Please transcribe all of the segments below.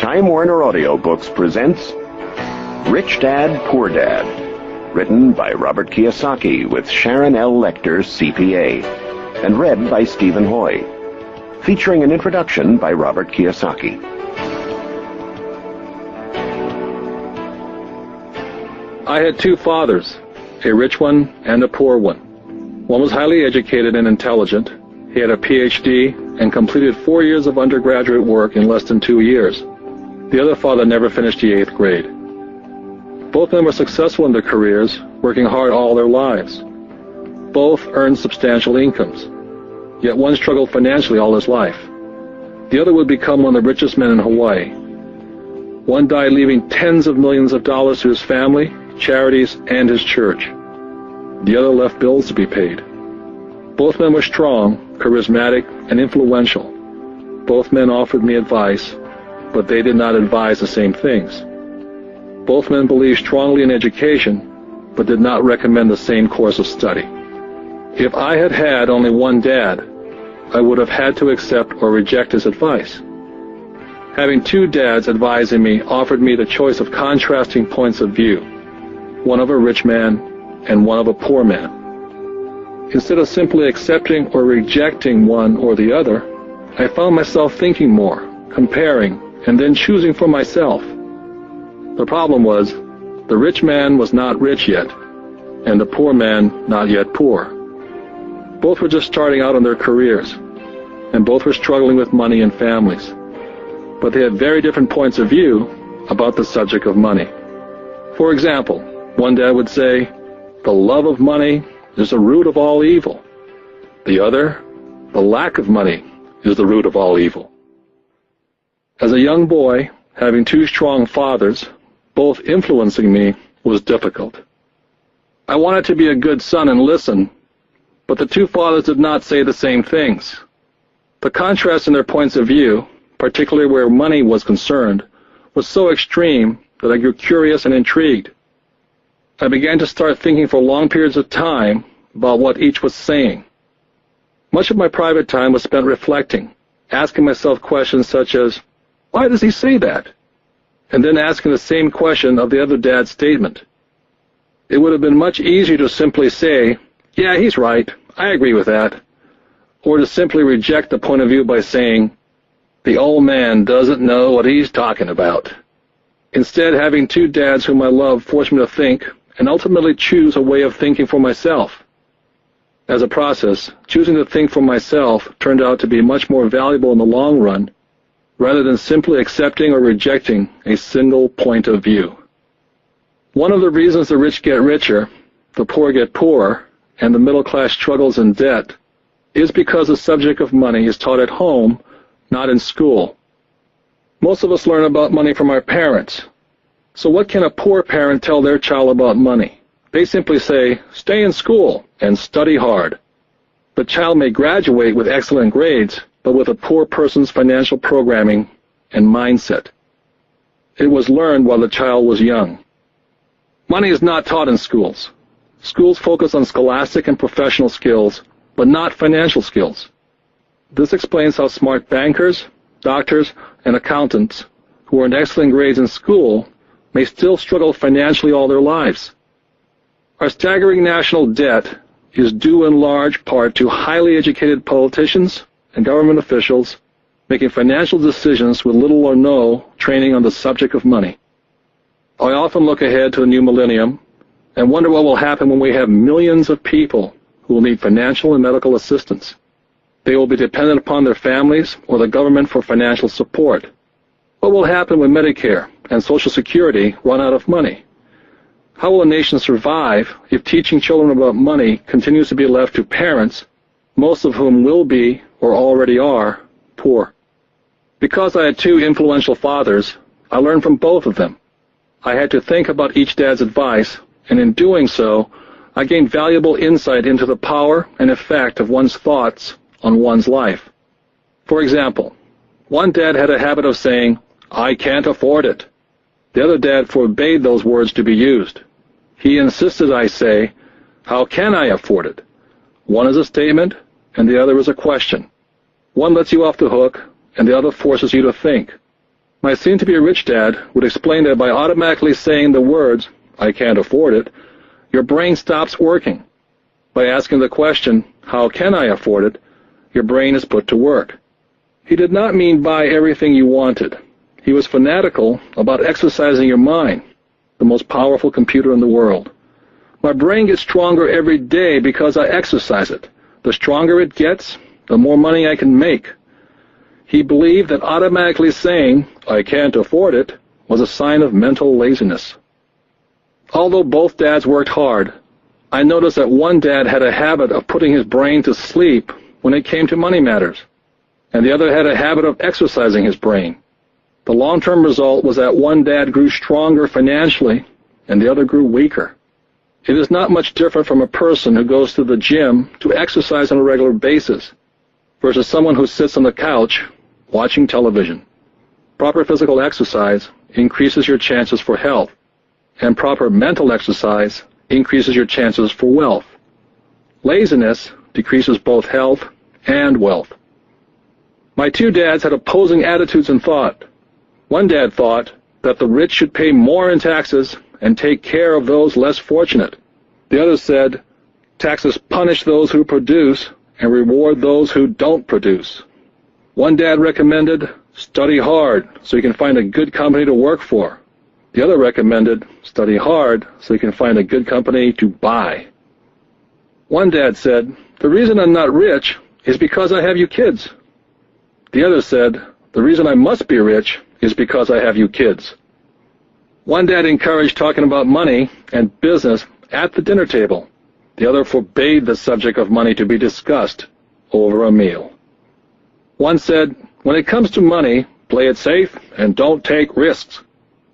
Time Warner Audiobooks presents Rich Dad, Poor Dad, written by Robert Kiyosaki with Sharon L. Lecter, CPA, and read by Stephen Hoy, featuring an introduction by Robert Kiyosaki. I had two fathers, a rich one and a poor one. One was highly educated and intelligent. He had a PhD and completed 4 years of undergraduate work in less than 2 years. The other father never finished the 8th grade. Both men were successful in their careers, working hard all their lives. Both earned substantial incomes, yet one struggled financially all his life. The other would become one of the richest men in Hawaii. One died leaving tens of millions of dollars to his family, charities, and his church. The other left bills to be paid. Both men were strong, charismatic, and influential. Both men offered me advice, but they did not advise the same things. Both men believed strongly in education, but did not recommend the same course of study. If I had had only one dad, I would have had to accept or reject his advice. Having two dads advising me offered me the choice of contrasting points of view, one of a rich man and one of a poor man. Instead of simply accepting or rejecting one or the other, I found myself thinking more, comparing, and then choosing for myself. The problem was, the rich man was not rich yet, and the poor man not yet poor. Both were just starting out in their careers, and both were struggling with money and families. But they had very different points of view about the subject of money. For example, one dad would say, "The love of money is the root of all evil." The other, "The lack of money is the root of all evil." As a young boy, having two strong fathers, both influencing me, was difficult. I wanted to be a good son and listen, but the two fathers did not say the same things. The contrast in their points of view, particularly where money was concerned, was so extreme that I grew curious and intrigued. I began to start thinking for long periods of time about what each was saying. Much of my private time was spent reflecting, asking myself questions such as, "Why does he say that?" And then asking the same question of the other dad's statement. It would have been much easier to simply say, "Yeah, he's right, I agree with that," or to simply reject the point of view by saying, "The old man doesn't know what he's talking about." Instead, having two dads whom I love forced me to think and ultimately choose a way of thinking for myself. As a process, choosing to think for myself turned out to be much more valuable in the long run, rather than simply accepting or rejecting a single point of view. One of the reasons the rich get richer, the poor get poorer, and the middle class struggles in debt is because the subject of money is taught at home, not in school. Most of us learn about money from our parents. So what can a poor parent tell their child about money? They simply say, "Stay in school and study hard." The child may graduate with excellent grades, but with a poor person's financial programming and mindset. It was learned while the child was young. Money is not taught in schools. Schools focus on scholastic and professional skills, but not financial skills. This explains how smart bankers, doctors, and accountants who earned excellent grades in school may still struggle financially all their lives. Our staggering national debt is due in large part to highly educated politicians and government officials making financial decisions with little or no training on the subject of money. I often look ahead to the new millennium and wonder what will happen when we have millions of people who will need financial and medical assistance. They will be dependent upon their families or the government for financial support. What will happen when Medicare and Social Security run out of money? How will a nation survive if teaching children about money continues to be left to parents, most of whom will be, or already are, poor? Because I had two influential fathers, I learned from both of them. I had to think about each dad's advice, and in doing so, I gained valuable insight into the power and effect of one's thoughts on one's life. For example, one dad had a habit of saying, "I can't afford it." The other dad forbade those words to be used. He insisted I say, "How can I afford it?" One is a statement, and the other is a question. One lets you off the hook, and the other forces you to think. My soon-to-be-rich dad would explain that by automatically saying the words, "I can't afford it," your brain stops working. By asking the question, "How can I afford it?" your brain is put to work. He did not mean buy everything you wanted. He was fanatical about exercising your mind, the most powerful computer in the world. My brain gets stronger every day because I exercise it. The stronger it gets, the more money I can make. He believed that automatically saying, "I can't afford it," was a sign of mental laziness. Although both dads worked hard, I noticed that one dad had a habit of putting his brain to sleep when it came to money matters, and the other had a habit of exercising his brain. The long-term result was that one dad grew stronger financially and the other grew weaker. It is not much different from a person who goes to the gym to exercise on a regular basis versus someone who sits on the couch watching television. Proper physical exercise increases your chances for health, and proper mental exercise increases your chances for wealth. Laziness decreases both health and wealth. My two dads had opposing attitudes in thought. One dad thought that the rich should pay more in taxes and take care of those less fortunate. The other said, taxes punish those who produce and reward those who don't produce. One dad recommended, study hard so you can find a good company to work for. The other recommended, study hard so you can find a good company to buy. One dad said, the reason I'm not rich is because I have you kids. The other said, the reason I must be rich is because I have you kids. One dad encouraged talking about money and business at the dinner table. The other forbade the subject of money to be discussed over a meal. One said, when it comes to money, play it safe and don't take risks.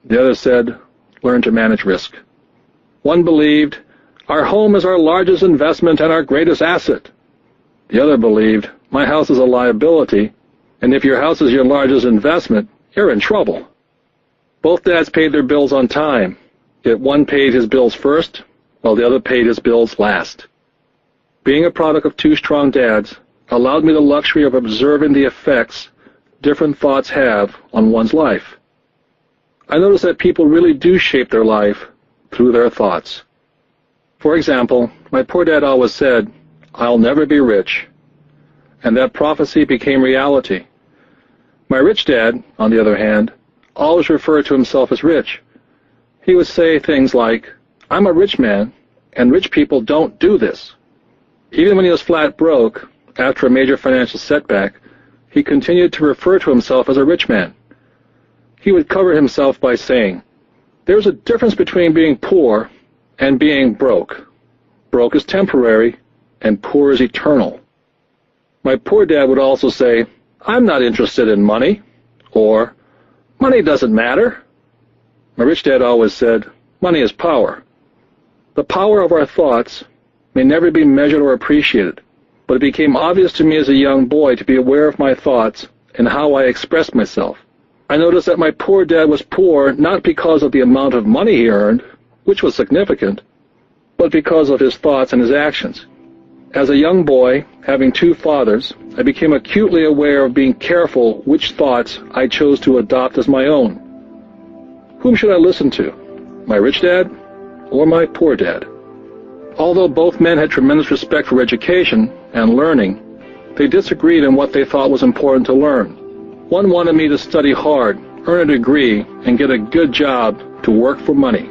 The other said, learn to manage risk. One believed, our home is our largest investment and our greatest asset. The other believed, my house is a liability, and if your house is your largest investment, you're in trouble. Both dads paid their bills on time, yet one paid his bills first, while the other paid his bills last. Being a product of two strong dads allowed me the luxury of observing the effects different thoughts have on one's life. I noticed that people really do shape their life through their thoughts. For example, my poor dad always said, I'll never be rich, and that prophecy became reality. My rich dad, on the other hand, always referred to himself as rich. He would say things like, I'm a rich man, and rich people don't do this. Even when he was flat broke, after a major financial setback, he continued to refer to himself as a rich man. He would cover himself by saying, there's a difference between being poor and being broke. Broke is temporary, and poor is eternal. My poor dad would also say, I'm not interested in money, or money doesn't matter. My rich dad always said, money is power. The power of our thoughts may never be measured or appreciated, but it became obvious to me as a young boy to be aware of my thoughts and how I expressed myself. I noticed that my poor dad was poor not because of the amount of money he earned, which was significant, but because of his thoughts and his actions. As a young boy, having two fathers, I became acutely aware of being careful which thoughts I chose to adopt as my own. Whom should I listen to, my rich dad or my poor dad? Although both men had tremendous respect for education and learning, they disagreed on what they thought was important to learn. One wanted me to study hard, earn a degree, and get a good job to work for money.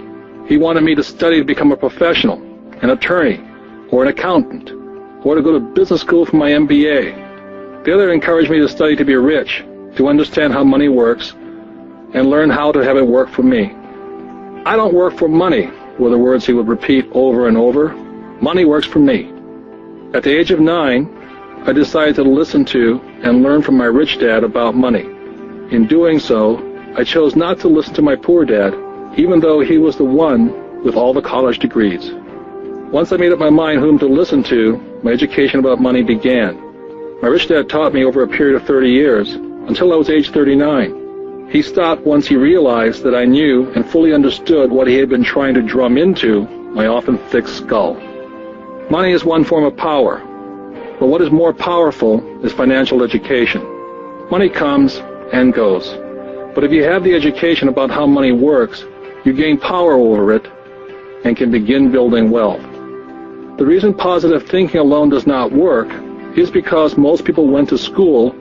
He wanted me to study to become a professional, an attorney, or an accountant, or to go to business school for my MBA. The other encouraged me to study to be rich, to understand how money works, and learn how to have it work for me. I don't work for money, were the words he would repeat over and over. Money works for me. At the age of 9, I decided to listen to and learn from my rich dad about money. In doing so, I chose not to listen to my poor dad, even though he was the one with all the college degrees. Once I made up my mind whom to listen to, my education about money began. My rich dad taught me over a period of 30 years, until I was age 39. He stopped once he realized that I knew and fully understood what he had been trying to drum into my often thick skull. Money is one form of power, but what is more powerful is financial education. Money comes and goes. But if you have the education about how money works, you gain power over it and can begin building wealth. The reason positive thinking alone does not work is because most people went to school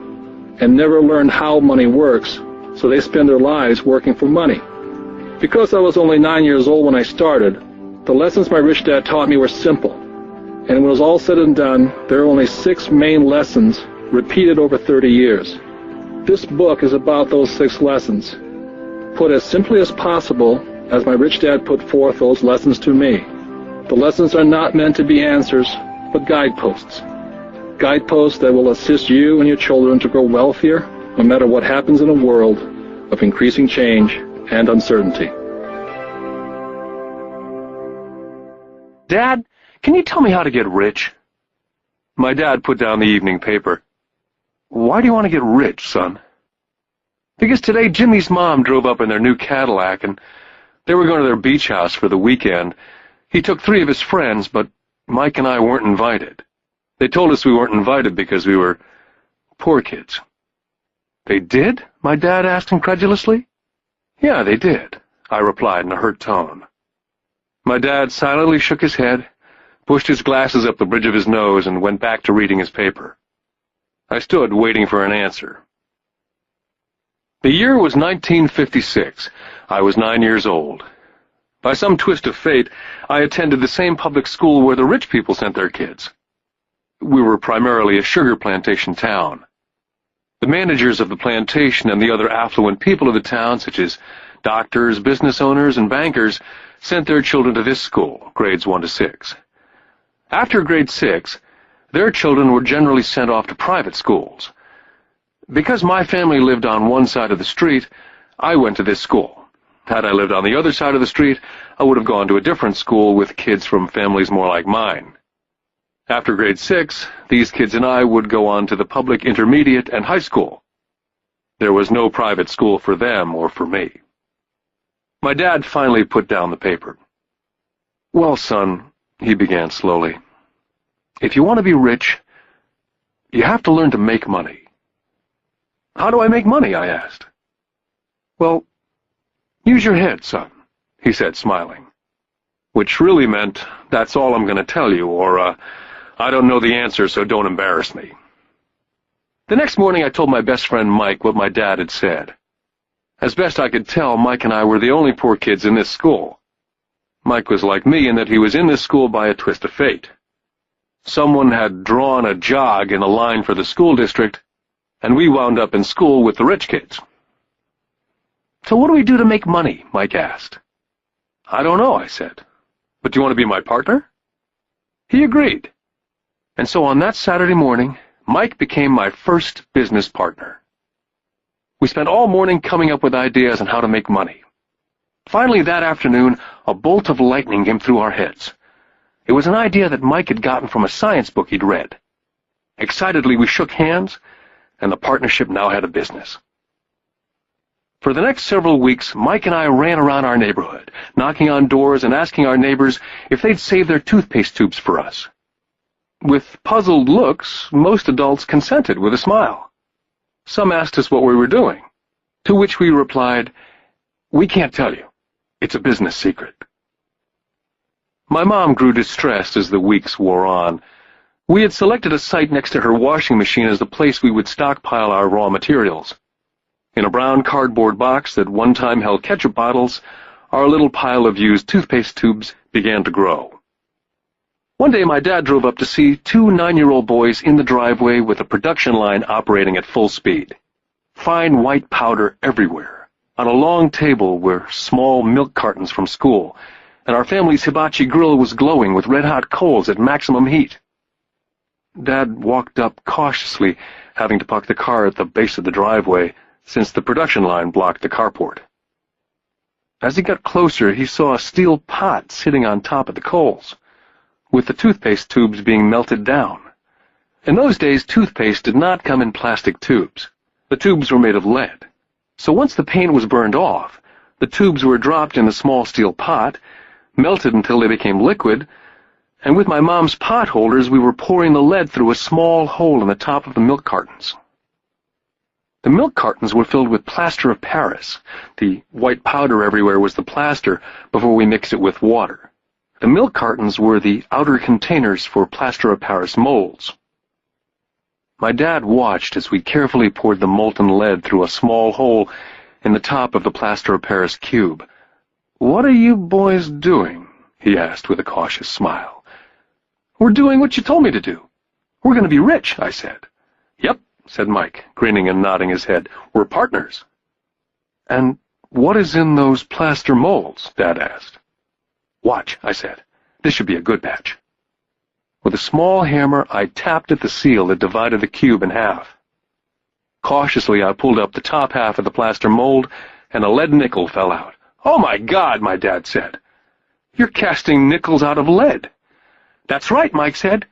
and never learned how money works, so they spend their lives working for money. Because I was only 9 years old when I started, the lessons my rich dad taught me were simple. And when it was all said and done, there are only 6 main lessons repeated over 30 years. This book is about those 6 lessons, put as simply as possible as my rich dad put forth those lessons to me. The lessons are not meant to be answers, but guideposts. Guideposts that will assist you and your children to grow wealthier, no matter what happens in a world of increasing change and uncertainty. Dad, can you tell me how to get rich? My dad put down the evening paper. Why do you want to get rich, son? Because today Jimmy's mom drove up in their new Cadillac and they were going to their beach house for the weekend. He took 3 of his friends, but Mike and I weren't invited. They told us we weren't invited because we were poor kids. They did? My dad asked incredulously. Yeah, they did, I replied in a hurt tone. My dad silently shook his head, pushed his glasses up the bridge of his nose, and went back to reading his paper. I stood waiting for an answer. The year was 1956. I was 9 years old. By some twist of fate, I attended the same public school where the rich people sent their kids. We were primarily a sugar plantation town. The managers of the plantation and the other affluent people of the town, such as doctors, business owners, and bankers, sent their children to this school, grades 1 to 6. After grade 6, their children were generally sent off to private schools. Because my family lived on one side of the street, I went to this school. Had I lived on the other side of the street, I would have gone to a different school with kids from families more like mine. After grade 6, these kids and I would go on to the public intermediate and high school. There was no private school for them or for me. My dad finally put down the paper. Well, son, he began slowly, if you want to be rich, you have to learn to make money. How do I make money? I asked. Well, use your head, son, he said, smiling. Which really meant, that's all I'm going to tell you, or, I don't know the answer, so don't embarrass me. The next morning I told my best friend Mike what my dad had said. As best I could tell, Mike and I were the only poor kids in this school. Mike was like me in that he was in this school by a twist of fate. Someone had drawn a jog in a line for the school district, and we wound up in school with the rich kids. So what do we do to make money? Mike asked. I don't know, I said. But do you want to be my partner? He agreed. And so on that Saturday morning, Mike became my first business partner. We spent all morning coming up with ideas on how to make money. Finally, that afternoon, a bolt of lightning came through our heads. It was an idea that Mike had gotten from a science book he'd read. Excitedly, we shook hands, and the partnership now had a business. For the next several weeks, Mike and I ran around our neighborhood, knocking on doors and asking our neighbors if they'd save their toothpaste tubes for us. With puzzled looks, most adults consented with a smile. Some asked us what we were doing, to which we replied, "We can't tell you. It's a business secret." My mom grew distressed as the weeks wore on. We had selected a site next to her washing machine as the place we would stockpile our raw materials. In a brown cardboard box that one time held ketchup bottles, our little pile of used toothpaste tubes began to grow. One day my dad drove up to see 2 9-year-old boys in the driveway with a production line operating at full speed. Fine white powder everywhere. On a long table were small milk cartons from school, and our family's hibachi grill was glowing with red-hot coals at maximum heat. Dad walked up cautiously, having to park the car at the base of the driveway, since the production line blocked the carport. As he got closer, he saw a steel pot sitting on top of the coals, with the toothpaste tubes being melted down. In those days, toothpaste did not come in plastic tubes. The tubes were made of lead. So once the paint was burned off, the tubes were dropped in the small steel pot, melted until they became liquid, and with my mom's pot holders we were pouring the lead through a small hole in the top of the milk cartons. The milk cartons were filled with plaster of Paris. The white powder everywhere was the plaster before we mixed it with water. The milk cartons were the outer containers for plaster of Paris molds. My dad watched as we carefully poured the molten lead through a small hole in the top of the plaster of Paris cube. "What are you boys doing?" he asked with a cautious smile. "We're doing what you told me to do. We're going to be rich," I said. "Yep," said Mike, grinning and nodding his head. "We're partners." "And what is in those plaster molds?" Dad asked. "Watch," I said. "This should be a good batch." With a small hammer, I tapped at the seal that divided the cube in half. Cautiously, I pulled up the top half of the plaster mold, and a lead nickel fell out. "Oh, my God," my dad said. "You're casting nickels out of lead." "That's right," Mike said.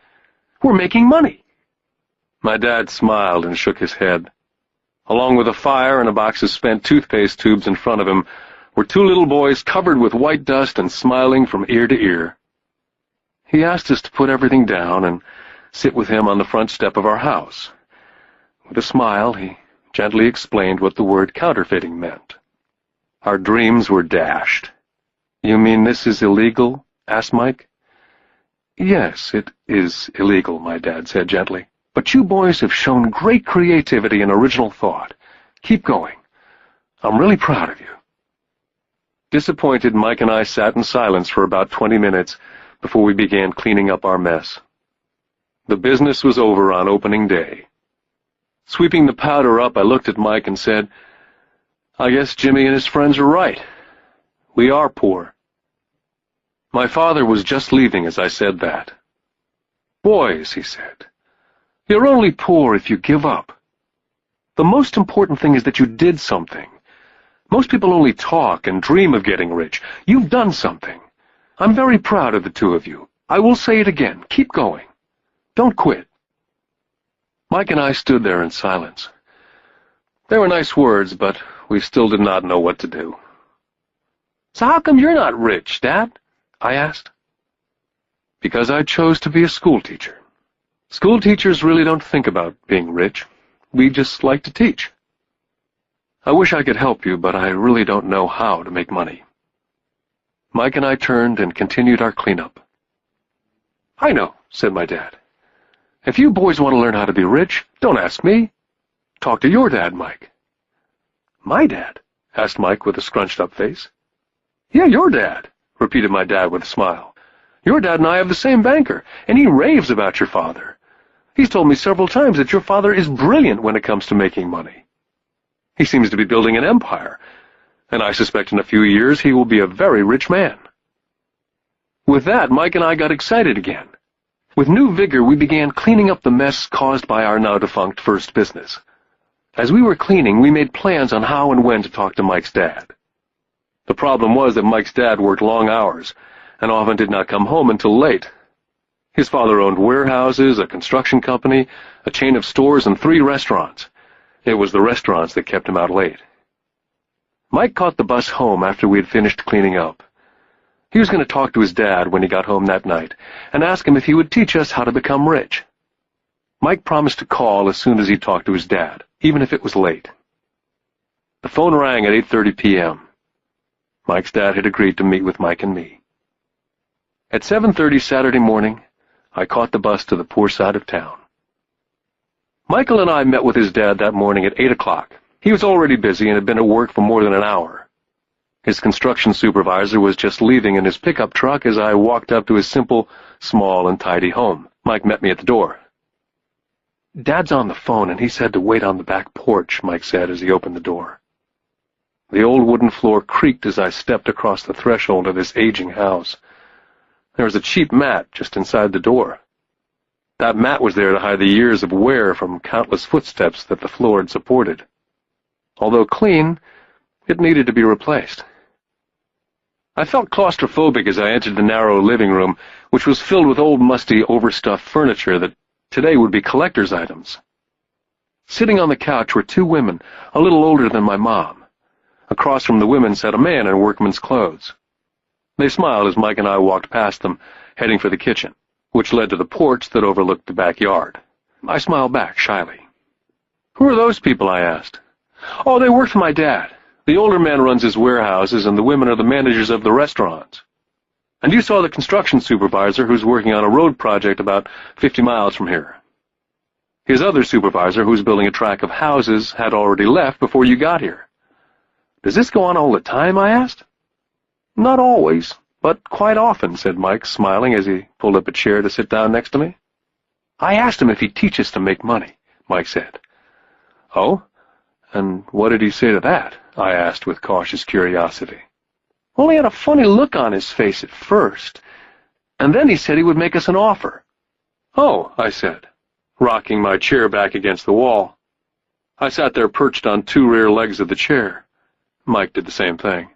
"We're making money." My dad smiled and shook his head. Along with a fire and a box of spent toothpaste tubes in front of him were two little boys covered with white dust and smiling from ear to ear. He asked us to put everything down and sit with him on the front step of our house. With a smile, he gently explained what the word counterfeiting meant. Our dreams were dashed. "You mean this is illegal?" asked Mike. "Yes, it is illegal," my dad said gently. "But you boys have shown great creativity and original thought. Keep going. I'm really proud of you." Disappointed, Mike and I sat in silence for about 20 minutes before we began cleaning up our mess. The business was over on opening day. Sweeping the powder up, I looked at Mike and said, "I guess Jimmy and his friends are right. We are poor." My father was just leaving as I said that. "Boys," he said, "you're only poor if you give up. The most important thing is that you did something. Most people only talk and dream of getting rich. You've done something. I'm very proud of the two of you. I will say it again. Keep going. Don't quit." Mike and I stood there in silence. They were nice words, but we still did not know what to do. "So how come you're not rich, Dad?" I asked. "Because I chose to be a school teacher. School teachers really don't think about being rich. We just like to teach. I wish I could help you, but I really don't know how to make money." Mike and I turned and continued our cleanup. "I know," said my dad. "If you boys want to learn how to be rich, don't ask me. Talk to your dad, Mike." "My dad?" asked Mike with a scrunched-up face. "Yeah, your dad," repeated my dad with a smile. "Your dad and I have the same banker, and he raves about your father. He's told me several times that your father is brilliant when it comes to making money. He seems to be building an empire, and I suspect in a few years he will be a very rich man." With that, Mike and I got excited again. With new vigor, we began cleaning up the mess caused by our now-defunct first business. As we were cleaning, we made plans on how and when to talk to Mike's dad. The problem was that Mike's dad worked long hours and often did not come home until late. His father owned warehouses, a construction company, a chain of stores, and 3 restaurants. It was the restaurants that kept him out late. Mike caught the bus home after we had finished cleaning up. He was going to talk to his dad when he got home that night and ask him if he would teach us how to become rich. Mike promised to call as soon as he talked to his dad, even if it was late. The phone rang at 8:30 p.m. Mike's dad had agreed to meet with Mike and me. At 7:30 Saturday morning, I caught the bus to the poor side of town. Michael and I met with his dad that morning at 8 o'clock. He was already busy and had been at work for more than an hour. His construction supervisor was just leaving in his pickup truck as I walked up to his simple, small, and tidy home. Mike met me at the door. "Dad's on the phone, and he said to wait on the back porch," Mike said as he opened the door. The old wooden floor creaked as I stepped across the threshold of this aging house. There was a cheap mat just inside the door. That mat was there to hide the years of wear from countless footsteps that the floor had supported. Although clean, it needed to be replaced. I felt claustrophobic as I entered the narrow living room, which was filled with old, musty, overstuffed furniture that today would be collector's items. Sitting on the couch were 2 women, a little older than my mom. Across from the women sat a man in workman's clothes. They smiled as Mike and I walked past them, heading for the kitchen, which led to the porch that overlooked the backyard. I smiled back shyly. Who are those people? I asked. Oh, they work for my dad. The older man runs his warehouses, and the women are the managers of the restaurants. And you saw the construction supervisor who's working on a road project about 50 miles from here. His other supervisor, who's building a tract of houses, had already left before you got here. Does this go on all the time? I asked. Not always, but quite often, said Mike, smiling as he pulled up a chair to sit down next to me. I asked him if he'd teach us to make money, Mike said. Oh? And what did he say to that? I asked with cautious curiosity. Well, he had a funny look on his face at first, and then he said he would make us an offer. Oh, I said, rocking my chair back against the wall. I sat there perched on two rear legs of the chair. Mike did the same thing.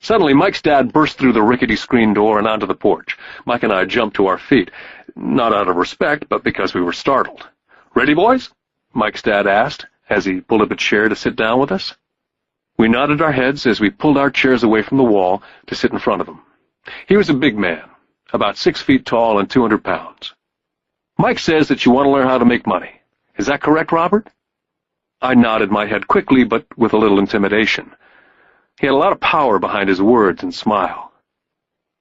Suddenly, Mike's dad burst through the rickety screen door and onto the porch. Mike and I jumped to our feet, not out of respect, but because we were startled. Ready, boys? Mike's dad asked, as he pulled up a chair to sit down with us. We nodded our heads as we pulled our chairs away from the wall to sit in front of him. He was a big man, about 6 feet tall and 200 pounds. Mike says that you want to learn how to make money. Is that correct, Robert? I nodded my head quickly, but with a little intimidation. He had a lot of power behind his words and smile.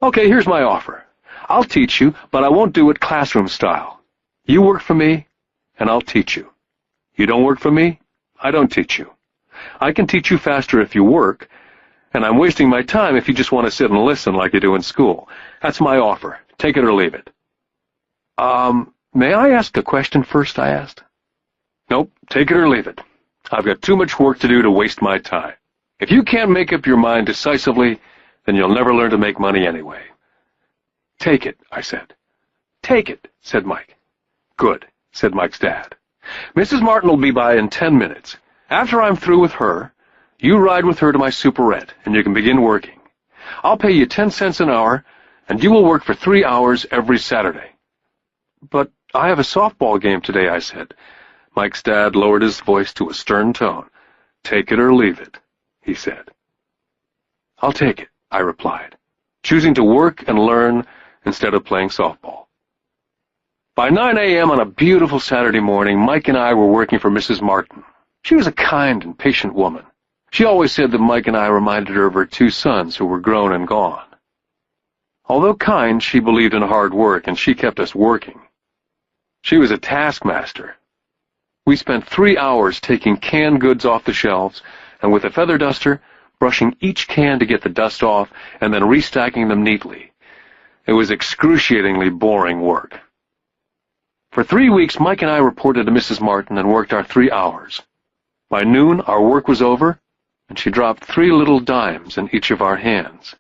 Okay, here's my offer. I'll teach you, but I won't do it classroom style. You work for me, and I'll teach you. You don't work for me, I don't teach you. I can teach you faster if you work, and I'm wasting my time if you just want to sit and listen like you do in school. That's my offer. Take it or leave it. May I ask a question first? I asked. Nope, take it or leave it. I've got too much work to do to waste my time. If you can't make up your mind decisively, then you'll never learn to make money anyway. Take it, I said. Take it, said Mike. Good, said Mike's dad. Mrs. Martin will be by in 10 minutes. After I'm through with her, you ride with her to my superette, and you can begin working. I'll pay you 10 cents an hour, and you will work for 3 hours every Saturday. But I have a softball game today, I said. Mike's dad lowered his voice to a stern tone. Take it or leave it, he said. I'll take it, I replied, choosing to work and learn instead of playing softball. By 9 a.m. on a beautiful Saturday morning, Mike and I were working for Mrs. Martin. She was a kind and patient woman. She always said that Mike and I reminded her of her 2 sons who were grown and gone. Although kind, she believed in hard work, and she kept us working. She was a taskmaster. We spent 3 hours taking canned goods off the shelves, and with a feather duster, brushing each can to get the dust off, and then restacking them neatly. It was excruciatingly boring work. For 3 weeks, Mike and I reported to Mrs. Martin and worked our 3 hours. By noon, our work was over, and she dropped 3 little dimes in each of our hands.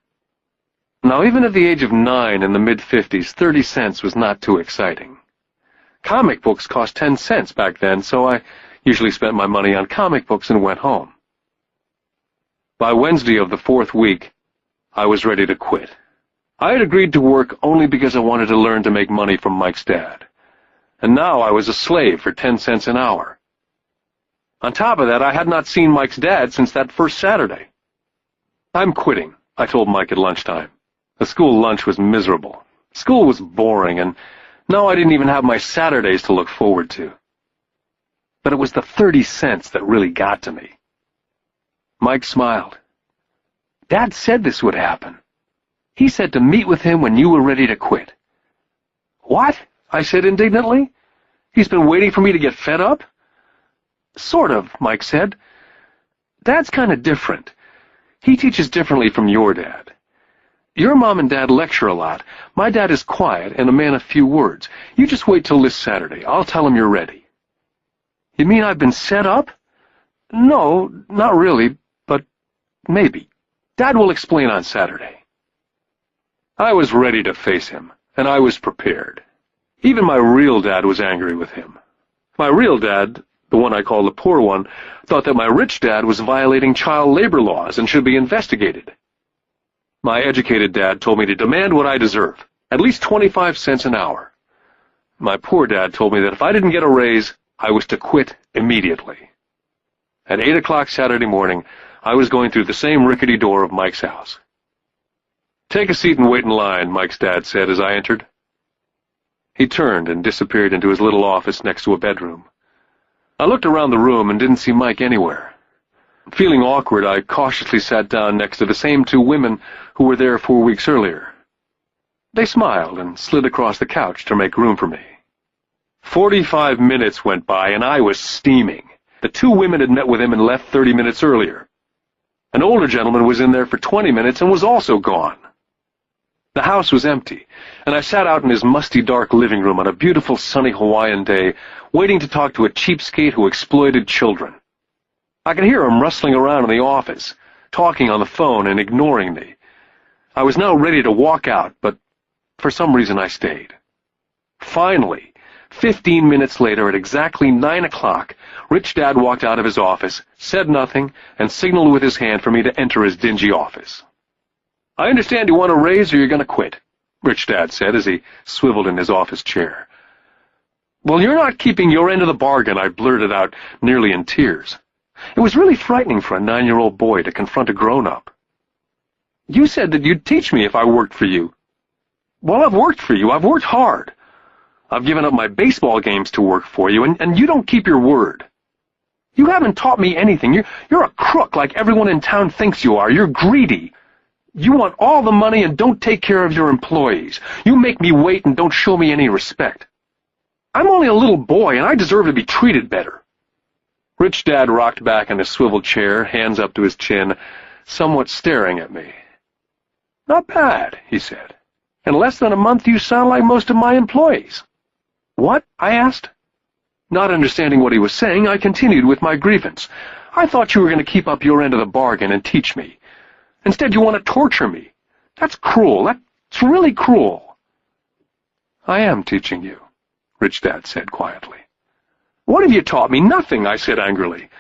Now, even at the age of 9 in the mid-50s, 30 cents was not too exciting. Comic books cost 10 cents back then, so I usually spent my money on comic books and went home. By Wednesday of the 4th week, I was ready to quit. I had agreed to work only because I wanted to learn to make money from Mike's dad. And now I was a slave for 10 cents an hour. On top of that, I had not seen Mike's dad since that first Saturday. I'm quitting, I told Mike at lunchtime. The school lunch was miserable. School was boring, and now I didn't even have my Saturdays to look forward to. But it was the 30 cents that really got to me. Mike smiled. Dad said this would happen. He said to meet with him when you were ready to quit. What? I said indignantly. He's been waiting for me to get fed up? Sort of, Mike said. Dad's kind of different. He teaches differently from your dad. Your mom and dad lecture a lot. My dad is quiet and a man of few words. You just wait till this Saturday. I'll tell him you're ready. You mean I've been set up? No, not really, but maybe. Dad will explain on Saturday. I was ready to face him, and I was prepared. Even my real dad was angry with him. My real dad, the one I call the poor one, thought that my rich dad was violating child labor laws and should be investigated. My educated dad told me to demand what I deserve, at least 25 cents an hour. My poor dad told me that if I didn't get a raise, I was to quit immediately. At 8 o'clock Saturday morning, I was going through the same rickety door of Mike's house. Take a seat and wait in line, Mike's dad said as I entered. He turned and disappeared into his little office next to a bedroom. I looked around the room and didn't see Mike anywhere. Feeling awkward, I cautiously sat down next to the same two women who were there 4 weeks earlier. They smiled and slid across the couch to make room for me. 45 minutes went by, and I was steaming. The two women had met with him and left 30 minutes earlier. An older gentleman was in there for 20 minutes and was also gone. The house was empty, and I sat out in his musty, dark living room on a beautiful, sunny Hawaiian day, waiting to talk to a cheapskate who exploited children. I could hear him rustling around in the office, talking on the phone and ignoring me. I was now ready to walk out, but for some reason I stayed. Finally, 15 minutes later, at exactly 9 o'clock, Rich Dad walked out of his office, said nothing, and signaled with his hand for me to enter his dingy office. "I understand you want a raise or you're going to quit," Rich Dad said as he swiveled in his office chair. "Well, you're not keeping your end of the bargain," I blurted out, nearly in tears. It was really frightening for a 9-year-old boy to confront a grown-up. "You said that you'd teach me if I worked for you." "Well, I've worked for you. I've worked hard. I've given up my baseball games to work for you, and you don't keep your word. You haven't taught me anything. You're a crook like everyone in town thinks you are. You're greedy. You want all the money and don't take care of your employees. You make me wait and don't show me any respect. I'm only a little boy, and I deserve to be treated better." Rich Dad rocked back in his swivel chair, hands up to his chin, somewhat staring at me. "Not bad," he said. "In less than a month you sound like most of my employees." "What?" I asked. Not understanding what he was saying, I continued with my grievance. "I thought you were going to keep up your end of the bargain and teach me. Instead, you want to torture me. That's cruel. That's really cruel." "I am teaching you," Rich Dad said quietly. "What have you taught me?" "Nothing," I said angrily.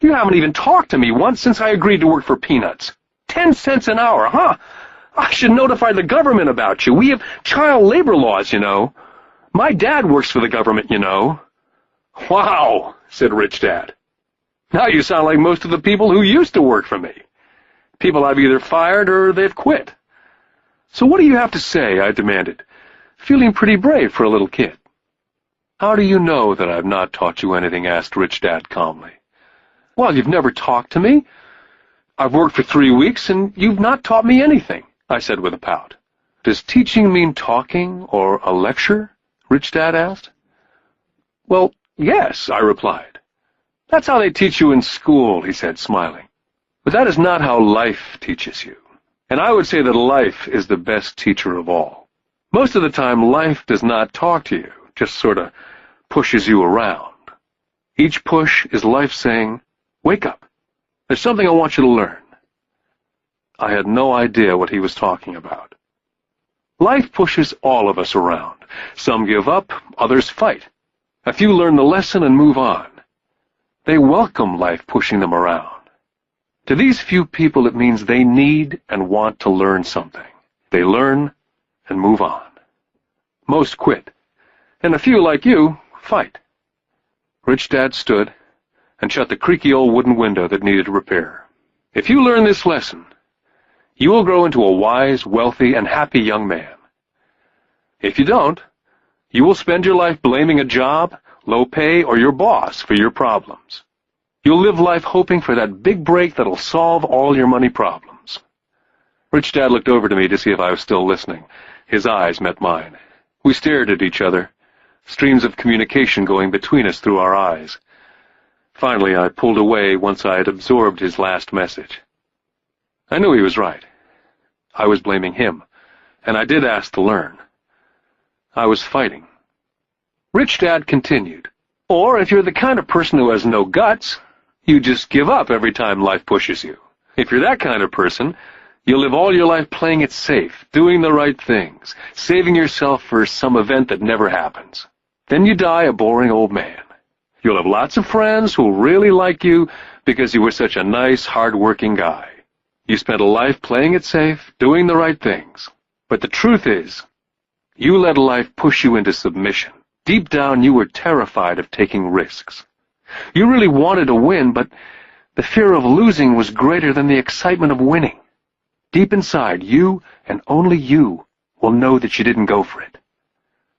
"You haven't even talked to me once since I agreed to work for peanuts. 10 cents an hour, huh? I should notify the government about you. We have child labor laws, you know. My dad works for the government, you know." "Wow," said Rich Dad. "Now you sound like most of the people who used to work for me. People I've either fired or they've quit." "So what do you have to say?" I demanded, feeling pretty brave for a little kid. "How do you know that I've not taught you anything?" asked Rich Dad calmly. "Well, you've never talked to me. I've worked for 3 weeks, and you've not taught me anything," I said with a pout. "Does teaching mean talking or a lecture?" Rich Dad asked. "Well, yes," I replied. "That's how they teach you in school," he said, smiling. "But that is not how life teaches you. And I would say that life is the best teacher of all. Most of the time, life does not talk to you, just sort of pushes you around. Each push is life saying, 'Wake up. There's something I want you to learn.'" I had no idea what he was talking about. Life pushes all of us around. Some give up, others fight. A few learn the lesson and move on. They welcome life pushing them around. To these few people, it means they need and want to learn something. They learn and move on. Most quit, and a few, like you, fight. Rich Dad stood and shut the creaky old wooden window that needed repair. "If you learn this lesson, you will grow into a wise, wealthy, and happy young man. If you don't, you will spend your life blaming a job, low pay, or your boss for your problems. You'll live life hoping for that big break that'll solve all your money problems." Rich Dad looked over to me to see if I was still listening. His eyes met mine. We stared at each other, streams of communication going between us through our eyes. Finally, I pulled away once I had absorbed his last message. I knew he was right. I was blaming him, and I did ask to learn. I was fighting. Rich Dad continued, "Or if you're the kind of person who has no guts, you just give up every time life pushes you. If you're that kind of person, you'll live all your life playing it safe, doing the right things, saving yourself for some event that never happens. Then you die a boring old man. You'll have lots of friends who'll really like you because you were such a nice, hard-working guy. You spent a life playing it safe, doing the right things. But the truth is, you let life push you into submission. Deep down, you were terrified of taking risks. You really wanted to win, but the fear of losing was greater than the excitement of winning. Deep inside, you, and only you, will know that you didn't go for it.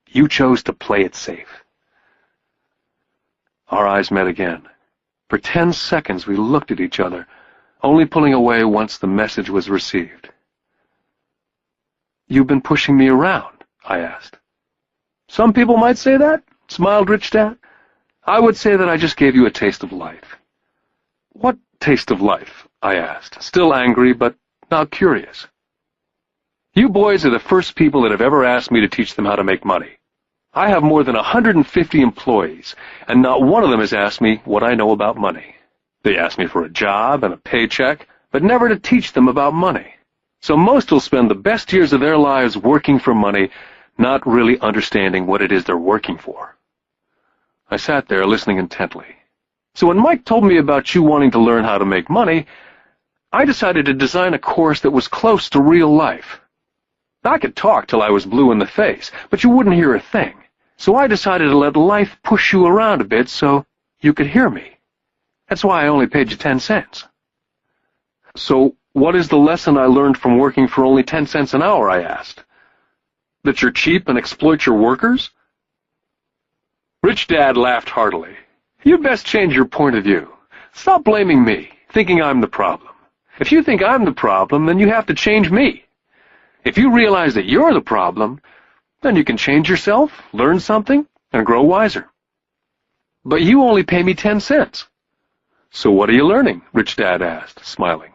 You chose to play it safe." Our eyes met again. For 10 seconds we looked at each other, only pulling away once the message was received. "You've been pushing me around?" I asked. "Some people might say that," smiled Rich Dad. "I would say that I just gave you a taste of life." "What taste of life?" I asked, still angry but now curious. "You boys are the first people that have ever asked me to teach them how to make money. I have more than 150 employees, and not one of them has asked me what I know about money. They ask me for a job and a paycheck, but never to teach them about money. So most will spend the best years of their lives working for money, not really understanding what it is they're working for." I sat there listening intently. "So when Mike told me about you wanting to learn how to make money, I decided to design a course that was close to real life. I could talk till I was blue in the face, but you wouldn't hear a thing. So I decided to let life push you around a bit so you could hear me. That's why I only paid you 10 cents. "So what is the lesson I learned from working for only 10 cents an hour?" I asked. "That you're cheap and exploit your workers?" Rich Dad laughed heartily. "You'd best change your point of view. Stop blaming me, thinking I'm the problem. If you think I'm the problem, then you have to change me. If you realize that you're the problem, then you can change yourself, learn something, and grow wiser." "But you only pay me 10 cents. "So what are you learning?" Rich Dad asked, smiling.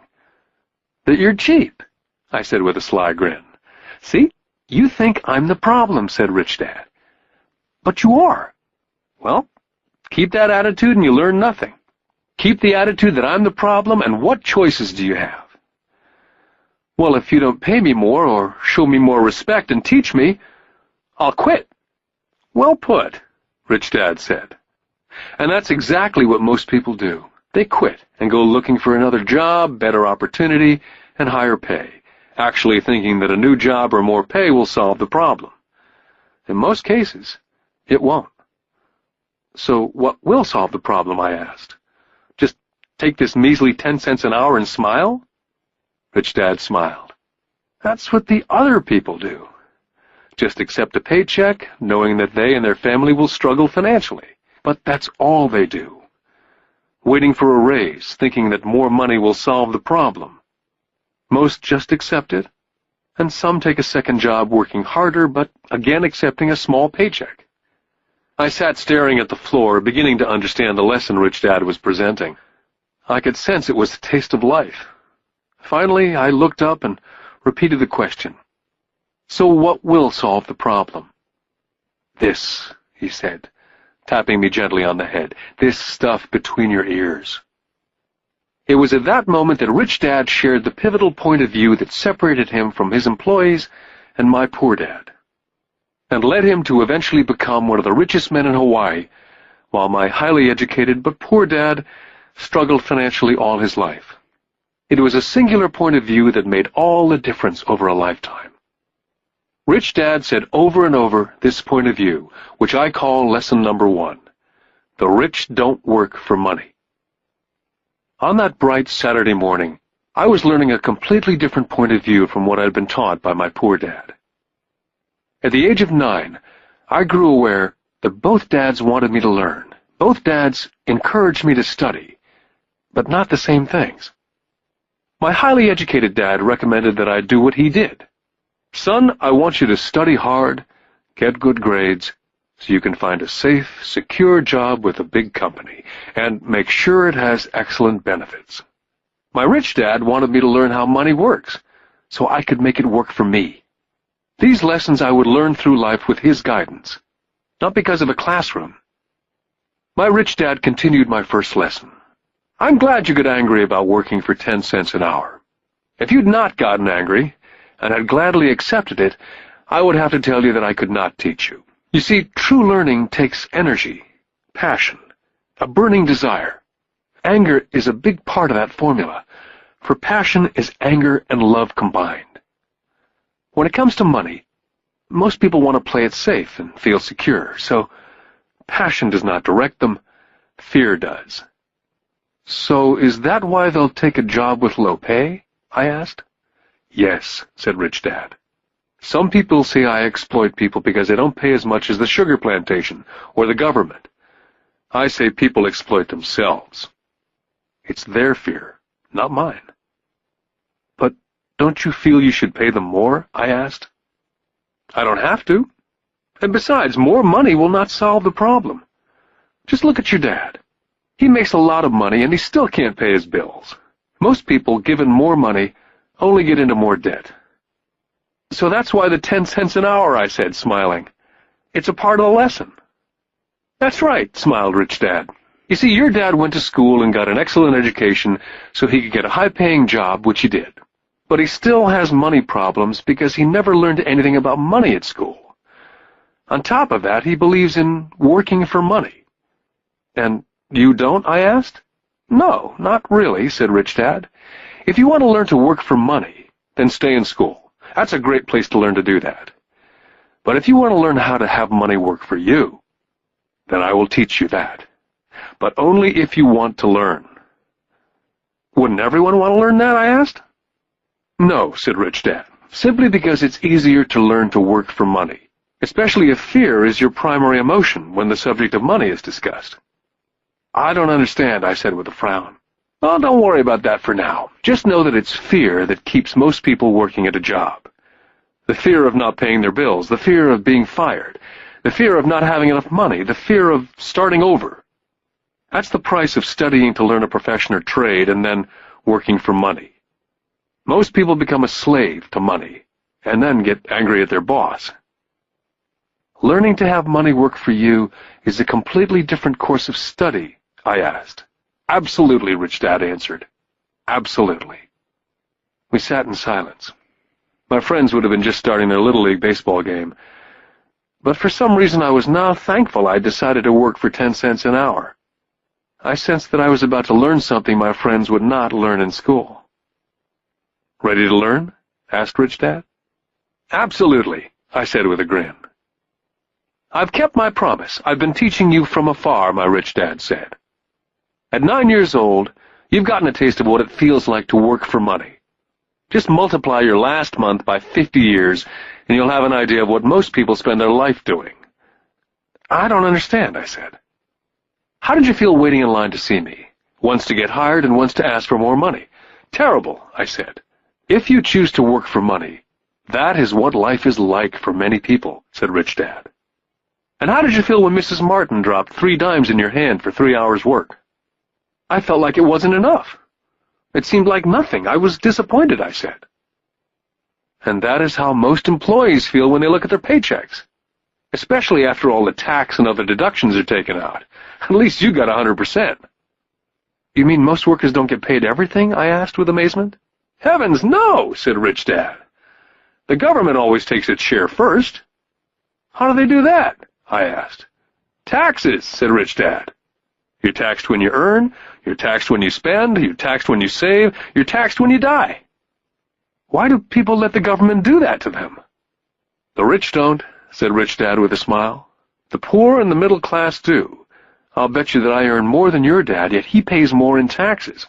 "That you're cheap," I said with a sly grin. "See, you think I'm the problem," said Rich Dad. "But you are." "Well, keep that attitude and you learn nothing. Keep the attitude that I'm the problem, and what choices do you have?" "Well, if you don't pay me more or show me more respect and teach me, I'll quit." "Well put," Rich Dad said. And that's exactly what most people do. They quit and go looking for another job, better opportunity, and higher pay, actually thinking that a new job or more pay will solve the problem. In most cases, it won't. "So what will solve the problem?" I asked. "Just take this measly 10 cents an hour and smile?" Rich Dad smiled. "That's what the other people do. Just accept a paycheck, knowing that they and their family will struggle financially. But that's all they do. Waiting for a raise, thinking that more money will solve the problem. Most just accept it, and some take a second job working harder, but again accepting a small paycheck." I sat staring at the floor, beginning to understand the lesson Rich Dad was presenting. I could sense it was the taste of life. Finally, I looked up and repeated the question. "So what will solve the problem?" "This," he said, tapping me gently on the head. "This stuff between your ears." It was at that moment that Rich Dad shared the pivotal point of view that separated him from his employees and my poor dad, and led him to eventually become one of the richest men in Hawaii, while my highly educated but poor dad struggled financially all his life. It was a singular point of view that made all the difference over a lifetime. Rich Dad said over and over this point of view, which I call lesson number 1. The rich don't work for money. On that bright Saturday morning, I was learning a completely different point of view from what I'd been taught by my poor dad. At the age of 9, I grew aware that both dads wanted me to learn. Both dads encouraged me to study, but not the same things. My highly educated dad recommended that I do what he did. "Son, I want you to study hard, get good grades, so you can find a safe, secure job with a big company, and make sure it has excellent benefits." My rich dad wanted me to learn how money works, so I could make it work for me. These lessons I would learn through life with his guidance, not because of a classroom. My rich dad continued my first lesson. "I'm glad you got angry about working for 10 cents an hour. If you'd not gotten angry, and had gladly accepted it, I would have to tell you that I could not teach you. You see, true learning takes energy, passion, a burning desire. Anger is a big part of that formula, for passion is anger and love combined. When it comes to money, most people want to play it safe and feel secure, so passion does not direct them, fear does." "So is that why they'll take a job with low pay?" I asked. "Yes," said Rich Dad. "Some people say I exploit people because they don't pay as much as the sugar plantation or the government. I say people exploit themselves. It's their fear, not mine. But don't you feel you should pay them more? I asked. I don't have to. And besides, more money will not solve the problem. Just look at your dad. He makes a lot of money and he still can't pay his bills. Most people, given more money, only get into more debt. So that's why the 10 cents an hour, I said, smiling. It's a part of the lesson. That's right, smiled Rich Dad. You see, your dad went to school and got an excellent education so he could get a high-paying job, which he did. But he still has money problems because he never learned anything about money at school. On top of that, he believes in working for money. And you don't? I asked. No, not really, said Rich Dad. If you want to learn to work for money, then stay in school. That's a great place to learn to do that. But if you want to learn how to have money work for you, then I will teach you that. But only if you want to learn. Wouldn't everyone want to learn that? I asked. No, said Rich Dad, simply because it's easier to learn to work for money, especially if fear is your primary emotion when the subject of money is discussed. I don't understand, I said with a frown. Oh, don't worry about that for now. Just know that it's fear that keeps most people working at a job. The fear of not paying their bills, the fear of being fired, the fear of not having enough money, the fear of starting over. That's the price of studying to learn a profession or trade and then working for money. Most people become a slave to money and then get angry at their boss. Learning to have money work for you is a completely different course of study, I asked. Absolutely, Rich Dad answered. Absolutely. We sat in silence. My friends would have been just starting their Little League baseball game. But for some reason I was now thankful I'd decided to work for 10 cents an hour. I sensed that I was about to learn something my friends would not learn in school. Ready to learn? Asked Rich Dad. Absolutely, I said with a grin. I've kept my promise. I've been teaching you from afar, my Rich Dad said. At 9 years old, you've gotten a taste of what it feels like to work for money. Just multiply your last month by 50 years, and you'll have an idea of what most people spend their life doing. I don't understand, I said. How did you feel waiting in line to see me? Once to get hired and once to ask for more money. Terrible, I said. If you choose to work for money, that is what life is like for many people, said Rich Dad. And how did you feel when Mrs. Martin dropped 3 dimes in your hand for 3 hours' work? I felt like it wasn't enough. It seemed like nothing. I was disappointed, I said. And that is how most employees feel when they look at their paychecks, especially after all the tax and other deductions are taken out. At least you got 100%. You mean most workers don't get paid everything? I asked with amazement. Heavens, no, said Rich Dad. The government always takes its share first. How do they do that? I asked. Taxes, said Rich Dad. You're taxed when you earn, you're taxed when you spend, you're taxed when you save, you're taxed when you die. Why do people let the government do that to them? The rich don't, said Rich Dad with a smile. The poor and the middle class do. I'll bet you that I earn more than your dad, yet he pays more in taxes.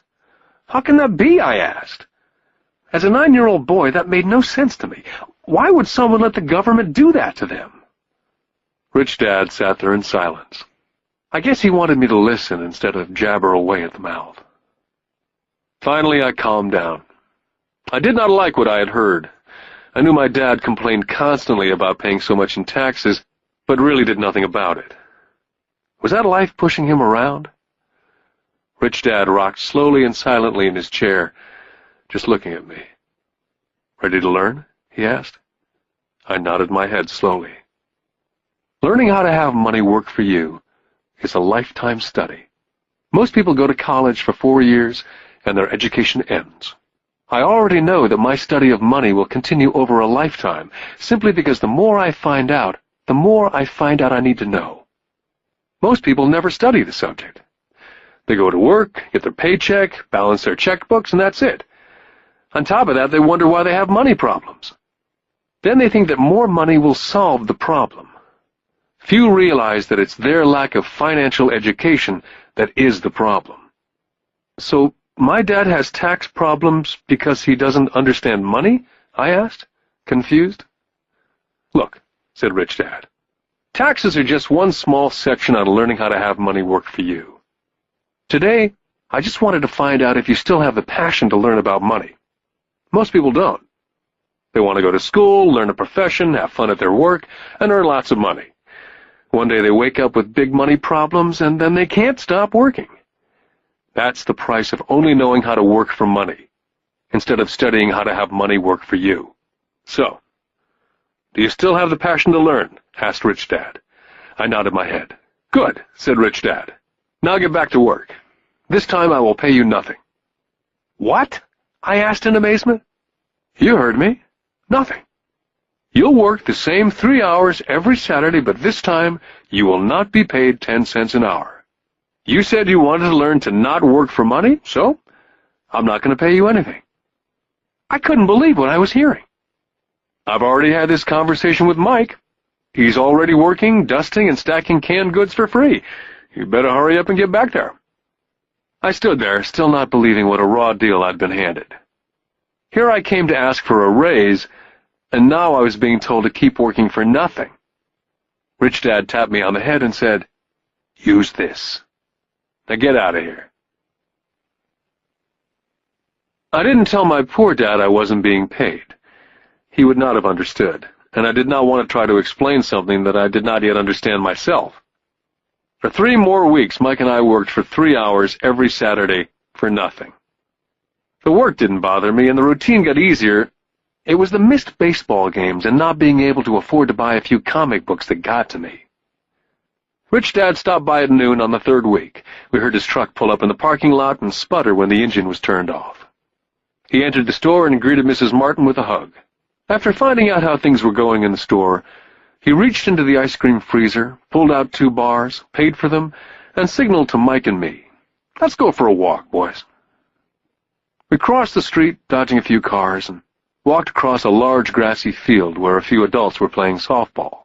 How can that be? I asked. As a 9-year-old boy, that made no sense to me. Why would someone let the government do that to them? Rich Dad sat there in silence. I guess he wanted me to listen instead of jabber away at the mouth. Finally, I calmed down. I did not like what I had heard. I knew my dad complained constantly about paying so much in taxes, but really did nothing about it. Was that life pushing him around? Rich Dad rocked slowly and silently in his chair, just looking at me. Ready to learn? He asked. I nodded my head slowly. Learning how to have money work for you is a lifetime study. Most people go to college for 4 years, and their education ends. I already know that my study of money will continue over a lifetime, simply because the more I find out, the more I find out I need to know. Most people never study the subject. They go to work, get their paycheck, balance their checkbooks, and that's it. On top of that, they wonder why they have money problems. Then they think that more money will solve the problem. Few realize that it's their lack of financial education that is the problem. So, my dad has tax problems because he doesn't understand money? I asked, confused. Look, said Rich Dad, Taxes are just one small section on learning how to have money work for you. Today, I just wanted to find out if you still have the passion to learn about money. Most people don't. They want to go to school, learn a profession, have fun at their work, and earn lots of money. One day they wake up with big money problems, and then they can't stop working. That's the price of only knowing how to work for money, instead of studying how to have money work for you. So, do you still have the passion to learn? Asked Rich Dad. I nodded my head. Good, said Rich Dad. Now get back to work. This time I will pay you nothing. What? I asked in amazement. You heard me. Nothing. You'll work the same 3 hours every Saturday, but this time you will not be paid 10 cents an hour. You said you wanted to learn to not work for money, so I'm not going to pay you anything. I couldn't believe what I was hearing. I've already had this conversation with Mike. He's already working, dusting, and stacking canned goods for free. You better hurry up and get back there. I stood there, still not believing what a raw deal I'd been handed. Here I came to ask for a raise, and now I was being told to keep working for nothing. Rich Dad tapped me on the head and said, "Use this. Now get out of here." I didn't tell my poor dad I wasn't being paid. He would not have understood, and I did not want to try to explain something that I did not yet understand myself. For 3 more weeks, Mike and I worked for 3 hours every Saturday for nothing. The work didn't bother me, and the routine got easier. It was the missed baseball games and not being able to afford to buy a few comic books that got to me. Rich Dad stopped by at noon on the 3rd week. We heard his truck pull up in the parking lot and sputter when the engine was turned off. He entered the store and greeted Mrs. Martin with a hug. After finding out how things were going in the store, he reached into the ice cream freezer, pulled out 2 bars, paid for them, and signaled to Mike and me, "Let's go for a walk, boys." We crossed the street, dodging a few cars, and walked across a large grassy field where a few adults were playing softball.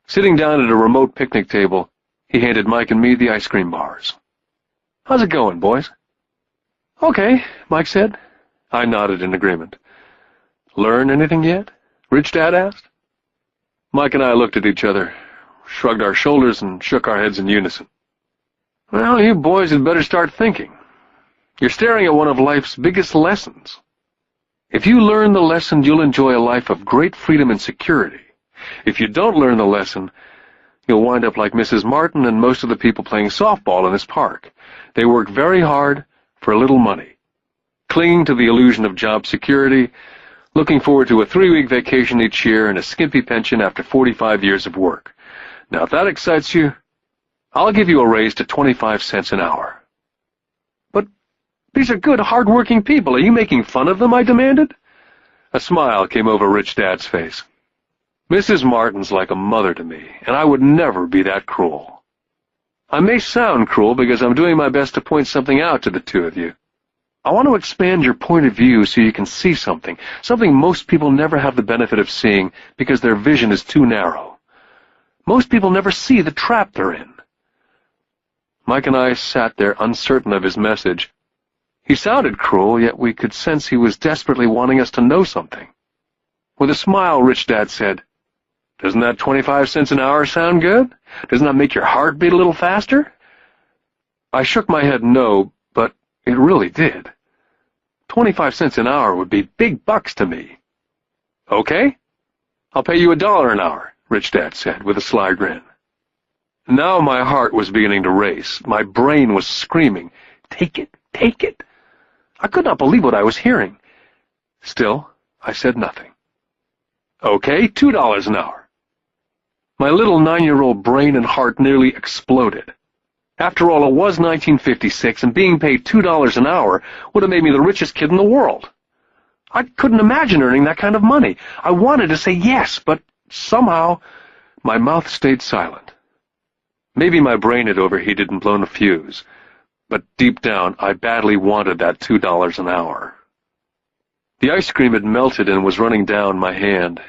Sitting down at a remote picnic table, he handed Mike and me the ice cream bars. "How's it going, boys?" "Okay," Mike said. I nodded in agreement. "Learn anything yet?" Rich Dad asked. Mike and I looked at each other, shrugged our shoulders, and shook our heads in unison. "Well, you boys had better start thinking. You're staring at one of life's biggest lessons. If you learn the lesson, you'll enjoy a life of great freedom and security. If you don't learn the lesson, you'll wind up like Mrs. Martin and most of the people playing softball in this park. They work very hard for a little money, clinging to the illusion of job security, looking forward to a 3-week vacation each year and a skimpy pension after 45 years of work. Now, if that excites you, I'll give you a raise to 25 cents an hour." "But these are good, hard-working people. Are you making fun of them?" I demanded. A smile came over Rich Dad's face. "Mrs. Martin's like a mother to me, and I would never be that cruel. I may sound cruel because I'm doing my best to point something out to the 2 of you. I want to expand your point of view so you can see something most people never have the benefit of seeing because their vision is too narrow. Most people never see the trap they're in." Mike and I sat there uncertain of his message. He sounded cruel, yet we could sense he was desperately wanting us to know something. With a smile, Rich Dad said, "Doesn't that 25 cents an hour sound good? Doesn't that make your heart beat a little faster?" I shook my head no, but it really did. 25 cents an hour would be big bucks to me. "Okay, I'll pay you $1 an hour," Rich Dad said with a sly grin. Now my heart was beginning to race. My brain was screaming, "Take it, take it." I could not believe what I was hearing. Still, I said nothing. "Okay, $2 an hour." My little 9-year-old brain and heart nearly exploded. After all, it was 1956, and being paid $2 an hour would have made me the richest kid in the world. I couldn't imagine earning that kind of money. I wanted to say yes, but somehow my mouth stayed silent. Maybe my brain had overheated and blown a fuse, but deep down I badly wanted that $2 an hour. The ice cream had melted and was running down my hand.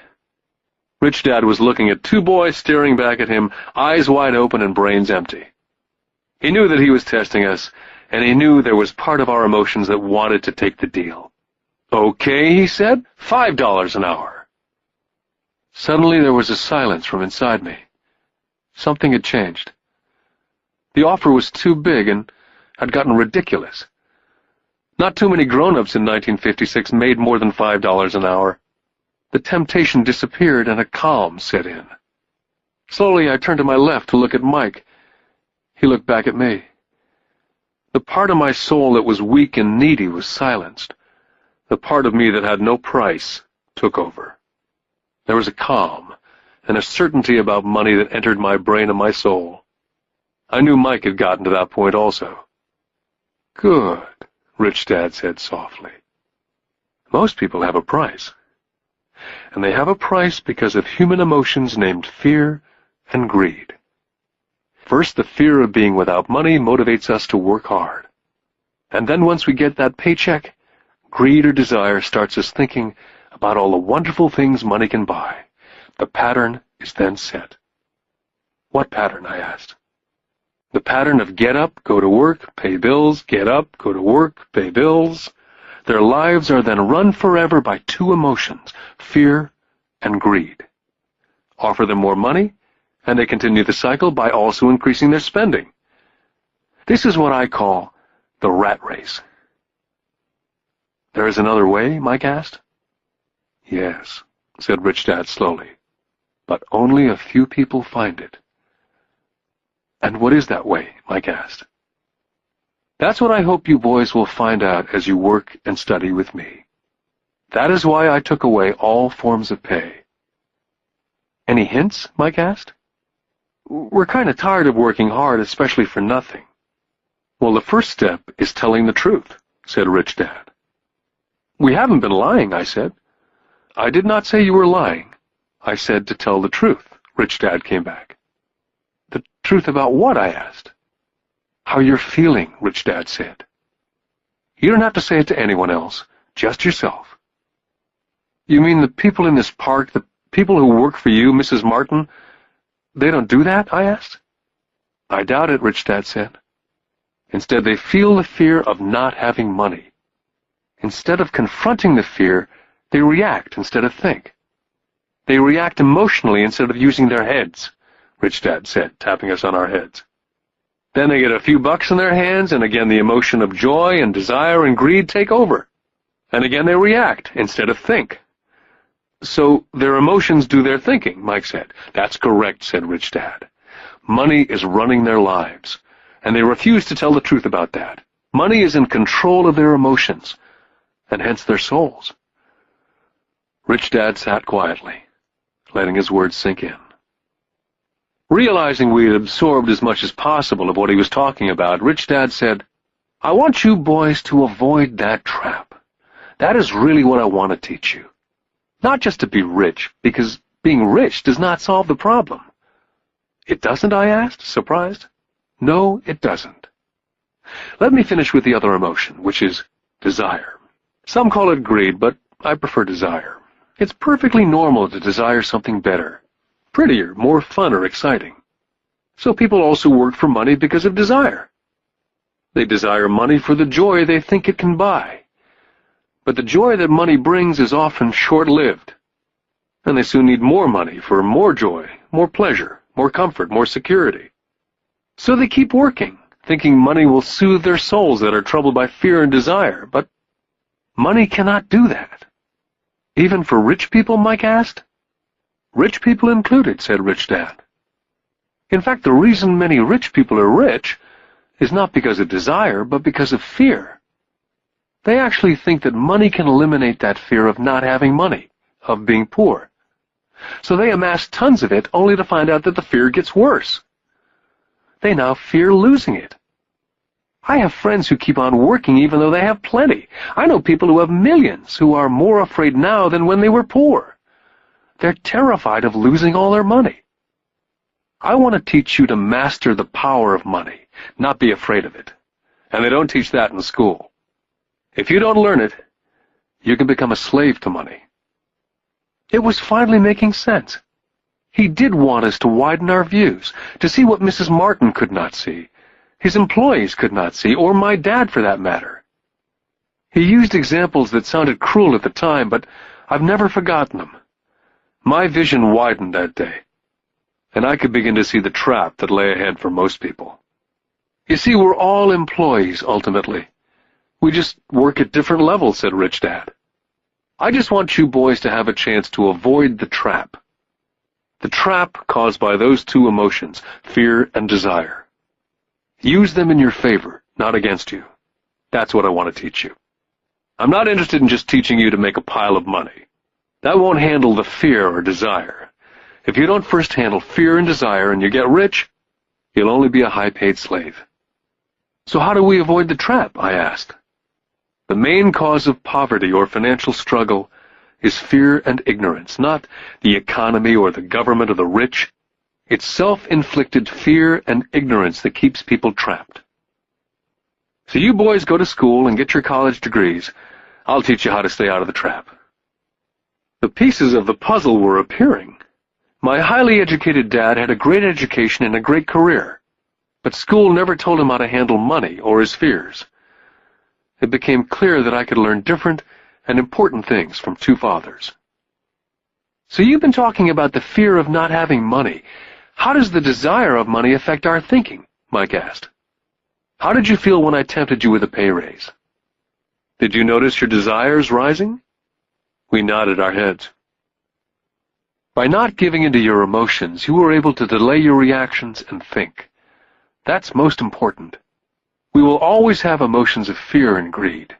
Rich Dad was looking at 2 boys staring back at him, eyes wide open and brains empty. He knew that he was testing us, and he knew there was part of our emotions that wanted to take the deal. "Okay," he said, $5 an hour. Suddenly there was a silence from inside me. Something had changed. The offer was too big and had gotten ridiculous. Not too many grown-ups in 1956 made more than $5 an hour. The temptation disappeared and a calm set in. Slowly I turned to my left to look at Mike. He looked back at me. The part of my soul that was weak and needy was silenced. The part of me that had no price took over. There was a calm and a certainty about money that entered my brain and my soul. I knew Mike had gotten to that point also. "Good," Rich Dad said softly. "Most people have a price. And they have a price because of human emotions named fear and greed. First, the fear of being without money motivates us to work hard. And then once we get that paycheck, greed or desire starts us thinking about all the wonderful things money can buy. The pattern is then set." "What pattern?" I asked. "The pattern of get up, go to work, pay bills, get up, go to work, pay bills." Their lives are then run forever by two emotions, fear and greed. Offer them more money, and they continue the cycle by also increasing their spending. This is what I call the rat race. "There is another way?" Mike asked. "Yes," said Rich Dad slowly, "but only a few people find it." "And what is that way?" Mike asked. "That's what I hope you boys will find out as you work and study with me. That is why I took away all forms of pay." "Any hints?" Mike asked. "We're kind of tired of working hard, especially for nothing." "Well, the first step is telling the truth," said Rich Dad. "We haven't been lying," I said. "I did not say you were lying. I said to tell the truth," Rich Dad came back. "The truth about what?" I asked. "How you're feeling," Rich Dad said. "You don't have to say it to anyone else, just yourself." "You mean the people in this park, the people who work for you, Mrs. Martin, they don't do that?" I asked. "I doubt it," Rich Dad said. "Instead, they feel the fear of not having money. Instead of confronting the fear, they react instead of think. They react emotionally instead of using their heads," Rich Dad said, tapping us on our heads. "Then they get a few bucks in their hands, and again the emotion of joy and desire and greed take over. And again they react instead of think." "So their emotions do their thinking," Mike said. "That's correct," said Rich Dad. "Money is running their lives, and they refuse to tell the truth about that. Money is in control of their emotions, and hence their souls." Rich Dad sat quietly, letting his words sink in. Realizing we had absorbed as much as possible of what he was talking about, Rich Dad said, "I want you boys to avoid that trap. That is really what I want to teach you. Not just to be rich, because being rich does not solve the problem." "It doesn't?" I asked, surprised. "No, it doesn't. Let me finish with the other emotion, which is desire. Some call it greed, but I prefer desire. It's perfectly normal to desire something better, prettier, more fun or exciting. So people also work for money because of desire. They desire money for the joy they think it can buy. But the joy that money brings is often short-lived, and they soon need more money for more joy, more pleasure, more comfort, more security. So they keep working, thinking money will soothe their souls that are troubled by fear and desire, but money cannot do that. Even for rich people?" Mike asked. "Rich people included," said Rich Dad. "In fact, the reason many rich people are rich is not because of desire, but because of fear. They actually think that money can eliminate that fear of not having money, of being poor. So they amass tons of it only to find out that the fear gets worse. They now fear losing it. I have friends who keep on working even though they have plenty. I know people who have millions who are more afraid now than when they were poor. They're terrified of losing all their money. I want to teach you to master the power of money, not be afraid of it. And they don't teach that in school. If you don't learn it, you can become a slave to money." It was finally making sense. He did want us to widen our views, to see what Mrs. Martin could not see, his employees could not see, or my dad for that matter. He used examples that sounded cruel at the time, but I've never forgotten them. My vision widened that day. and I could begin to see the trap that lay ahead for most people. You see, we're all employees, ultimately. We just work at different levels, said Rich Dad. I just want you boys to have a chance to avoid the trap. The trap caused by those two emotions, fear and desire. Use them in your favor, not against you. That's what I want to teach you. I'm not interested in just teaching you to make a pile of money. That won't handle the fear or desire. If you don't first handle fear and desire and you get rich, you'll only be a high-paid slave. So how do we avoid the trap? I asked. The main cause of poverty or financial struggle is fear and ignorance, not the economy or the government or the rich. It's self-inflicted fear and ignorance that keeps people trapped. So you boys go to school and get your college degrees. I'll teach you how to stay out of the trap. The pieces of the puzzle were appearing. My highly educated dad had a great education and a great career, but school never told him how to handle money or his fears. It became clear that I could learn different and important things from two fathers. So you've been talking about the fear of not having money. How does the desire of money affect our thinking? Mike asked. How did you feel when I tempted you with a pay raise? Did you notice your desires rising? We nodded our heads. By not giving into your emotions, you were able to delay your reactions and think. That's most important. We will always have emotions of fear and greed.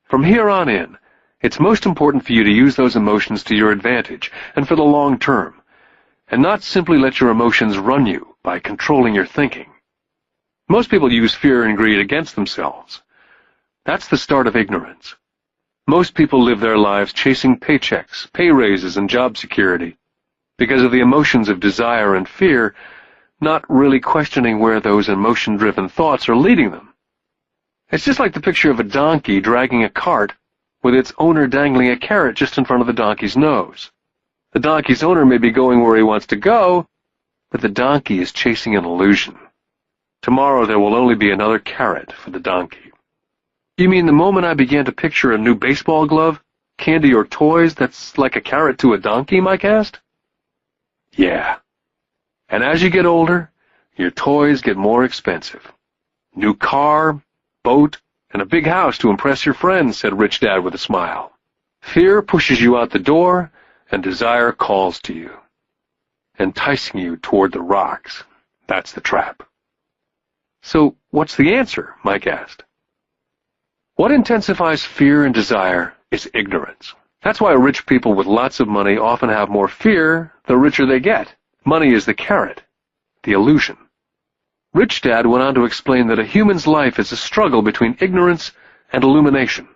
From here on in, it's most important for you to use those emotions to your advantage and for the long term, and not simply let your emotions run you by controlling your thinking. Most people use fear and greed against themselves. That's the start of ignorance. Most people live their lives chasing paychecks, pay raises, and job security because of the emotions of desire and fear, not really questioning where those emotion-driven thoughts are leading them. It's just like the picture of a donkey dragging a cart with its owner dangling a carrot just in front of the donkey's nose. The donkey's owner may be going where he wants to go, but the donkey is chasing an illusion. Tomorrow there will only be another carrot for the donkey. You mean the moment I began to picture a new baseball glove, candy, or toys that's like a carrot to a donkey, Mike asked? Yeah. And as you get older, your toys get more expensive. New car, boat, and a big house to impress your friends, said Rich Dad with a smile. Fear pushes you out the door, and desire calls to you, enticing you toward the rocks. That's the trap. So, what's the answer? Mike asked. What intensifies fear and desire is ignorance. That's why rich people with lots of money often have more fear the richer they get. Money is the carrot, the illusion. Rich Dad went on to explain that a human's life is a struggle between ignorance and illumination.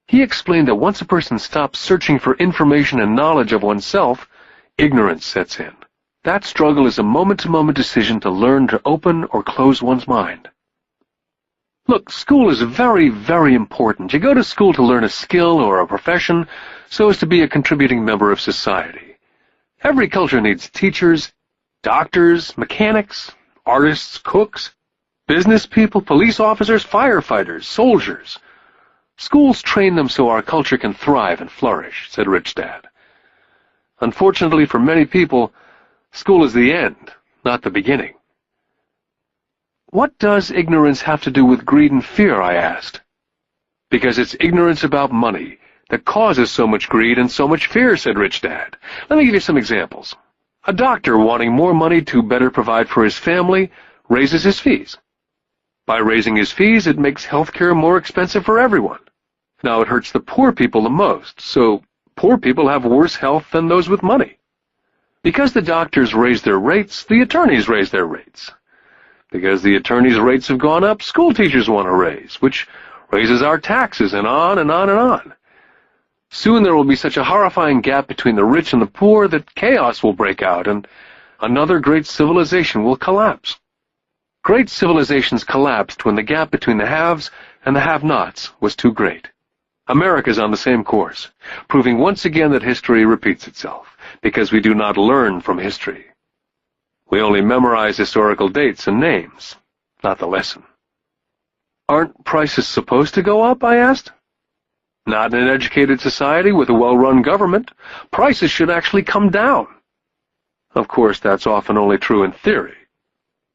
He explained that once a person stops searching for information and knowledge of oneself, ignorance sets in. That struggle is a moment-to-moment decision to learn to open or close one's mind. Look, school is very, very important. You go to school to learn a skill or a profession so as to be a contributing member of society. Every culture needs teachers, doctors, mechanics, artists, cooks, business people, police officers, firefighters, soldiers. Schools train them so our culture can thrive and flourish, said Rich Dad. Unfortunately for many people, school is the end, not the beginning. What does ignorance have to do with greed and fear, I asked. Because it's ignorance about money that causes so much greed and so much fear, said Rich Dad. Let me give you some examples. A doctor wanting more money to better provide for his family raises his fees. By raising his fees, it makes healthcare more expensive for everyone. Now it hurts the poor people the most, so poor people have worse health than those with money. Because the doctors raise their rates, the attorneys raise their rates. Because the attorneys' rates have gone up, school teachers want a raise, which raises our taxes, and on and on and on. Soon there will be such a horrifying gap between the rich and the poor that chaos will break out, and another great civilization will collapse. Great civilizations collapsed when the gap between the haves and the have-nots was too great. America's on the same course, proving once again that history repeats itself, because we do not learn from history. We only memorize historical dates and names, not the lesson. Aren't prices supposed to go up? I asked. Not in an educated society with a well-run government. Prices should actually come down. Of course, that's often only true in theory.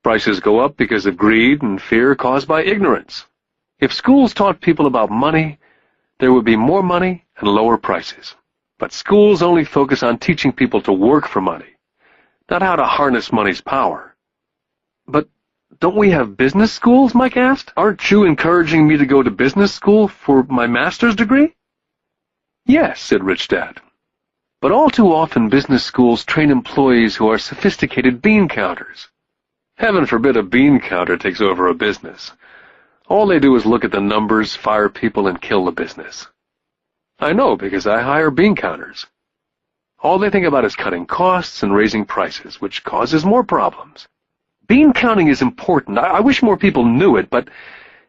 Prices go up because of greed and fear caused by ignorance. If schools taught people about money, there would be more money and lower prices. But schools only focus on teaching people to work for money, not how to harness money's power. But don't we have business schools, Mike asked? Aren't you encouraging me to go to business school for my master's degree? Yes, said Rich Dad. But all too often business schools train employees who are sophisticated bean counters. Heaven forbid a bean counter takes over a business. All they do is look at the numbers, fire people, and kill the business. I know, because I hire bean counters. All they think about is cutting costs and raising prices, which causes more problems. Bean counting is important. I wish more people knew it, but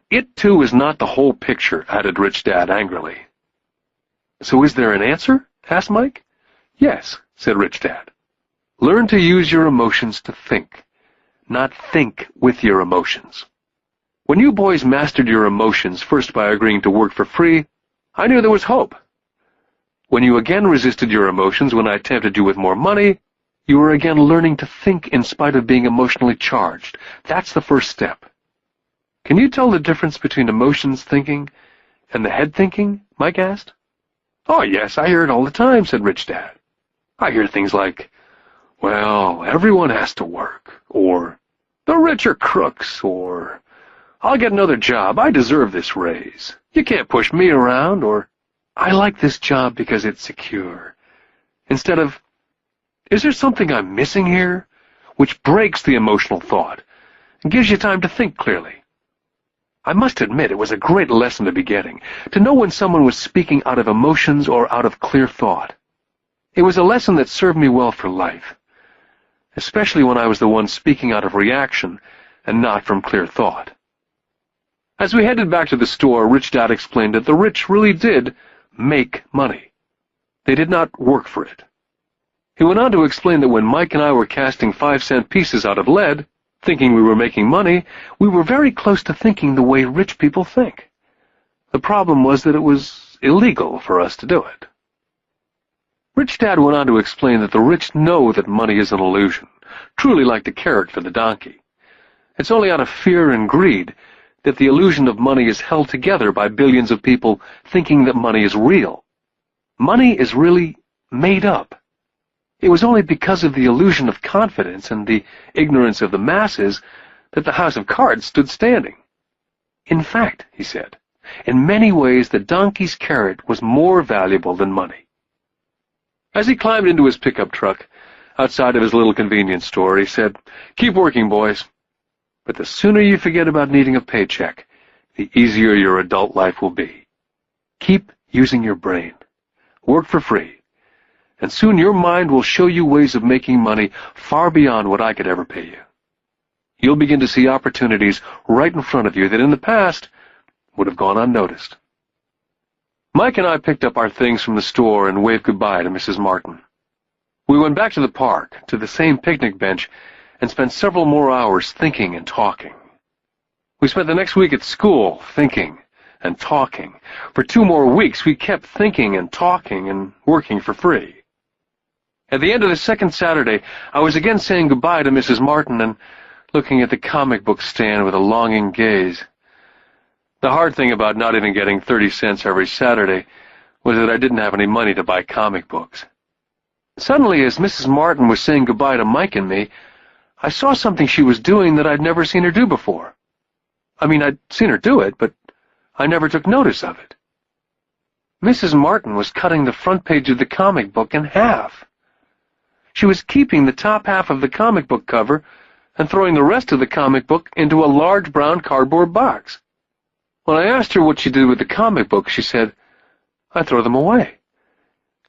it, too, is not the whole picture, added Rich Dad angrily. So is there an answer? Asked Mike. Yes, said Rich Dad. Learn to use your emotions to think, not think with your emotions. When you boys mastered your emotions, first by agreeing to work for free, I knew there was hope. When you again resisted your emotions when I tempted you with more money, you were again learning to think in spite of being emotionally charged. That's the first step. Can you tell the difference between emotions thinking and the head thinking? Mike asked. Oh, yes, I hear it all the time, said Rich Dad. I hear things like, well, everyone has to work, or the rich are crooks, or I'll get another job. I deserve this raise. You can't push me around, or I like this job because it's secure. Instead of, is there something I'm missing here? Which breaks the emotional thought and gives you time to think clearly. I must admit it was a great lesson to be getting, to know when someone was speaking out of emotions or out of clear thought. It was a lesson that served me well for life, especially when I was the one speaking out of reaction and not from clear thought. As we headed back to the store, Rich Dad explained that the rich really did make money. They did not work for it. He went on to explain that when Mike and I were casting 5-cent pieces out of lead, thinking we were making money, we were very close to thinking the way rich people think. The problem was that it was illegal for us to do it. Rich Dad went on to explain that the rich know that money is an illusion, truly like the carrot for the donkey. It's only out of fear and greed that the illusion of money is held together by billions of people thinking that money is real. Money is really made up. It was only because of the illusion of confidence and the ignorance of the masses that the house of cards stood standing. In fact, he said, in many ways the donkey's carrot was more valuable than money. As he climbed into his pickup truck outside of his little convenience store, he said, "Keep working, boys. But the sooner you forget about needing a paycheck, the easier your adult life will be. Keep using your brain. Work for free. And soon your mind will show you ways of making money far beyond what I could ever pay you. You'll begin to see opportunities right in front of you that in the past would have gone unnoticed." Mike and I picked up our things from the store and waved goodbye to Mrs. Martin. We went back to the park, to the same picnic bench, and spent several more hours thinking and talking. We spent the next week at school thinking and talking. For 2 more weeks, we kept thinking and talking and working for free. At the end of the second Saturday, I was again saying goodbye to Mrs. Martin and looking at the comic book stand with a longing gaze. The hard thing about not even getting 30 cents every Saturday was that I didn't have any money to buy comic books. Suddenly, as Mrs. Martin was saying goodbye to Mike and me, I saw something she was doing that I'd never seen her do before. I mean, I'd seen her do it, but I never took notice of it. Mrs. Martin was cutting the front page of the comic book in half. She was keeping the top half of the comic book cover and throwing the rest of the comic book into a large brown cardboard box. When I asked her what she did with the comic books, she said, "I throw them away.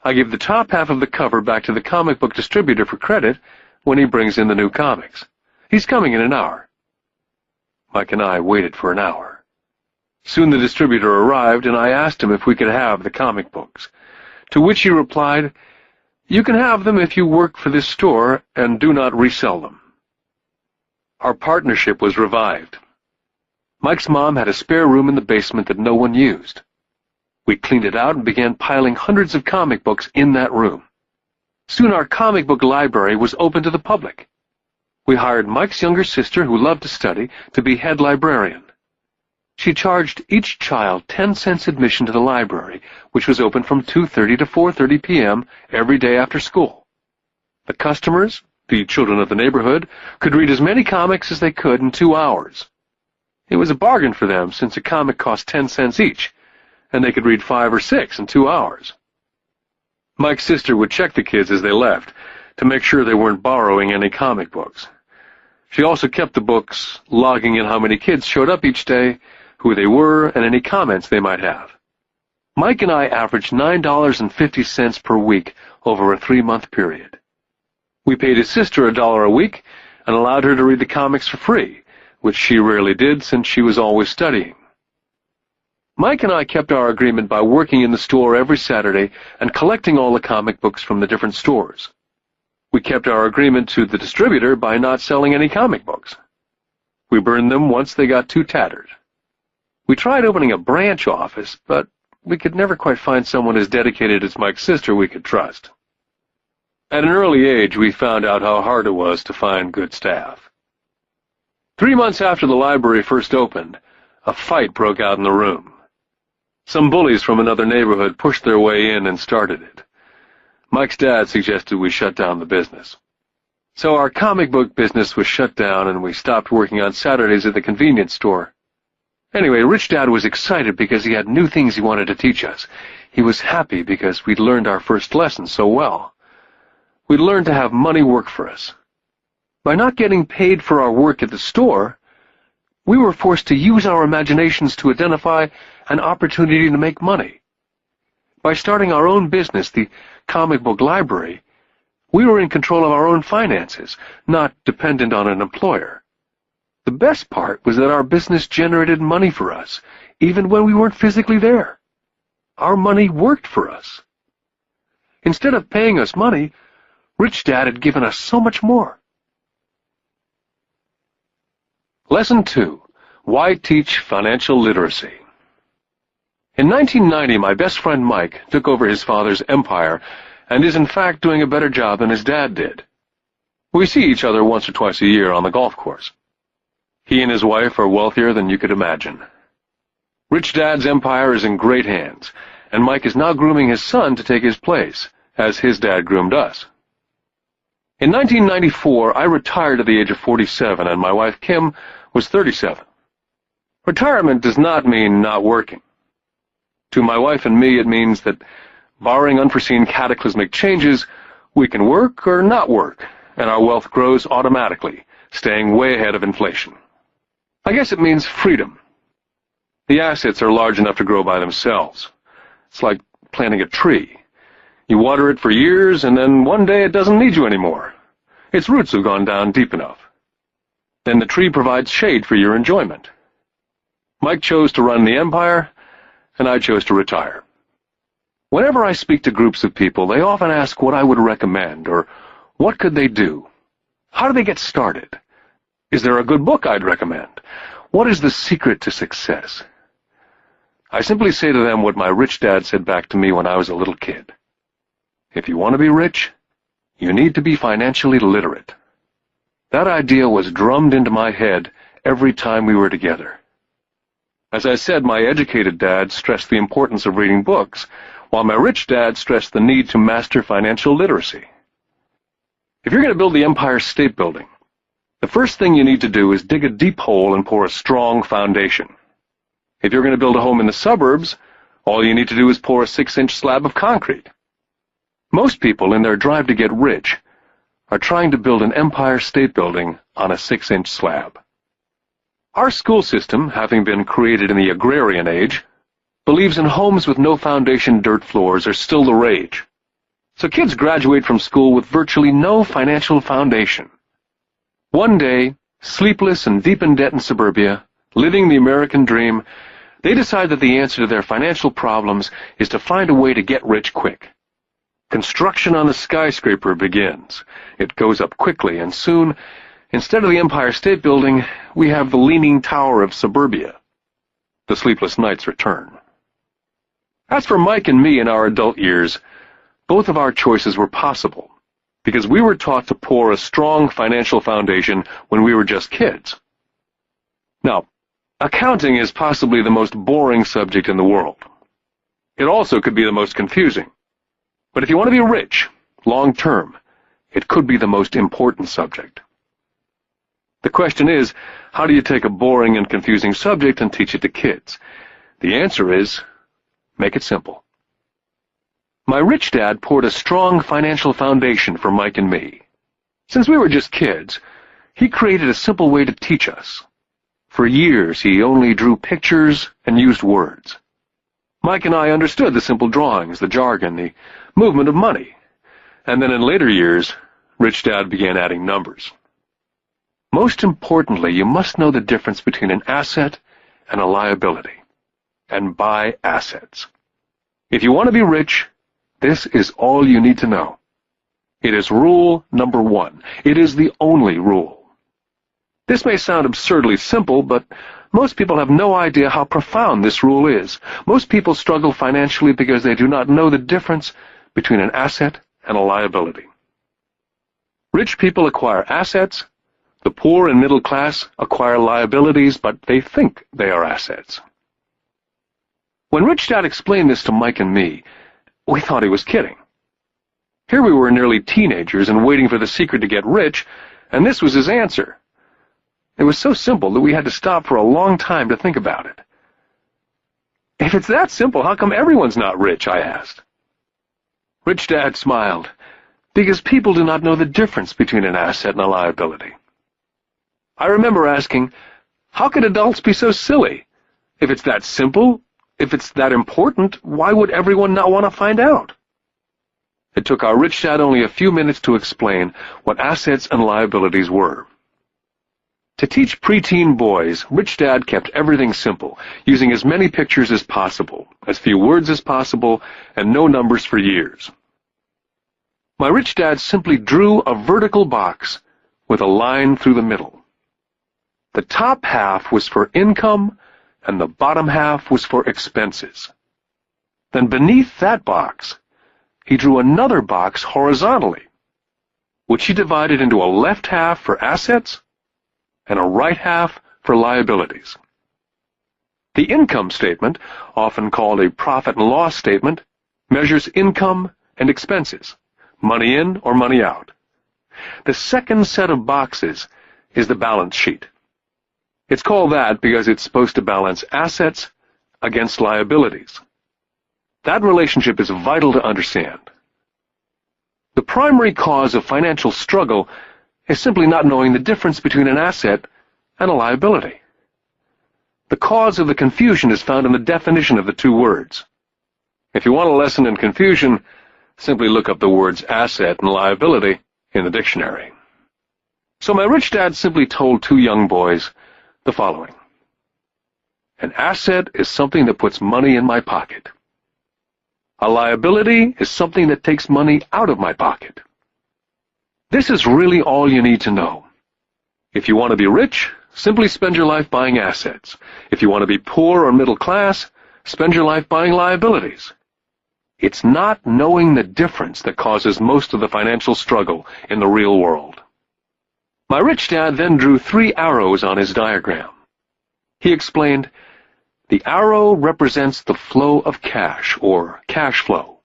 I give the top half of the cover back to the comic book distributor for credit when he brings in the new comics. He's coming in an hour." Mike and I waited for an hour. Soon the distributor arrived, and I asked him if we could have the comic books, to which he replied, "You can have them if you work for this store and do not resell them." Our partnership was revived. Mike's mom had a spare room in the basement that no one used. We cleaned it out and began piling hundreds of comic books in that room. Soon our comic book library was open to the public. We hired Mike's younger sister, who loved to study, to be head librarian. She charged each child 10 cents admission to the library, which was open from 2:30 to 4:30 p.m. every day after school. The customers, the children of the neighborhood, could read as many comics as they could in 2 hours. It was a bargain for them, since a comic cost 10 cents each, and they could read 5 or 6 in 2 hours. Mike's sister would check the kids as they left to make sure they weren't borrowing any comic books. She also kept the books, logging in how many kids showed up each day, who they were, and any comments they might have. Mike and I averaged $9.50 per week over a 3-month period. We paid his sister $1 a week and allowed her to read the comics for free, which she rarely did since she was always studying. Mike and I kept our agreement by working in the store every Saturday and collecting all the comic books from the different stores. We kept our agreement to the distributor by not selling any comic books. We burned them once they got too tattered. We tried opening a branch office, but we could never quite find someone as dedicated as Mike's sister we could trust. At an early age, we found out how hard it was to find good staff. 3 months after the library first opened, a fight broke out in the room. Some bullies from another neighborhood pushed their way in and started it. Mike's dad suggested we shut down the business. So our comic book business was shut down, and we stopped working on Saturdays at the convenience store. Anyway, Rich Dad was excited because he had new things he wanted to teach us. He was happy because we'd learned our first lesson so well. We'd learned to have money work for us. By not getting paid for our work at the store, we were forced to use our imaginations to identify an opportunity to make money. By starting our own business, the comic book library, we were in control of our own finances, not dependent on an employer. The best part was that our business generated money for us, even when we weren't physically there. Our money worked for us. Instead of paying us money, Rich Dad had given us so much more. Lesson 2. Why Teach Financial Literacy? In 1990, my best friend Mike took over his father's empire and is in fact doing a better job than his dad did. We see each other once or twice a year on the golf course. He and his wife are wealthier than you could imagine. Rich Dad's empire is in great hands, and Mike is now grooming his son to take his place, as his dad groomed us. In 1994, I retired at the age of 47, and my wife Kim was 37. Retirement does not mean not working. To my wife and me, it means that, barring unforeseen cataclysmic changes, we can work or not work, and our wealth grows automatically, staying way ahead of inflation. I guess it means freedom. The assets are large enough to grow by themselves. It's like planting a tree. You water it for years, and then one day it doesn't need you anymore. Its roots have gone down deep enough. Then the tree provides shade for your enjoyment. Mike chose to run the empire, and I chose to retire. Whenever I speak to groups of people, they often ask what I would recommend, or what could they do? How do they get started? Is there a good book I'd recommend? What is the secret to success? I simply say to them what my rich dad said back to me when I was a little kid. If you want to be rich, you need to be financially literate. That idea was drummed into my head every time we were together. As I said, my educated dad stressed the importance of reading books, while my rich dad stressed the need to master financial literacy. If you're going to build the Empire State Building, the first thing you need to do is dig a deep hole and pour a strong foundation. If you're going to build a home in the suburbs, all you need to do is pour a 6-inch slab of concrete. Most people, in their drive to get rich, are trying to build an Empire State Building on a 6-inch slab. Our school system, having been created in the agrarian age, believes in homes with no foundation dirt floors are still the rage. So kids graduate from school with virtually no financial foundation. One day, sleepless and deep in debt in suburbia, living the American dream, they decide that the answer to their financial problems is to find a way to get rich quick. Construction on the skyscraper begins. It goes up quickly, and soon, instead of the Empire State Building, we have the Leaning Tower of suburbia. The sleepless nights return. As for Mike and me in our adult years, both of our choices were possible, because we were taught to pour a strong financial foundation when we were just kids. Now, accounting is possibly the most boring subject in the world. It also could be the most confusing. But if you want to be rich, long-term, it could be the most important subject. The question is, how do you take a boring and confusing subject and teach it to kids? The answer is, make it simple. My rich dad poured a strong financial foundation for Mike and me. Since we were just kids, he created a simple way to teach us. For years, he only drew pictures and used words. Mike and I understood the simple drawings, the jargon, the movement of money. And then in later years, Rich Dad began adding numbers. Most importantly, you must know the difference between an asset and a liability. And buy assets. If you want to be rich, this is all you need to know. It is rule number 1. It is the only rule. This may sound absurdly simple, but most people have no idea how profound this rule is. Most people struggle financially because they do not know the difference between an asset and a liability. Rich people acquire assets. The poor and middle class acquire liabilities, but they think they are assets. When Rich Dad explained this to Mike and me, we thought he was kidding. Here we were nearly teenagers and waiting for the secret to get rich, and this was his answer. It was so simple that we had to stop for a long time to think about it. If it's that simple, how come everyone's not rich? I asked. Rich Dad smiled, because people do not know the difference between an asset and a liability. I remember asking, how could adults be so silly? If it's that simple, if it's that important, why would everyone not want to find out? It took our Rich Dad only a few minutes to explain what assets and liabilities were. To teach preteen boys, Rich Dad kept everything simple, using as many pictures as possible, as few words as possible, and no numbers for years. My Rich Dad simply drew a vertical box with a line through the middle. The top half was for income, and the bottom half was for expenses. Then beneath that box, he drew another box horizontally, which he divided into a left half for assets and a right half for liabilities. The income statement, often called a profit and loss statement, measures income and expenses, money in or money out. The second set of boxes is the balance sheet. It's called that because it's supposed to balance assets against liabilities. That relationship is vital to understand. The primary cause of financial struggle is simply not knowing the difference between an asset and a liability. The cause of the confusion is found in the definition of the two words. If you want a lesson in confusion, simply look up the words asset and liability in the dictionary. So my Rich Dad simply told two young boys the following. An asset is something that puts money in my pocket. A liability is something that takes money out of my pocket. This is really all you need to know. If you want to be rich, simply spend your life buying assets. If you want to be poor or middle class, spend your life buying liabilities. It's not knowing the difference that causes most of the financial struggle in the real world. My Rich Dad then drew 3 arrows on his diagram. He explained, the arrow represents the flow of cash, or cash flow.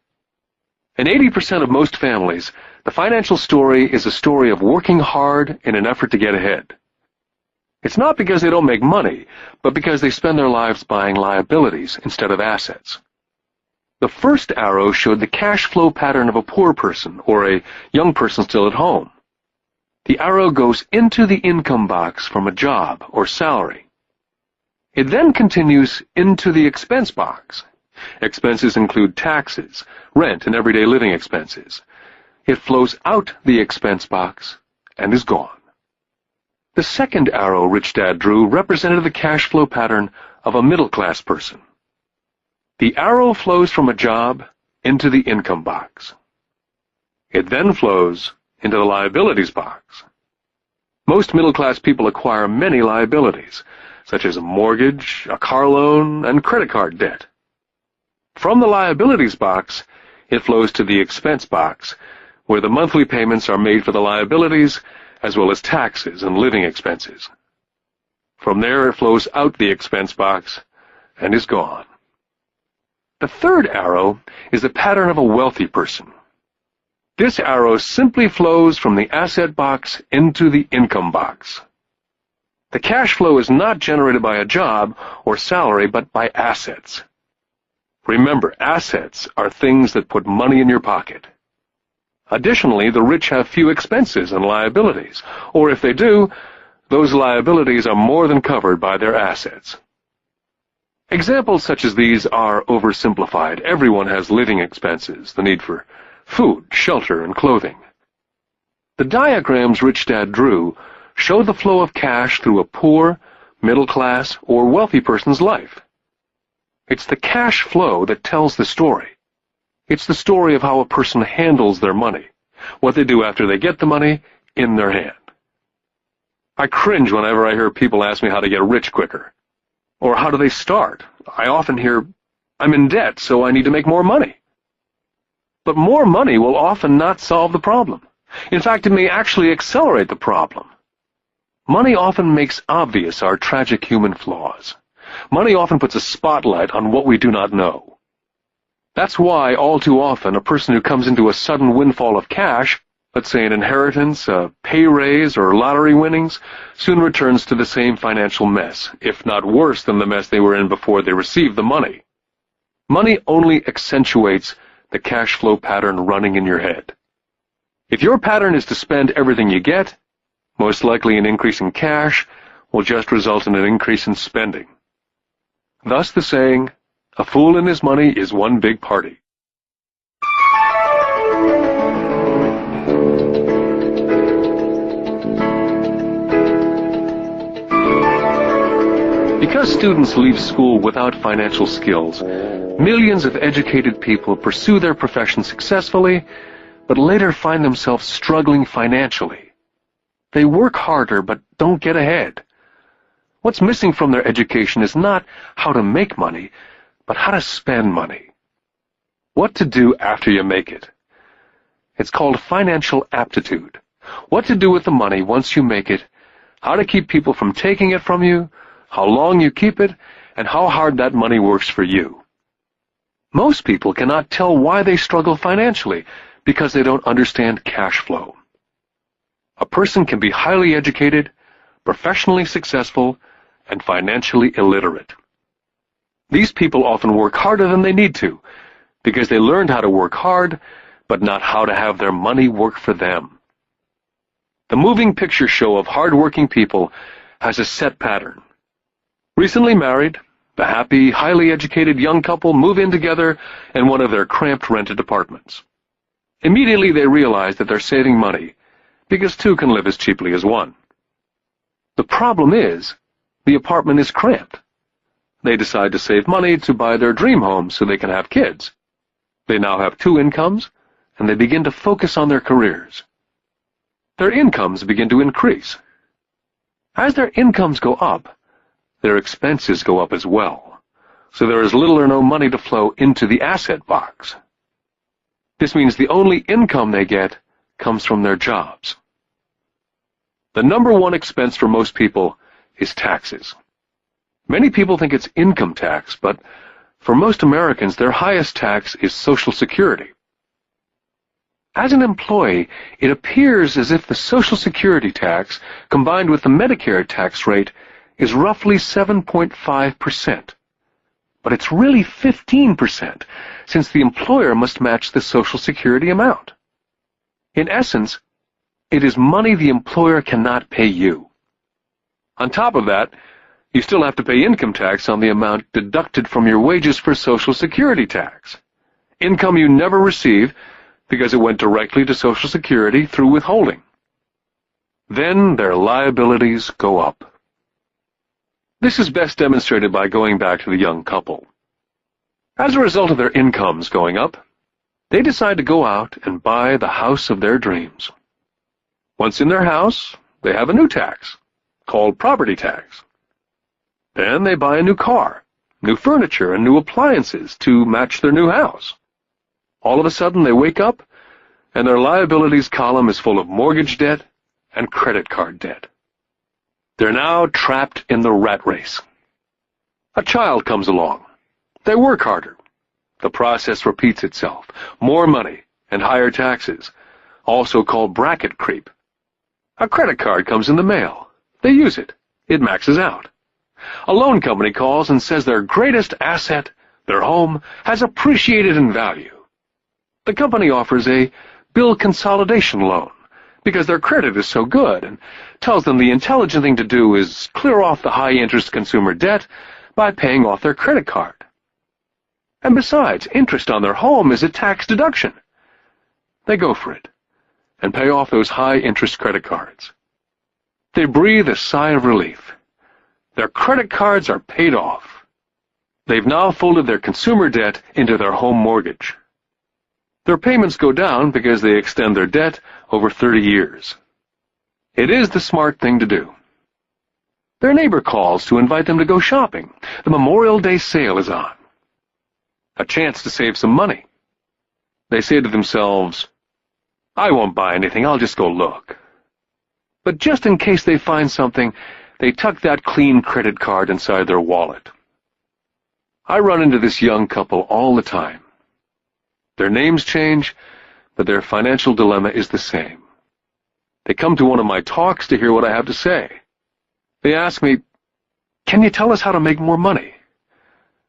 In 80% of most families, the financial story is a story of working hard in an effort to get ahead. It's not because they don't make money, but because they spend their lives buying liabilities instead of assets. The first arrow showed the cash flow pattern of a poor person, or a young person still at home. The arrow goes into the income box from a job or salary. It then continues into the expense box. Expenses include taxes, rent, and everyday living expenses. It flows out the expense box and is gone. The second arrow Rich Dad drew represented the cash flow pattern of a middle-class person. The arrow flows from a job into the income box. It then flows into the liabilities box. Most middle-class people acquire many liabilities, such as a mortgage, a car loan, and credit card debt. From the liabilities box, it flows to the expense box, where the monthly payments are made for the liabilities as well as taxes and living expenses. From there it flows out the expense box and is gone. The third arrow is the pattern of a wealthy person. This arrow simply flows from the asset box into the income box. The cash flow is not generated by a job or salary, but by assets. Remember, assets are things that put money in your pocket. Additionally, the rich have few expenses and liabilities, or if they do, those liabilities are more than covered by their assets. Examples such as these are oversimplified. Everyone has living expenses, the need for food, shelter, and clothing. The diagrams Rich Dad drew show the flow of cash through a poor, middle class, or wealthy person's life. It's the cash flow that tells the story. It's the story of how a person handles their money, what they do after they get the money in their hand. I cringe whenever I hear people ask me how to get rich quicker. Or how do they start? I often hear, I'm in debt, so I need to make more money. But more money will often not solve the problem. In fact, it may actually accelerate the problem. Money often makes obvious our tragic human flaws. Money often puts a spotlight on what we do not know. That's why, all too often, a person who comes into a sudden windfall of cash, let's say an inheritance, a pay raise, or lottery winnings, soon returns to the same financial mess, if not worse than the mess they were in before they received the money. Money only accentuates the cash flow pattern running in your head. If your pattern is to spend everything you get, most likely an increase in cash will just result in an increase in spending. Thus the saying, a fool and his money is one big party. Because students leave school without financial skills, millions of educated people pursue their profession successfully, but later find themselves struggling financially. They work harder but don't get ahead. What's missing from their education is not how to make money, but how to spend money. What to do after you make it. It's called financial aptitude. What to do with the money once you make it, how to keep people from taking it from you, how long you keep it, and how hard that money works for you. Most people cannot tell why they struggle financially because they don't understand cash flow. A person can be highly educated, professionally successful, and financially illiterate. These people often work harder than they need to because they learned how to work hard, but not how to have their money work for them. The moving picture show of hard-working people has a set pattern. Recently married, the happy, highly educated young couple move in together in one of their cramped rented apartments. Immediately they realize that they're saving money, because two can live as cheaply as one. The problem is, the apartment is cramped. They decide to save money to buy their dream home so they can have kids. They now have two incomes, and they begin to focus on their careers. Their incomes begin to increase. As their incomes go up, their expenses go up as well, so there is little or no money to flow into the asset box. This means the only income they get comes from their jobs. The number one expense for most people is taxes. Many people think it's income tax, but for most Americans, their highest tax is Social Security. As an employee, it appears as if the Social Security tax, combined with the Medicare tax rate, is roughly 7.5%. But it's really 15%, since the employer must match the Social Security amount. In essence, it is money the employer cannot pay you. On top of that, you still have to pay income tax on the amount deducted from your wages for Social Security tax. Income you never receive because it went directly to Social Security through withholding. Then their liabilities go up. This is best demonstrated by going back to the young couple. As a result of their incomes going up, they decide to go out and buy the house of their dreams. Once in their house, they have a new tax, called property tax. Then they buy a new car, new furniture, and new appliances to match their new house. All of a sudden they wake up, and their liabilities column is full of mortgage debt and credit card debt. They're now trapped in the rat race. A child comes along. They work harder. The process repeats itself. More money and higher taxes, also called bracket creep. A credit card comes in the mail. They use it. It maxes out. A loan company calls and says their greatest asset, their home, has appreciated in value. The company offers a bill consolidation loan because their credit is so good and tells them the intelligent thing to do is clear off the high-interest consumer debt by paying off their credit card. And besides, interest on their home is a tax deduction. They go for it and pay off those high-interest credit cards. They breathe a sigh of relief. Their credit cards are paid off. They've now folded their consumer debt into their home mortgage. Their payments go down because they extend their debt over 30 years. It is the smart thing to do. Their neighbor calls to invite them to go shopping. The Memorial Day sale is on. A chance to save some money. They say to themselves, "I won't buy anything, I'll just go look." But just in case they find something, they tuck that clean credit card inside their wallet. I run into this young couple all the time. Their names change, but their financial dilemma is the same. They come to one of my talks to hear what I have to say. They ask me, "Can you tell us how to make more money?"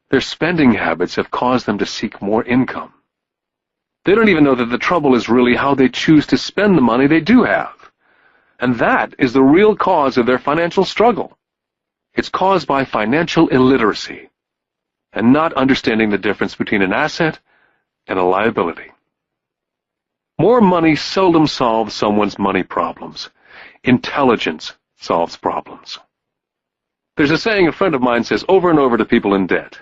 Their spending habits have caused them to seek more income. They don't even know that the trouble is really how they choose to spend the money they do have. And that is the real cause of their financial struggle. It's caused by financial illiteracy and not understanding the difference between an asset and a liability. More money seldom solves someone's money problems. Intelligence solves problems. There's a saying a friend of mine says over and over to people in debt.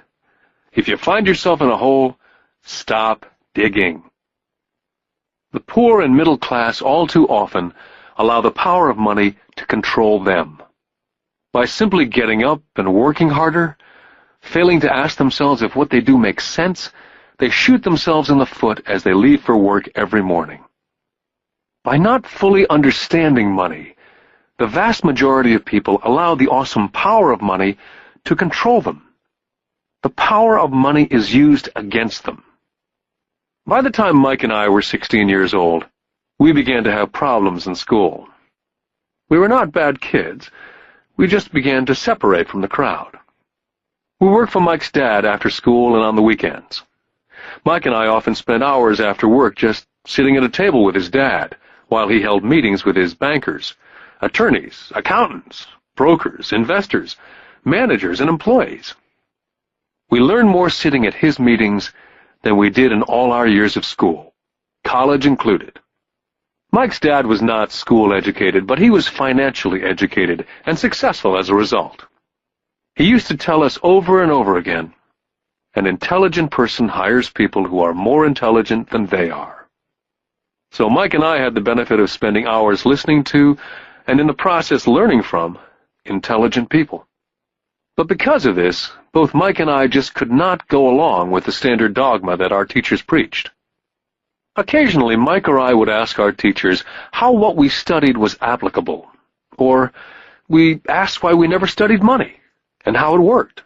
If you find yourself in a hole, stop digging. The poor and middle class all too often allow the power of money to control them. By simply getting up and working harder, failing to ask themselves if what they do makes sense, they shoot themselves in the foot as they leave for work every morning. By not fully understanding money, the vast majority of people allow the awesome power of money to control them. The power of money is used against them. By the time Mike and I were 16 years old, we began to have problems in school. We were not bad kids. We just began to separate from the crowd. We worked for Mike's dad after school and on the weekends. Mike and I often spent hours after work just sitting at a table with his dad while he held meetings with his bankers, attorneys, accountants, brokers, investors, managers, and employees. We learned more sitting at his meetings than we did in all our years of school, college included. Mike's dad was not school educated, but he was financially educated and successful as a result. He used to tell us over and over again, an intelligent person hires people who are more intelligent than they are. So Mike and I had the benefit of spending hours listening to, and in the process learning from, intelligent people. But because of this, both Mike and I just could not go along with the standard dogma that our teachers preached. Occasionally, Mike or I would ask our teachers how what we studied was applicable, or we asked why we never studied money and how it worked.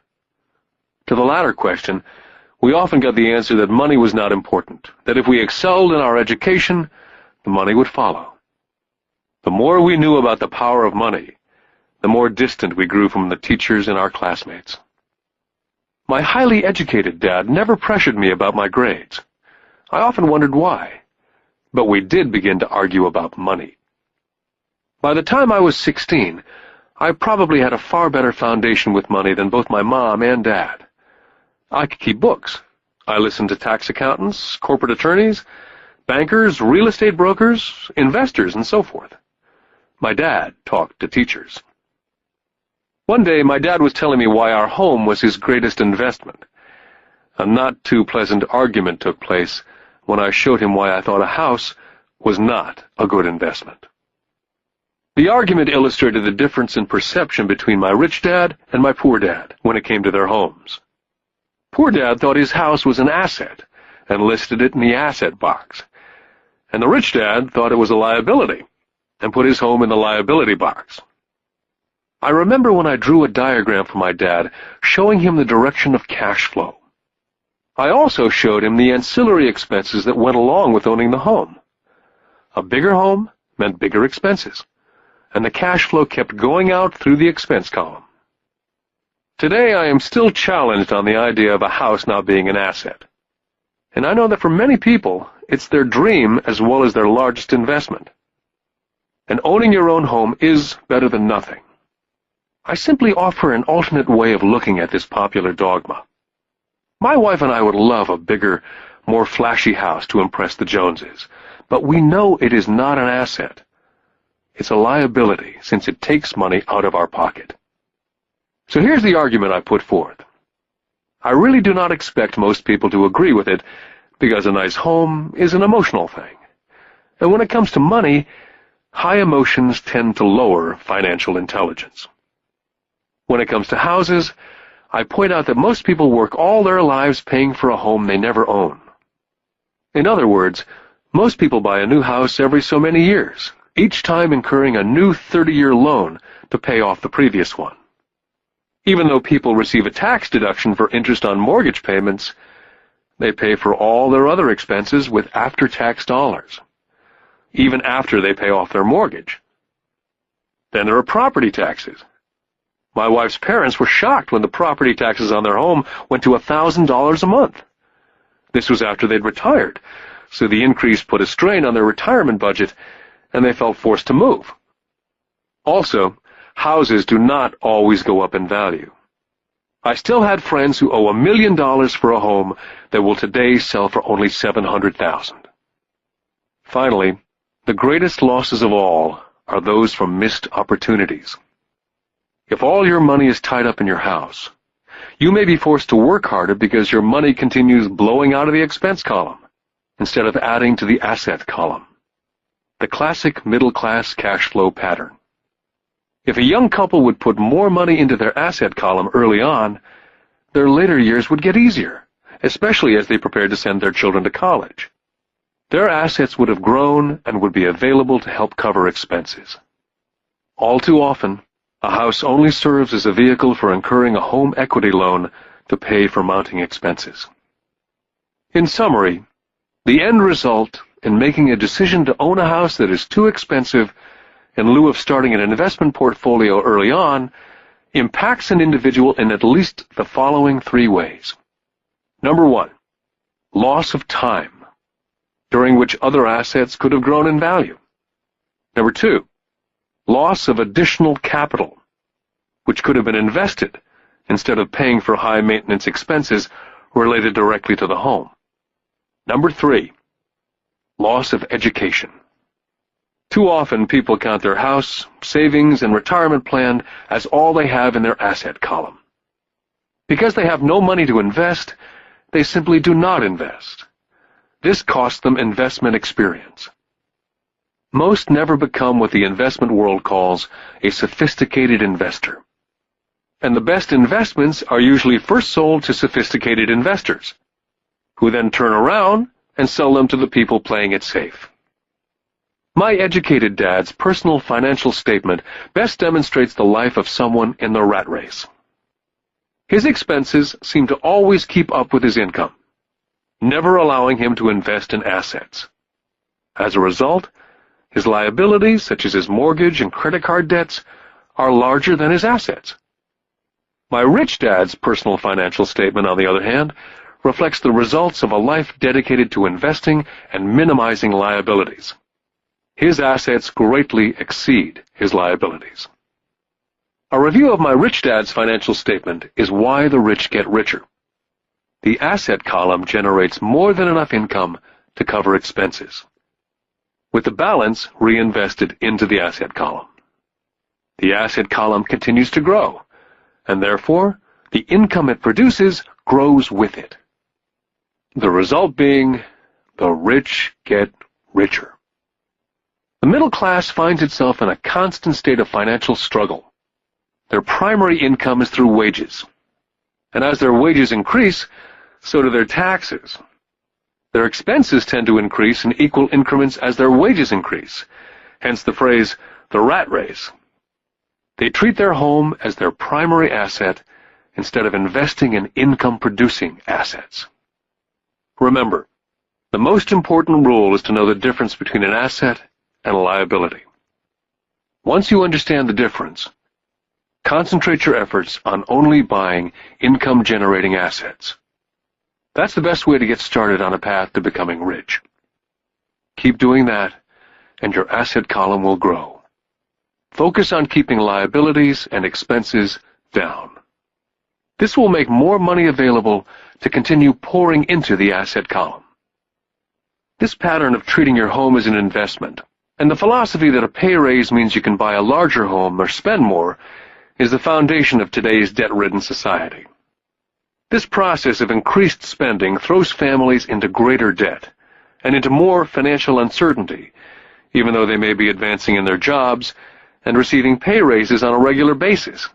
To the latter question, we often got the answer that money was not important, that if we excelled in our education, the money would follow. The more we knew about the power of money, the more distant we grew from the teachers and our classmates. My highly educated dad never pressured me about my grades. I often wondered why, but we did begin to argue about money. By the time I was 16, I probably had a far better foundation with money than both my mom and dad. I could keep books. I listened to tax accountants, corporate attorneys, bankers, real estate brokers, investors, and so forth. My dad talked to teachers. One day, my dad was telling me why our home was his greatest investment. A not too pleasant argument took place when I showed him why I thought a house was not a good investment. The argument illustrated the difference in perception between my rich dad and my poor dad when it came to their homes. Poor dad thought his house was an asset and listed it in the asset box. and the rich dad thought it was a liability and put his home in the liability box. I remember when I drew a diagram for my dad showing him the direction of cash flow. I also showed him the ancillary expenses that went along with owning the home. A bigger home meant bigger expenses, and the cash flow kept going out through the expense column. Today I am still challenged on the idea of a house not being an asset. And I know that for many people, it's their dream as well as their largest investment. And owning your own home is better than nothing. I simply offer an alternate way of looking at this popular dogma. My wife and I would love a bigger, more flashy house to impress the Joneses, but we know it is not an asset. It's a liability since it takes money out of our pocket. So here's the argument I put forth. I really do not expect most people to agree with it because a nice home is an emotional thing. And when it comes to money, high emotions tend to lower financial intelligence. When it comes to houses, I point out that most people work all their lives paying for a home they never own. In other words, most people buy a new house every so many years, each time incurring a new 30-year loan to pay off the previous one. Even though people receive a tax deduction for interest on mortgage payments, they pay for all their other expenses with after-tax dollars, even after they pay off their mortgage. Then there are property taxes. My wife's parents were shocked when the property taxes on their home went to $1,000 a month. This was after they'd retired, so the increase put a strain on their retirement budget, and they felt forced to move. Also, houses do not always go up in value. I still had friends who owe $1 million for a home that will today sell for only $700,000. Finally, the greatest losses of all are those from missed opportunities. If all your money is tied up in your house, you may be forced to work harder because your money continues blowing out of the expense column instead of adding to the asset column. The classic middle-class cash flow pattern. If a young couple would put more money into their asset column early on, their later years would get easier, especially as they prepared to send their children to college. Their assets would have grown and would be available to help cover expenses. All too often, a house only serves as a vehicle for incurring a home equity loan to pay for mounting expenses. In summary, the end result in making a decision to own a house that is too expensive in lieu of starting an investment portfolio early on impacts an individual in at least the following 3 ways. Number 1, loss of time, during which other assets could have grown in value. Number 2, loss of additional capital, which could have been invested instead of paying for high-maintenance expenses related directly to the home. Number 3, loss of education. Too often, people count their house, savings, and retirement plan as all they have in their asset column. Because they have no money to invest, they simply do not invest. This costs them investment experience. Most never become what the investment world calls a sophisticated investor. And the best investments are usually first sold to sophisticated investors, who then turn around and sell them to the people playing it safe. My educated dad's personal financial statement best demonstrates the life of someone in the rat race. His expenses seem to always keep up with his income, never allowing him to invest in assets. As a result, his liabilities, such as his mortgage and credit card debts, are larger than his assets. My rich dad's personal financial statement, on the other hand, reflects the results of a life dedicated to investing and minimizing liabilities. His assets greatly exceed his liabilities. A review of my rich dad's financial statement is why the rich get richer. The asset column generates more than enough income to cover expenses, with the balance reinvested into the asset column. The asset column continues to grow, and therefore, the income it produces grows with it. The result being, the rich get richer. The middle class finds itself in a constant state of financial struggle. Their primary income is through wages, and as their wages increase, so do their taxes. Their expenses tend to increase in equal increments as their wages increase, hence the phrase, the rat race. They treat their home as their primary asset instead of investing in income-producing assets. Remember, the most important rule is to know the difference between an asset and a liability. Once you understand the difference, concentrate your efforts on only buying income-generating assets. That's the best way to get started on a path to becoming rich. Keep doing that, and your asset column will grow. Focus on keeping liabilities and expenses down. This will make more money available to continue pouring into the asset column. This pattern of treating your home as an investment, and the philosophy that a pay raise means you can buy a larger home or spend more, is the foundation of today's debt-ridden society. This process of increased spending throws families into greater debt and into more financial uncertainty, even though they may be advancing in their jobs and receiving pay raises on a regular basis.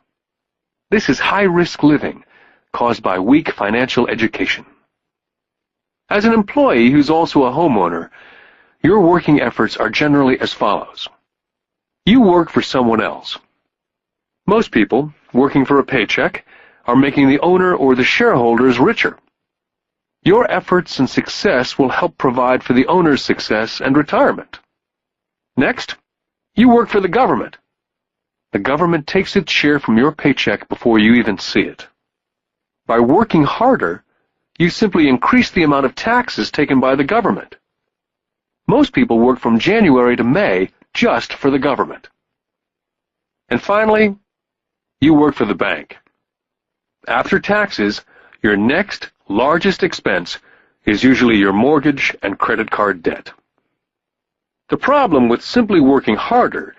This is high-risk living caused by weak financial education. As an employee who's also a homeowner, your working efforts are generally as follows. You work for someone else. Most people, working for a paycheck, are making the owner or the shareholders richer. Your efforts and success will help provide for the owner's success and retirement. Next, you work for the government. The government takes its share from your paycheck before you even see it. By working harder, you simply increase the amount of taxes taken by the government. Most people work from January to May just for the government. And finally, you work for the bank. After taxes, your next largest expense is usually your mortgage and credit card debt. The problem with simply working harder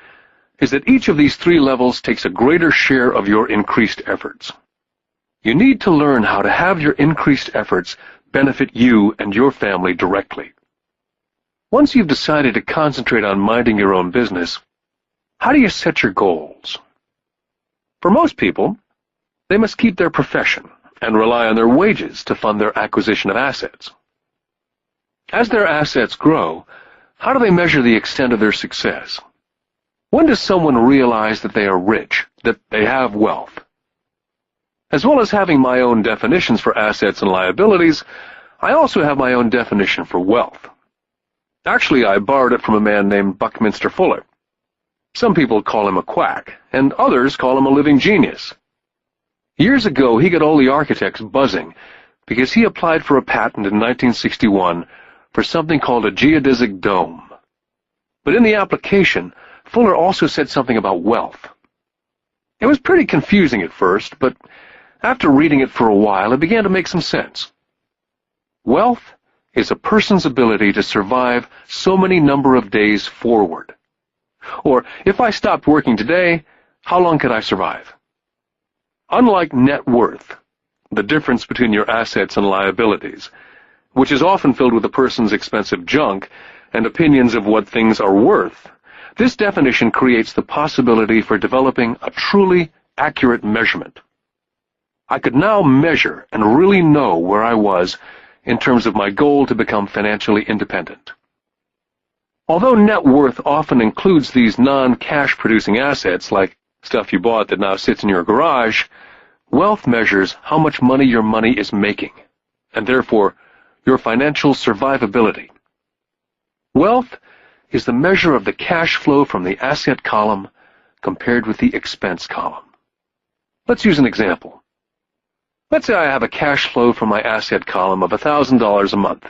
is that each of these three levels takes a greater share of your increased efforts. You need to learn how to have your increased efforts benefit you and your family directly. Once you've decided to concentrate on minding your own business, how do you set your goals? For most people, they must keep their profession and rely on their wages to fund their acquisition of assets. As their assets grow, how do they measure the extent of their success? When does someone realize that they are rich, that they have wealth? As well as having my own definitions for assets and liabilities, I also have my own definition for wealth. Actually, I borrowed it from a man named Buckminster Fuller. Some people call him a quack, and others call him a living genius. Years ago, he got all the architects buzzing because he applied for a patent in 1961 for something called a geodesic dome. But in the application, Fuller also said something about wealth. It was pretty confusing at first, but after reading it for a while, it began to make some sense. Wealth is a person's ability to survive so many number of days forward. Or, if I stopped working today, how long could I survive? Unlike net worth, the difference between your assets and liabilities, which is often filled with a person's expensive junk and opinions of what things are worth, this definition creates the possibility for developing a truly accurate measurement. I could now measure and really know where I was in terms of my goal to become financially independent. Although net worth often includes these non-cash producing assets like stuff you bought that now sits in your garage, wealth measures how much money your money is making, and therefore your financial survivability. Wealth is the measure of the cash flow from the asset column compared with the expense column. Let's use an example. Let's say I have a cash flow from my asset column of $1,000 a month,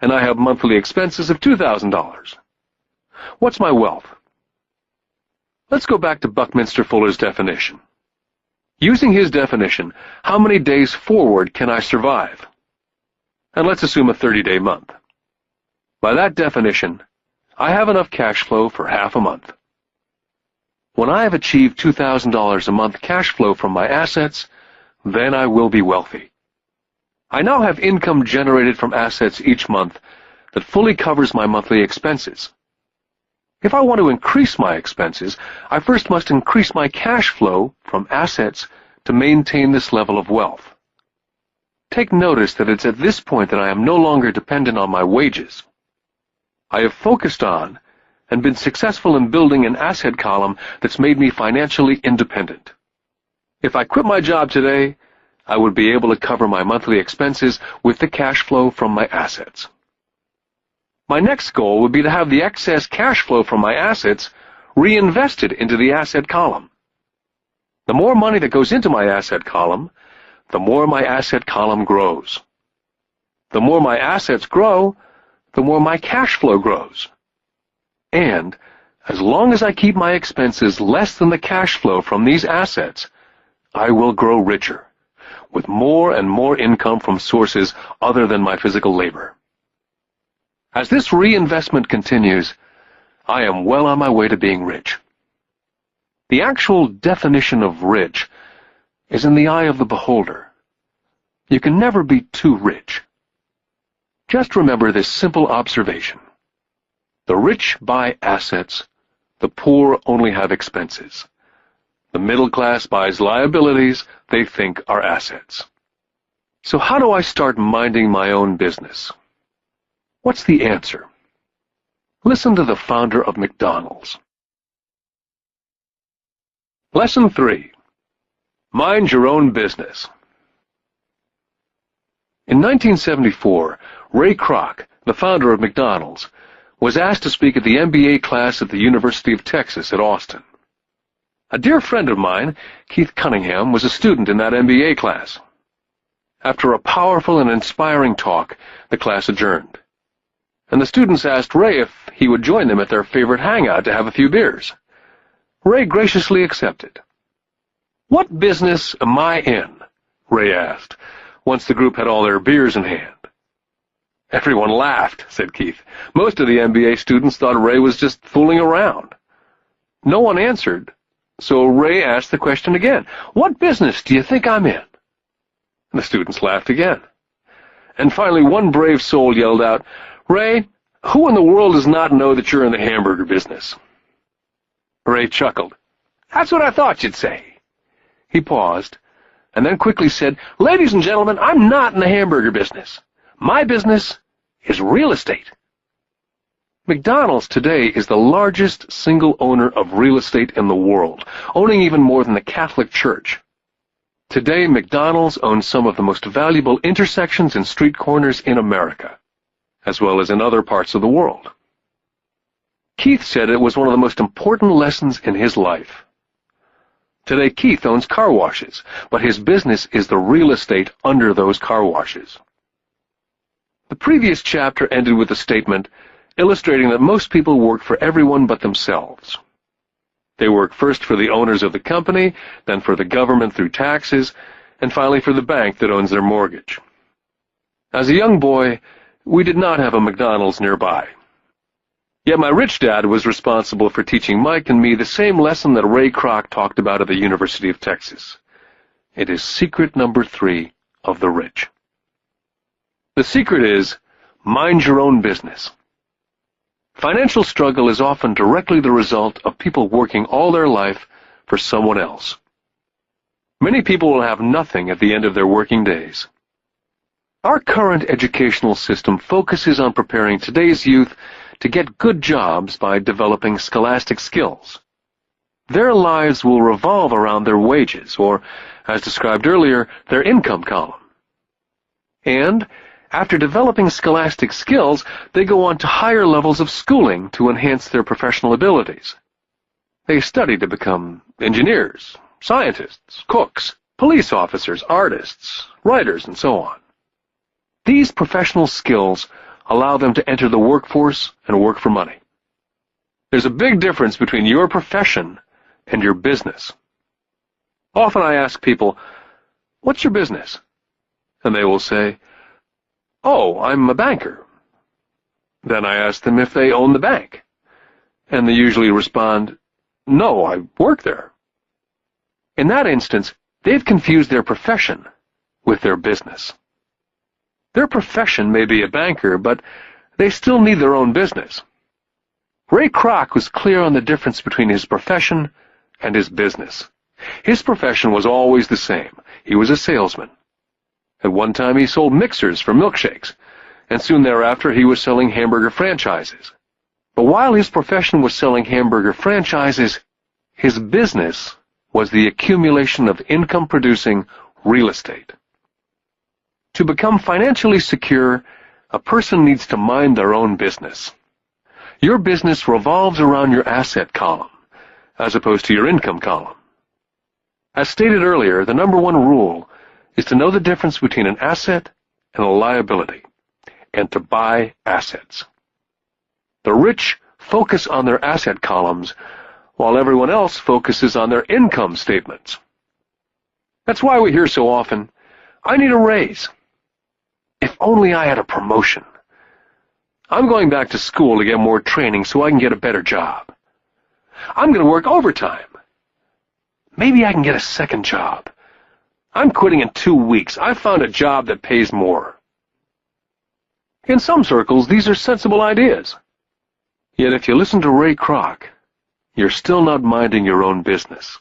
and I have monthly expenses of $2,000. What's my wealth? Let's go back to Buckminster Fuller's definition. Using his definition, how many days forward can I survive? And let's assume a 30-day month. By that definition, I have enough cash flow for half a month. When I have achieved $2,000 a month cash flow from my assets, then I will be wealthy. I now have income generated from assets each month that fully covers my monthly expenses. If I want to increase my expenses, I first must increase my cash flow from assets to maintain this level of wealth. take notice that it's at this point that I am no longer dependent on my wages. I have focused on and been successful in building an asset column that's made me financially independent. If I quit my job today, I would be able to cover my monthly expenses with the cash flow from my assets. My next goal would be to have the excess cash flow from my assets reinvested into the asset column. The more money that goes into my asset column, the more my asset column grows. The more my assets grow, the more my cash flow grows. And as long as I keep my expenses less than the cash flow from these assets, I will grow richer, with more and more income from sources other than my physical labor. As this reinvestment continues, I am well on my way to being rich. The actual definition of rich is in the eye of the beholder. You can never be too rich. Just remember this simple observation. The rich buy assets, the poor only have expenses. The middle class buys liabilities they think are assets. So how do I start minding my own business? What's the answer? Listen to the founder of McDonald's. Lesson 3. Mind your own business. In 1974, Ray Kroc, the founder of McDonald's, was asked to speak at the MBA class at the University of Texas at Austin. A dear friend of mine, Keith Cunningham, was a student in that MBA class. After a powerful and inspiring talk, the class adjourned, and the students asked Ray if he would join them at their favorite hangout to have a few beers. Ray graciously accepted. "What business am I in?" Ray asked, once the group had all their beers in hand. "Everyone laughed," said Keith. Most of the MBA students thought Ray was just fooling around. No one answered, so Ray asked the question again. "What business do you think I'm in?" The students laughed again. And finally one brave soul yelled out, "Ray, who in the world does not know that you're in the hamburger business?" Ray chuckled. "That's what I thought you'd say." He paused, and then quickly said, "Ladies and gentlemen, I'm not in the hamburger business. My business is real estate." McDonald's today is the largest single owner of real estate in the world, owning even more than the Catholic Church. Today, McDonald's owns some of the most valuable intersections and street corners in America, as well as in other parts of the world. Keith said it was one of the most important lessons in his life. Today, Keith owns car washes, but his business is the real estate under those car washes. The previous chapter ended with a statement illustrating that most people work for everyone but themselves. They work first for the owners of the company, then for the government through taxes, and finally for the bank that owns their mortgage. As a young boy, we did not have a McDonald's nearby. Yet my rich dad was responsible for teaching Mike and me the same lesson that Ray Kroc talked about at the University of Texas. It is secret number 3 of the rich. The secret is, mind your own business. Financial struggle is often directly the result of people working all their life for someone else. Many people will have nothing at the end of their working days. Our current educational system focuses on preparing today's youth to get good jobs by developing scholastic skills. Their lives will revolve around their wages, or, as described earlier, their income column. And, after developing scholastic skills, they go on to higher levels of schooling to enhance their professional abilities. They study to become engineers, scientists, cooks, police officers, artists, writers, and so on. These professional skills allow them to enter the workforce and work for money. There's a big difference between your profession and your business. Often I ask people, "What's your business?" And they will say, "Oh, I'm a banker." Then I ask them if they own the bank. And they usually respond, "No, I work there." In that instance, they've confused their profession with their business. Their profession may be a banker, but they still need their own business. Ray Kroc was clear on the difference between his profession and his business. His profession was always the same. He was a salesman. At one time he sold mixers for milkshakes, and soon thereafter he was selling hamburger franchises. But while his profession was selling hamburger franchises, his business was the accumulation of income-producing real estate. To become financially secure, a person needs to mind their own business. Your business revolves around your asset column, as opposed to your income column. As stated earlier, the number one rule is to know the difference between an asset and a liability, and to buy assets. The rich focus on their asset columns, while everyone else focuses on their income statements. That's why we hear so often, "I need a raise. If only I had a promotion. I'm going back to school to get more training so I can get a better job. I'm going to work overtime. Maybe I can get a second job. I'm quitting in 2 weeks. I found a job that pays more." In some circles, these are sensible ideas. Yet if you listen to Ray Kroc, you're still not minding your own business.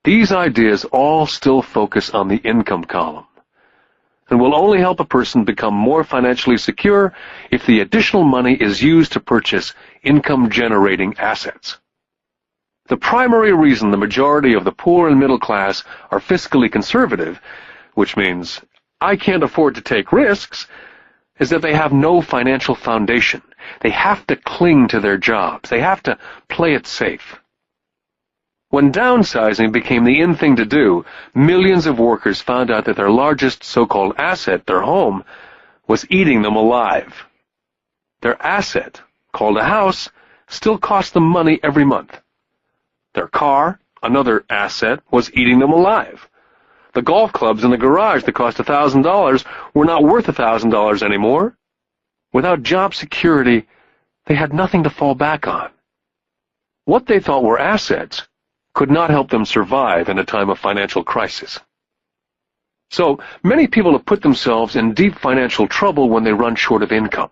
These ideas all still focus on the income column, and will only help a person become more financially secure if the additional money is used to purchase income-generating assets. The primary reason the majority of the poor and middle class are fiscally conservative, which means I can't afford to take risks, is that they have no financial foundation. They have to cling to their jobs. They have to play it safe. When downsizing became the in thing to do, millions of workers found out that their largest so-called asset, their home, was eating them alive. Their asset, called a house, still cost them money every month. Their car, another asset, was eating them alive. The golf clubs in the garage that cost $1,000 were not worth $1,000 anymore. Without job security, they had nothing to fall back on. What they thought were assets could not help them survive in a time of financial crisis. So, many people have put themselves in deep financial trouble when they run short of income.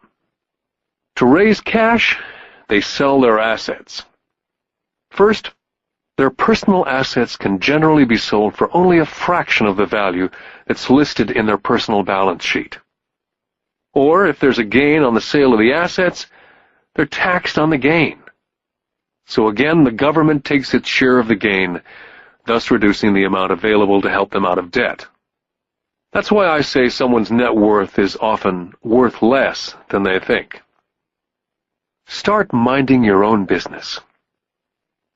To raise cash, they sell their assets. First, their personal assets can generally be sold for only a fraction of the value that's listed in their personal balance sheet. Or, if there's a gain on the sale of the assets, they're taxed on the gain. So again, the government takes its share of the gain, thus reducing the amount available to help them out of debt. That's why I say someone's net worth is often worth less than they think. Start minding your own business.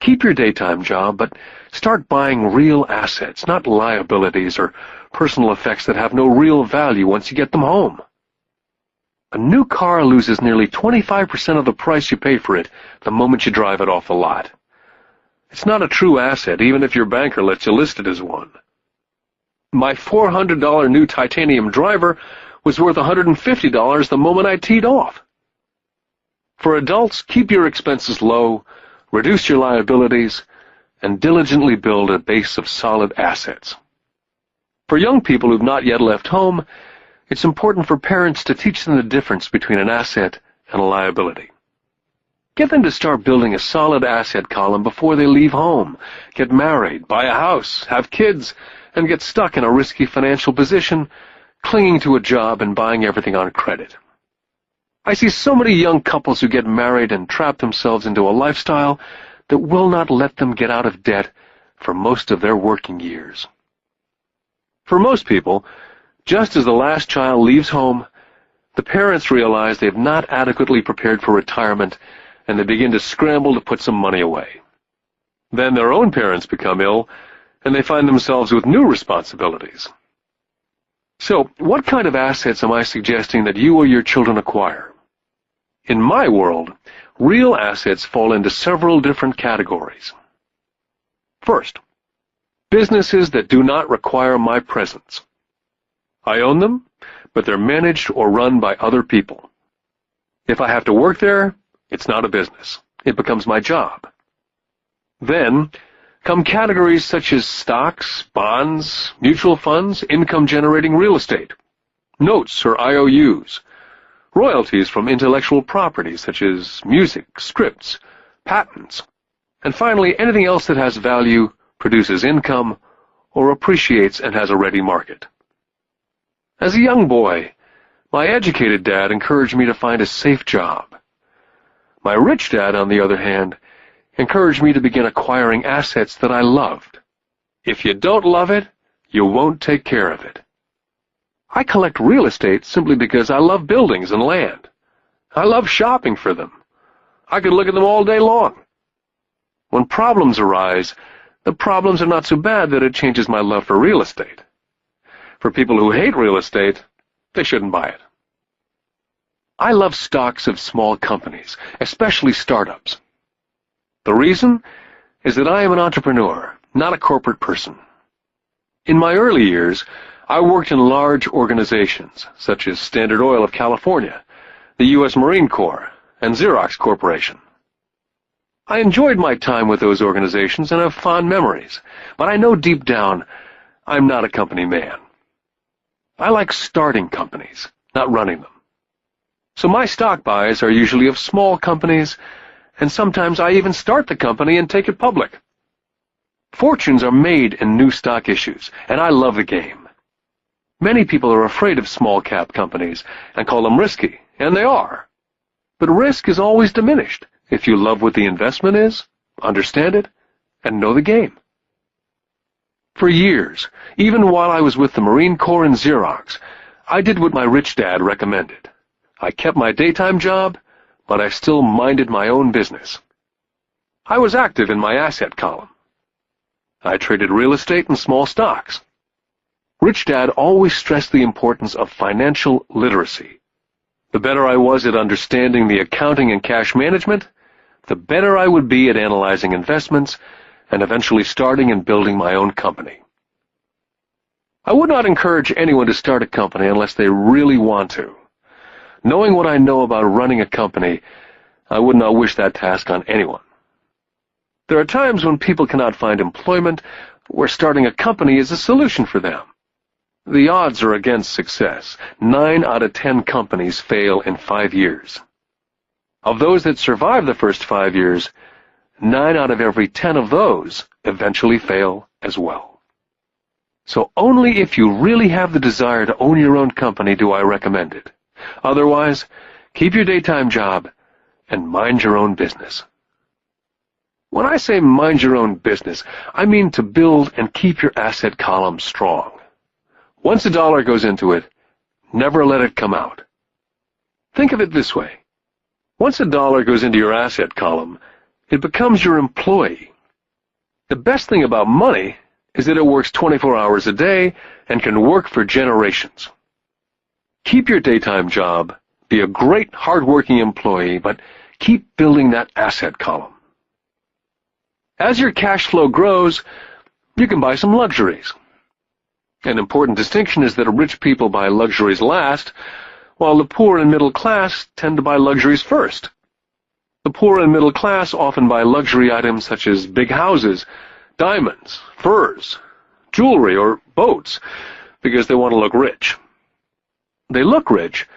Keep your daytime job, but start buying real assets, not liabilities or personal effects that have no real value once you get them home. A new car loses nearly 25% of the price you pay for it the moment you drive it off the lot. It's not a true asset, even if your banker lets you list it as one. My $400 new titanium driver was worth $150 the moment I teed off. For adults, keep your expenses low, reduce your liabilities, and diligently build a base of solid assets. For young people who've not yet left home, it's important for parents to teach them the difference between an asset and a liability. Get them to start building a solid asset column before they leave home, get married, buy a house, have kids, and get stuck in a risky financial position, clinging to a job and buying everything on credit. I see so many young couples who get married and trap themselves into a lifestyle that will not let them get out of debt for most of their working years. For most people, just as the last child leaves home, the parents realize they have not adequately prepared for retirement, and they begin to scramble to put some money away. Then their own parents become ill, and they find themselves with new responsibilities. So, what kind of assets am I suggesting that you or your children acquire? In my world, real assets fall into several different categories. First, businesses that do not require my presence. I own them, but they're managed or run by other people. If I have to work there, it's not a business. It becomes my job. Then come categories such as stocks, bonds, mutual funds, income-generating real estate, notes or IOUs, royalties from intellectual property such as music, scripts, patents, and finally anything else that has value, produces income, or appreciates and has a ready market. As a young boy, my educated dad encouraged me to find a safe job. My rich dad, on the other hand, encouraged me to begin acquiring assets that I loved. If you don't love it, you won't take care of it. I collect real estate simply because I love buildings and land. I love shopping for them. I could look at them all day long. When problems arise, the problems are not so bad that it changes my love for real estate. For people who hate real estate, they shouldn't buy it. I love stocks of small companies, especially startups. The reason is that I am an entrepreneur, not a corporate person. In my early years, I worked in large organizations, such as Standard Oil of California, the U.S. Marine Corps, and Xerox Corporation. I enjoyed my time with those organizations and have fond memories, but I know deep down I'm not a company man. I like starting companies, not running them. So my stock buys are usually of small companies, and sometimes I even start the company and take it public. Fortunes are made in new stock issues, and I love the game. Many people are afraid of small-cap companies and call them risky, and they are. But risk is always diminished if you love what the investment is, understand it, and know the game. For years, even while I was with the Marine Corps and Xerox, I did what my rich dad recommended. I kept my daytime job, but I still minded my own business. I was active in my asset column. I traded real estate and small stocks. Rich Dad always stressed the importance of financial literacy. The better I was at understanding the accounting and cash management, the better I would be at analyzing investments and eventually starting and building my own company. I would not encourage anyone to start a company unless they really want to. Knowing what I know about running a company, I would not wish that task on anyone. There are times when people cannot find employment where starting a company is a solution for them. The odds are against success. 9 out of 10 companies fail in 5 years. Of those that survive the first 5 years, 9 out of every 10 of those eventually fail as well. So only if you really have the desire to own your own company do I recommend it. Otherwise, keep your daytime job and mind your own business. When I say mind your own business, I mean to build and keep your asset column strong. Once a dollar goes into it, never let it come out. Think of it this way. Once a dollar goes into your asset column, it becomes your employee. The best thing about money is that it works 24 hours a day and can work for generations. Keep your daytime job, be a great hard-working employee, but keep building that asset column. As your cash flow grows, you can buy some luxuries. An important distinction is that rich people buy luxuries last, while the poor and middle class tend to buy luxuries first. The poor and middle class often buy luxury items such as big houses, diamonds, furs, jewelry, or boats because they want to look rich. They look rich,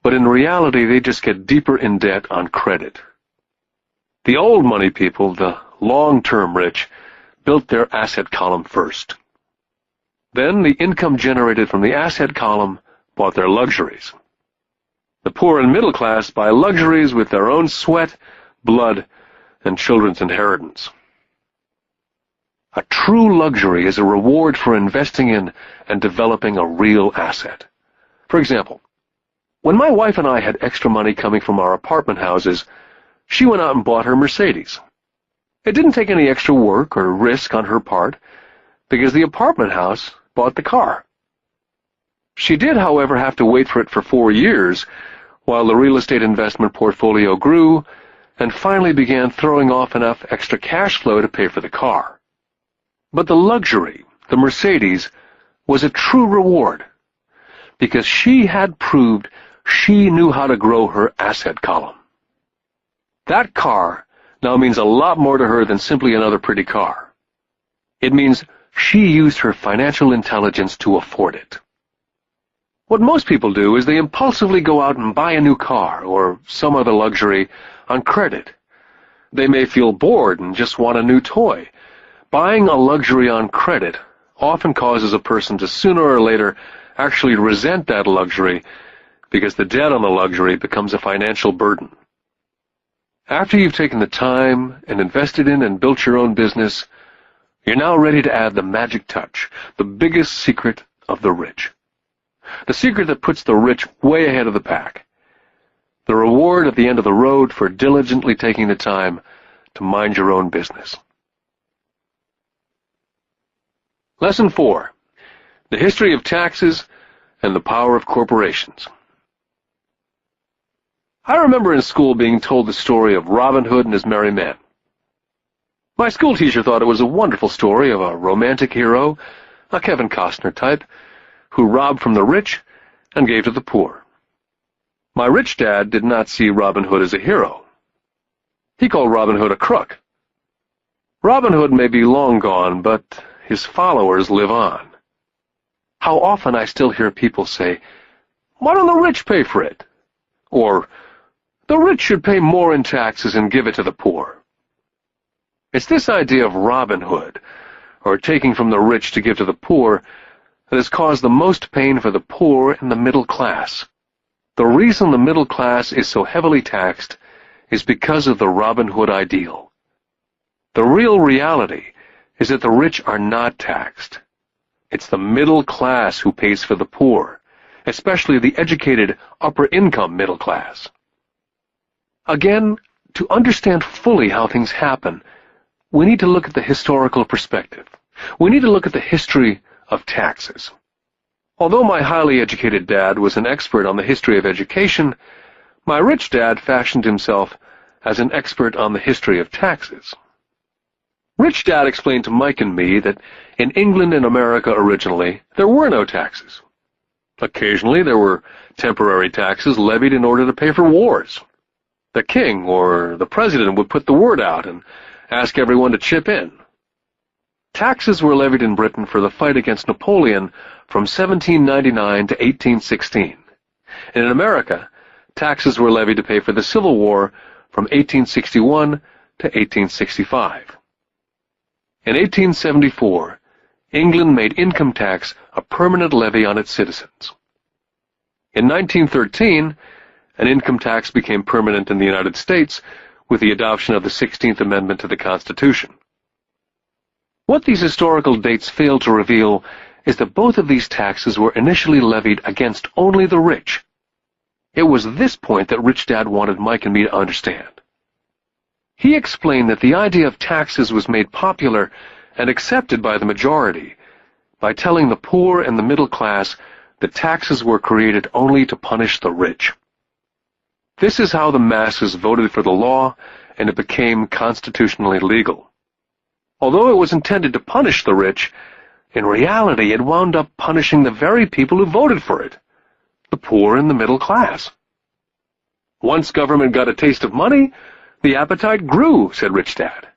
but in reality they just get deeper in debt on credit. The old money people, the long-term rich, built their asset column first. Then the income generated from the asset column bought their luxuries. The poor and middle class buy luxuries with their own sweat, blood, and children's inheritance. A true luxury is a reward for investing in and developing a real asset. For example, when my wife and I had extra money coming from our apartment houses, she went out and bought her Mercedes. It didn't take any extra work or risk on her part, because the apartment house bought the car. She did, however, have to wait for it for 4 years while the real estate investment portfolio grew and finally began throwing off enough extra cash flow to pay for the car. But the luxury, the Mercedes, was a true reward because she had proved she knew how to grow her asset column. That car now means a lot more to her than simply another pretty car. It means she used her financial intelligence to afford it. What most people do is they impulsively go out and buy a new car or some other luxury on credit. They may feel bored and just want a new toy. Buying a luxury on credit often causes a person to sooner or later actually resent that luxury because the debt on the luxury becomes a financial burden. After you've taken the time and invested in and built your own business, you're now ready to add the magic touch, the biggest secret of the rich. The secret that puts the rich way ahead of the pack. The reward at the end of the road for diligently taking the time to mind your own business. Lesson 4. The history of taxes and the power of corporations. I remember in school being told the story of Robin Hood and his merry men. My school teacher thought it was a wonderful story of a romantic hero, a Kevin Costner type, who robbed from the rich and gave to the poor. My rich dad did not see Robin Hood as a hero. He called Robin Hood a crook. Robin Hood may be long gone, but his followers live on. How often I still hear people say, "Why don't the rich pay for it?" Or, "The rich should pay more in taxes and give it to the poor." It's this idea of Robin Hood, or taking from the rich to give to the poor, that has caused the most pain for the poor and the middle class. The reason the middle class is so heavily taxed is because of the Robin Hood ideal. The real reality is that the rich are not taxed. It's the middle class who pays for the poor, especially the educated upper-income middle class. Again, to understand fully how things happen, we need to look at the historical perspective. We need to look at the history of taxes. Although my highly educated dad was an expert on the history of education, my rich dad fashioned himself as an expert on the history of taxes. Rich Dad explained to Mike and me that in England and America originally, there were no taxes. Occasionally, there were temporary taxes levied in order to pay for wars. The king or the president would put the word out and ask everyone to chip in. Taxes were levied in Britain for the fight against Napoleon from 1799 to 1816. And in America, taxes were levied to pay for the Civil War from 1861 to 1865. In 1874, England made income tax a permanent levy on its citizens. In 1913, an income tax became permanent in the United States with the adoption of the 16th Amendment to the Constitution. What these historical dates fail to reveal is that both of these taxes were initially levied against only the rich. It was this point that Rich Dad wanted Mike and me to understand. He explained that the idea of taxes was made popular and accepted by the majority by telling the poor and the middle class that taxes were created only to punish the rich. This is how the masses voted for the law, and it became constitutionally legal. Although it was intended to punish the rich, in reality it wound up punishing the very people who voted for it, the poor and the middle class. Once government got a taste of money, the appetite grew, said Rich Dad.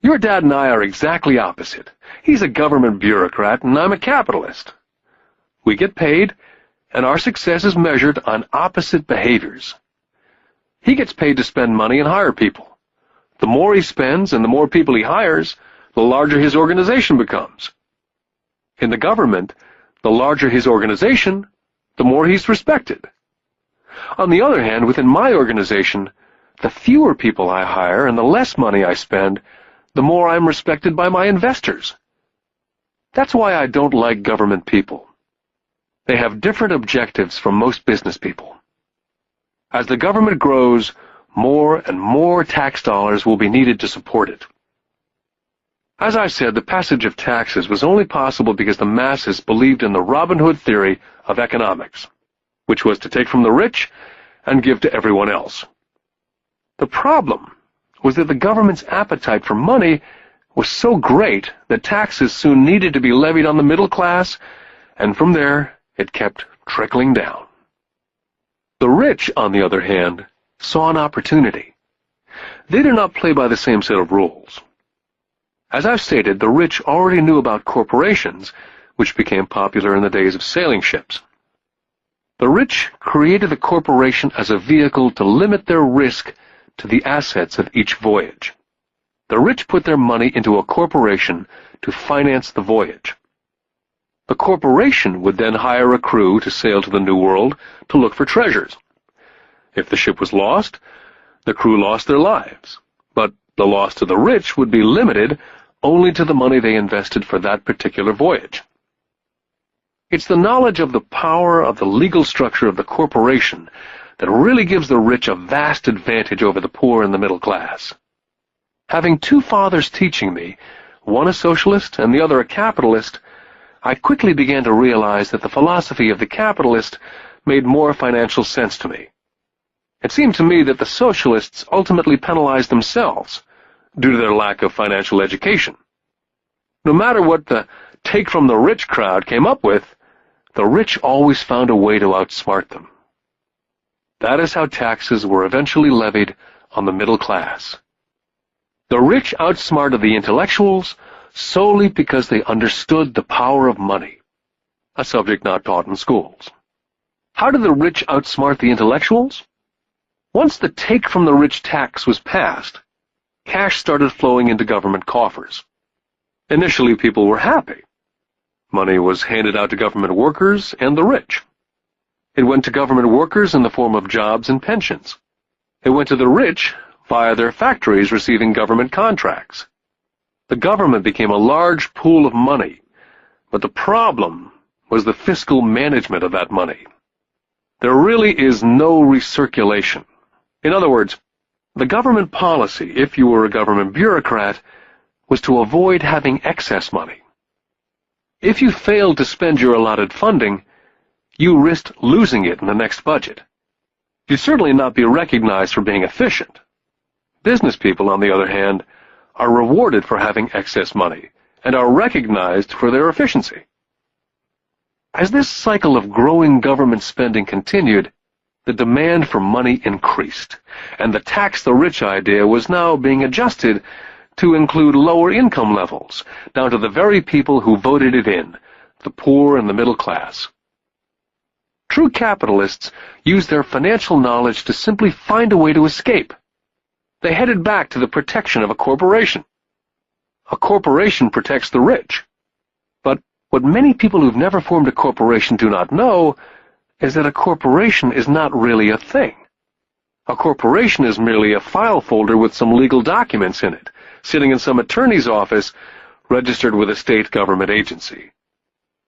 Your dad and I are exactly opposite. He's a government bureaucrat, and I'm a capitalist. We get paid, and our success is measured on opposite behaviors. He gets paid to spend money and hire people. The more he spends and the more people he hires, the larger his organization becomes. In the government, the larger his organization, the more he's respected. On the other hand, within my organization, the fewer people I hire and the less money I spend, the more I'm respected by my investors. That's why I don't like government people. They have different objectives from most business people. As the government grows, more and more tax dollars will be needed to support it. As I said, the passage of taxes was only possible because the masses believed in the Robin Hood theory of economics, which was to take from the rich and give to everyone else. The problem was that the government's appetite for money was so great that taxes soon needed to be levied on the middle class, and from there it kept trickling down. The rich, on the other hand, saw an opportunity. They did not play by the same set of rules. As I've stated, the rich already knew about corporations, which became popular in the days of sailing ships. The rich created the corporation as a vehicle to limit their risk to the assets of each voyage. The rich put their money into a corporation to finance the voyage. The corporation would then hire a crew to sail to the New World to look for treasures. If the ship was lost, the crew lost their lives, but the loss to the rich would be limited only to the money they invested for that particular voyage. It's the knowledge of the power of the legal structure of the corporation that really gives the rich a vast advantage over the poor and the middle class. Having two fathers teaching me, one a socialist and the other a capitalist, I quickly began to realize that the philosophy of the capitalist made more financial sense to me. It seemed to me that the socialists ultimately penalized themselves due to their lack of financial education. No matter what the take-from-the-rich crowd came up with, the rich always found a way to outsmart them. That is how taxes were eventually levied on the middle class. The rich outsmarted the intellectuals solely because they understood the power of money, a subject not taught in schools. How did the rich outsmart the intellectuals? Once the take-from-the-rich tax was passed, cash started flowing into government coffers. Initially, people were happy. Money was handed out to government workers and the rich. It went to government workers in the form of jobs and pensions. It went to the rich via their factories receiving government contracts. The government became a large pool of money, but the problem was the fiscal management of that money. There really is no recirculation. In other words, the government policy, if you were a government bureaucrat, was to avoid having excess money. If you failed to spend your allotted funding, you risked losing it in the next budget. You'd certainly not be recognized for being efficient. Business people, on the other hand, are rewarded for having excess money and are recognized for their efficiency. As this cycle of growing government spending continued, the demand for money increased, and the tax the rich idea was now being adjusted to include lower income levels, down to the very people who voted it in, the poor and the middle class. True capitalists used their financial knowledge to simply find a way to escape. They headed back to the protection of a corporation. A corporation protects the rich. But what many people who've never formed a corporation do not know is that a corporation is not really a thing. A corporation is merely a file folder with some legal documents in it, sitting in some attorney's office registered with a state government agency.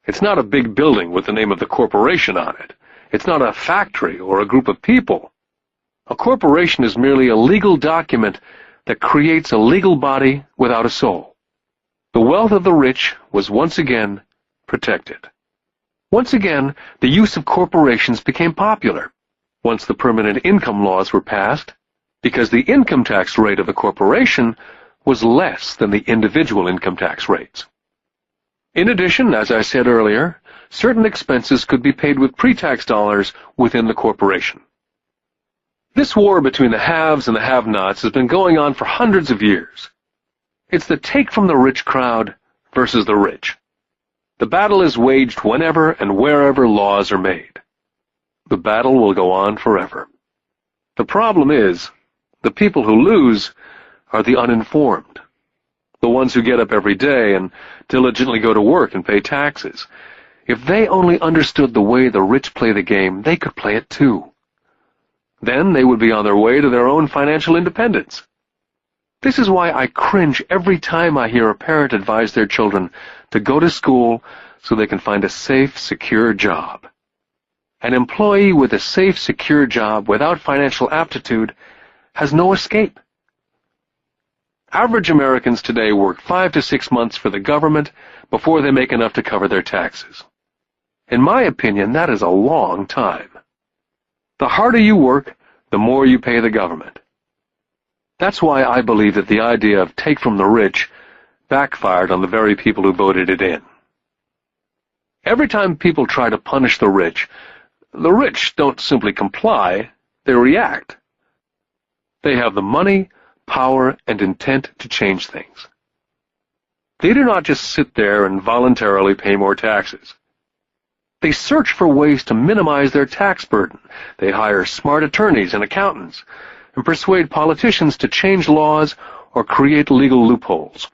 It's not a big building with the name of the corporation on it. It's not a factory or a group of people. A corporation is merely a legal document that creates a legal body without a soul. The wealth of the rich was once again protected. Once again, the use of corporations became popular once the permanent income laws were passed, because the income tax rate of a corporation was less than the individual income tax rates. In addition, as I said earlier, certain expenses could be paid with pre-tax dollars within the corporation. This war between the haves and the have-nots has been going on for hundreds of years. It's the take from the rich crowd versus the rich. The battle is waged whenever and wherever laws are made. The battle will go on forever. The problem is, the people who lose are the uninformed, the ones who get up every day and diligently go to work and pay taxes. If they only understood the way the rich play the game, they could play it too. Then they would be on their way to their own financial independence. This is why I cringe every time I hear a parent advise their children to go to school so they can find a safe, secure job. An employee with a safe, secure job without financial aptitude has no escape. Average Americans today work 5 to 6 months for the government before they make enough to cover their taxes. In my opinion, that is a long time. The harder you work, the more you pay the government. That's why I believe that the idea of take from the rich backfired on the very people who voted it in. Every time people try to punish the rich don't simply comply, they react. They have the money, power, and intent to change things. They do not just sit there and voluntarily pay more taxes. They search for ways to minimize their tax burden. They hire smart attorneys and accountants and persuade politicians to change laws or create legal loopholes.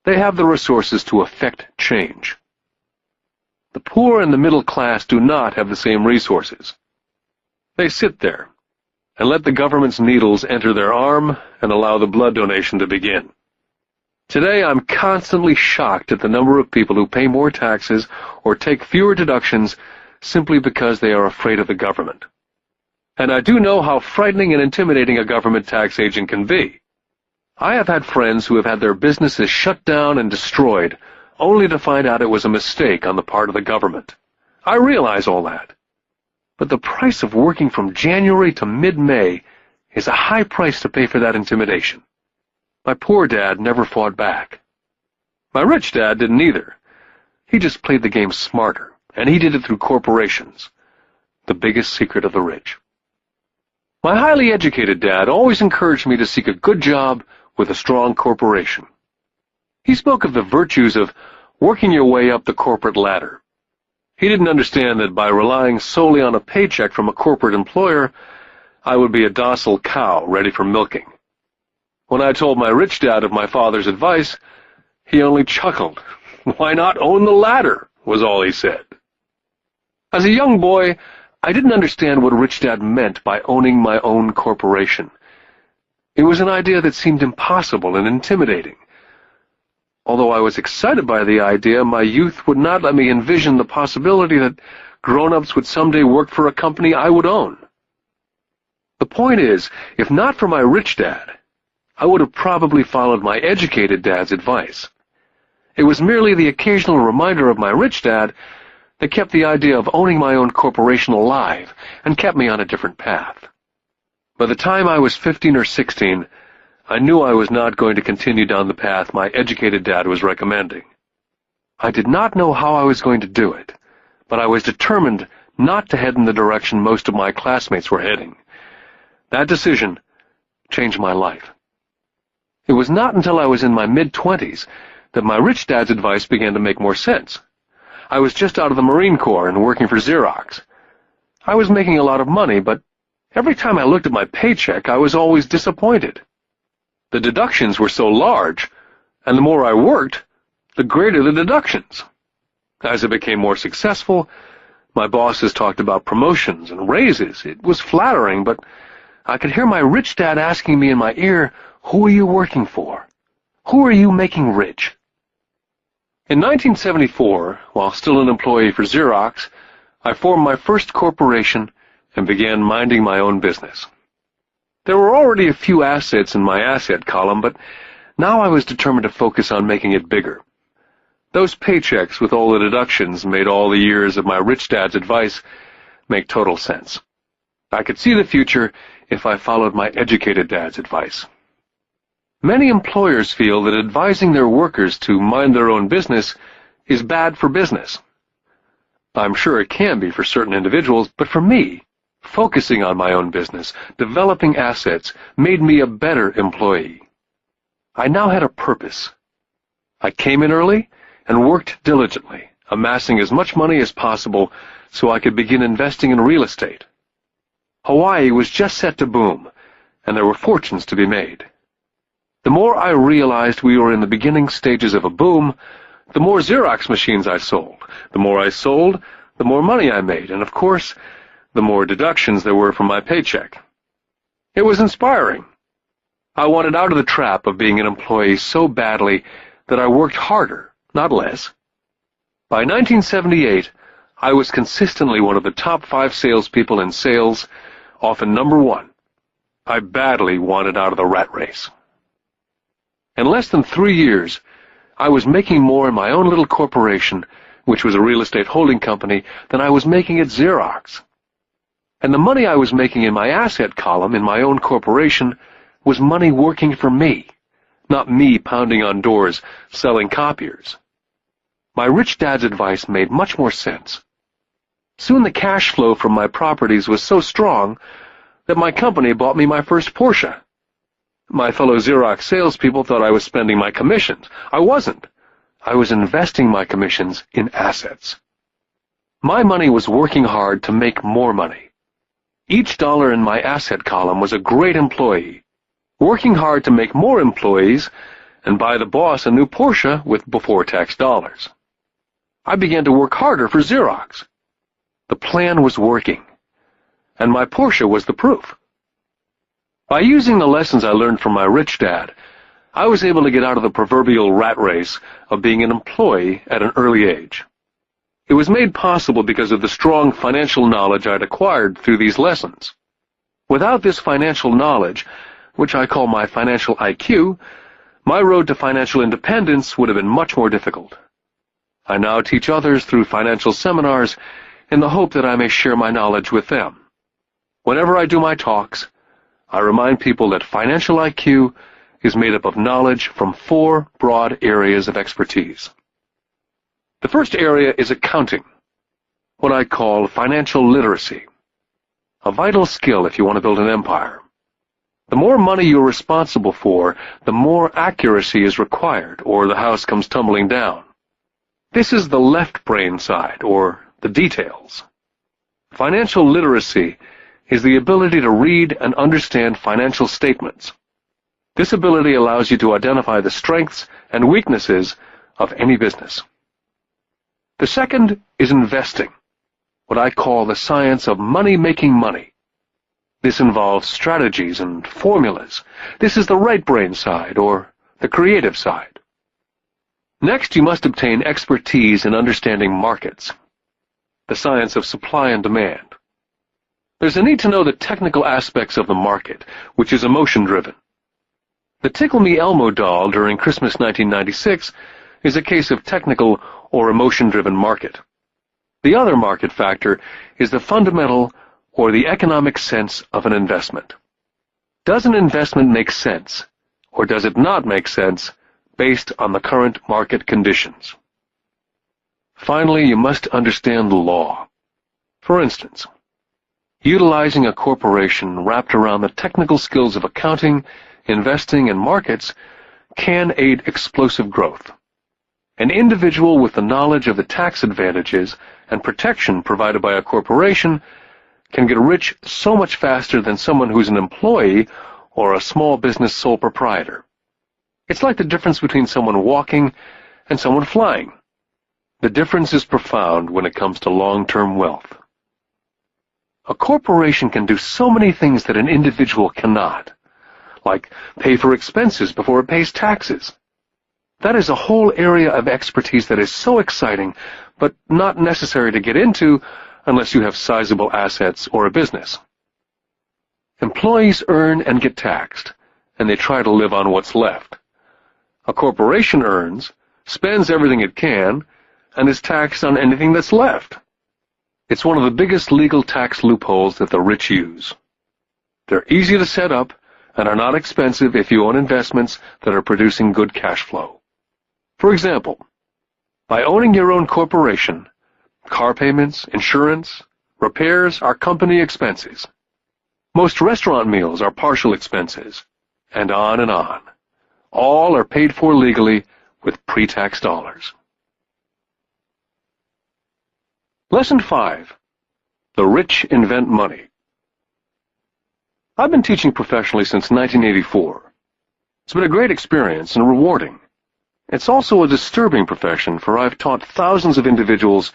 They have the resources to effect change. The poor and the middle class do not have the same resources. They sit there and let the government's needles enter their arm and allow the blood donation to begin. Today, I'm constantly shocked at the number of people who pay more taxes or take fewer deductions simply because they are afraid of the government. And I do know how frightening and intimidating a government tax agent can be. I have had friends who have had their businesses shut down and destroyed, only to find out it was a mistake on the part of the government. I realize all that. But the price of working from January to mid-May is a high price to pay for that intimidation. My poor dad never fought back. My rich dad didn't either. He just played the game smarter, and he did it through corporations, the biggest secret of the rich. My highly educated dad always encouraged me to seek a good job with a strong corporation. He spoke of the virtues of working your way up the corporate ladder. He didn't understand that by relying solely on a paycheck from a corporate employer, I would be a docile cow ready for milking. When I told my rich dad of my father's advice, he only chuckled. "Why not own the ladder?" was all he said. As a young boy, I didn't understand what Rich Dad meant by owning my own corporation. It was an idea that seemed impossible and intimidating. Although I was excited by the idea, my youth would not let me envision the possibility that grown-ups would someday work for a company I would own. The point is, if not for my rich dad, I would have probably followed my educated dad's advice. It was merely the occasional reminder of my rich dad that kept the idea of owning my own corporation alive and kept me on a different path. By the time I was 15 or 16, I knew I was not going to continue down the path my educated dad was recommending. I did not know how I was going to do it, but I was determined not to head in the direction most of my classmates were heading. That decision changed my life. It was not until I was in my mid-20s that my rich dad's advice began to make more sense. I was just out of the Marine Corps and working for Xerox. I was making a lot of money, but every time I looked at my paycheck, I was always disappointed. The deductions were so large, and the more I worked, the greater the deductions. As I became more successful, my bosses talked about promotions and raises. It was flattering, but I could hear my rich dad asking me in my ear, "Who are you working for? Who are you making rich?" In 1974, while still an employee for Xerox, I formed my first corporation and began minding my own business. There were already a few assets in my asset column, but now I was determined to focus on making it bigger. Those paychecks with all the deductions made all the years of my rich dad's advice make total sense. I could see the future if I followed my educated dad's advice. Many employers feel that advising their workers to mind their own business is bad for business. I'm sure it can be for certain individuals, but for me, focusing on my own business, developing assets, made me a better employee. I now had a purpose. I came in early and worked diligently, amassing as much money as possible so I could begin investing in real estate. Hawaii was just set to boom, and there were fortunes to be made. The more I realized we were in the beginning stages of a boom, the more Xerox machines I sold. The more I sold, the more money I made, and of course, the more deductions there were from my paycheck. It was inspiring. I wanted out of the trap of being an employee so badly that I worked harder, not less. By 1978, I was consistently one of the top 5 salespeople in sales, often number 1. I badly wanted out of the rat race. In less than 3 years, I was making more in my own little corporation, which was a real estate holding company, than I was making at Xerox. And the money I was making in my asset column in my own corporation was money working for me, not me pounding on doors selling copiers. My rich dad's advice made much more sense. Soon the cash flow from my properties was so strong that my company bought me my first Porsche. My fellow Xerox salespeople thought I was spending my commissions. I wasn't. I was investing my commissions in assets. My money was working hard to make more money. Each dollar in my asset column was a great employee, working hard to make more employees and buy the boss a new Porsche with before-tax dollars. I began to work harder for Xerox. The plan was working, and my Porsche was the proof. By using the lessons I learned from my rich dad, I was able to get out of the proverbial rat race of being an employee at an early age. It was made possible because of the strong financial knowledge I'd acquired through these lessons. Without this financial knowledge, which I call my financial IQ, my road to financial independence would have been much more difficult. I now teach others through financial seminars in the hope that I may share my knowledge with them. Whenever I do my talks, I remind people that financial IQ is made up of knowledge from 4 broad areas of expertise. The first area is accounting, what I call financial literacy, a vital skill if you want to build an empire. The more money you're responsible for, the more accuracy is required, or the house comes tumbling down. This is the left brain side, or the details. Financial literacy is the ability to read and understand financial statements. This ability allows you to identify the strengths and weaknesses of any business. The second is investing, what I call the science of making money. This involves strategies and formulas. This is the right brain side, or the creative side. Next, you must obtain expertise in understanding markets, the science of supply and demand. There's a need to know the technical aspects of the market, which is emotion-driven. The Tickle Me Elmo doll during Christmas 1996 is a case of technical or emotion-driven market. The other market factor is the fundamental or the economic sense of an investment. Does an investment make sense, or does it not make sense based on the current market conditions? Finally, you must understand the law. For instance, utilizing a corporation wrapped around the technical skills of accounting, investing, and markets can aid explosive growth. An individual with the knowledge of the tax advantages and protection provided by a corporation can get rich so much faster than someone who's an employee or a small business sole proprietor. It's like the difference between someone walking and someone flying. The difference is profound when it comes to long-term wealth. A corporation can do so many things that an individual cannot, like pay for expenses before it pays taxes. That is a whole area of expertise that is so exciting, but not necessary to get into unless you have sizable assets or a business. Employees earn and get taxed, and they try to live on what's left. A corporation earns, spends everything it can, and is taxed on anything that's left. It's one of the biggest legal tax loopholes that the rich use. They're easy to set up and are not expensive if you own investments that are producing good cash flow. For example, by owning your own corporation, car payments, insurance, repairs are company expenses. Most restaurant meals are partial expenses, and on and on. All are paid for legally with pre-tax dollars. Lesson 5. The Rich Invent Money. I've been teaching professionally since 1984. It's been a great experience and rewarding. It's also a disturbing profession, for I've taught thousands of individuals,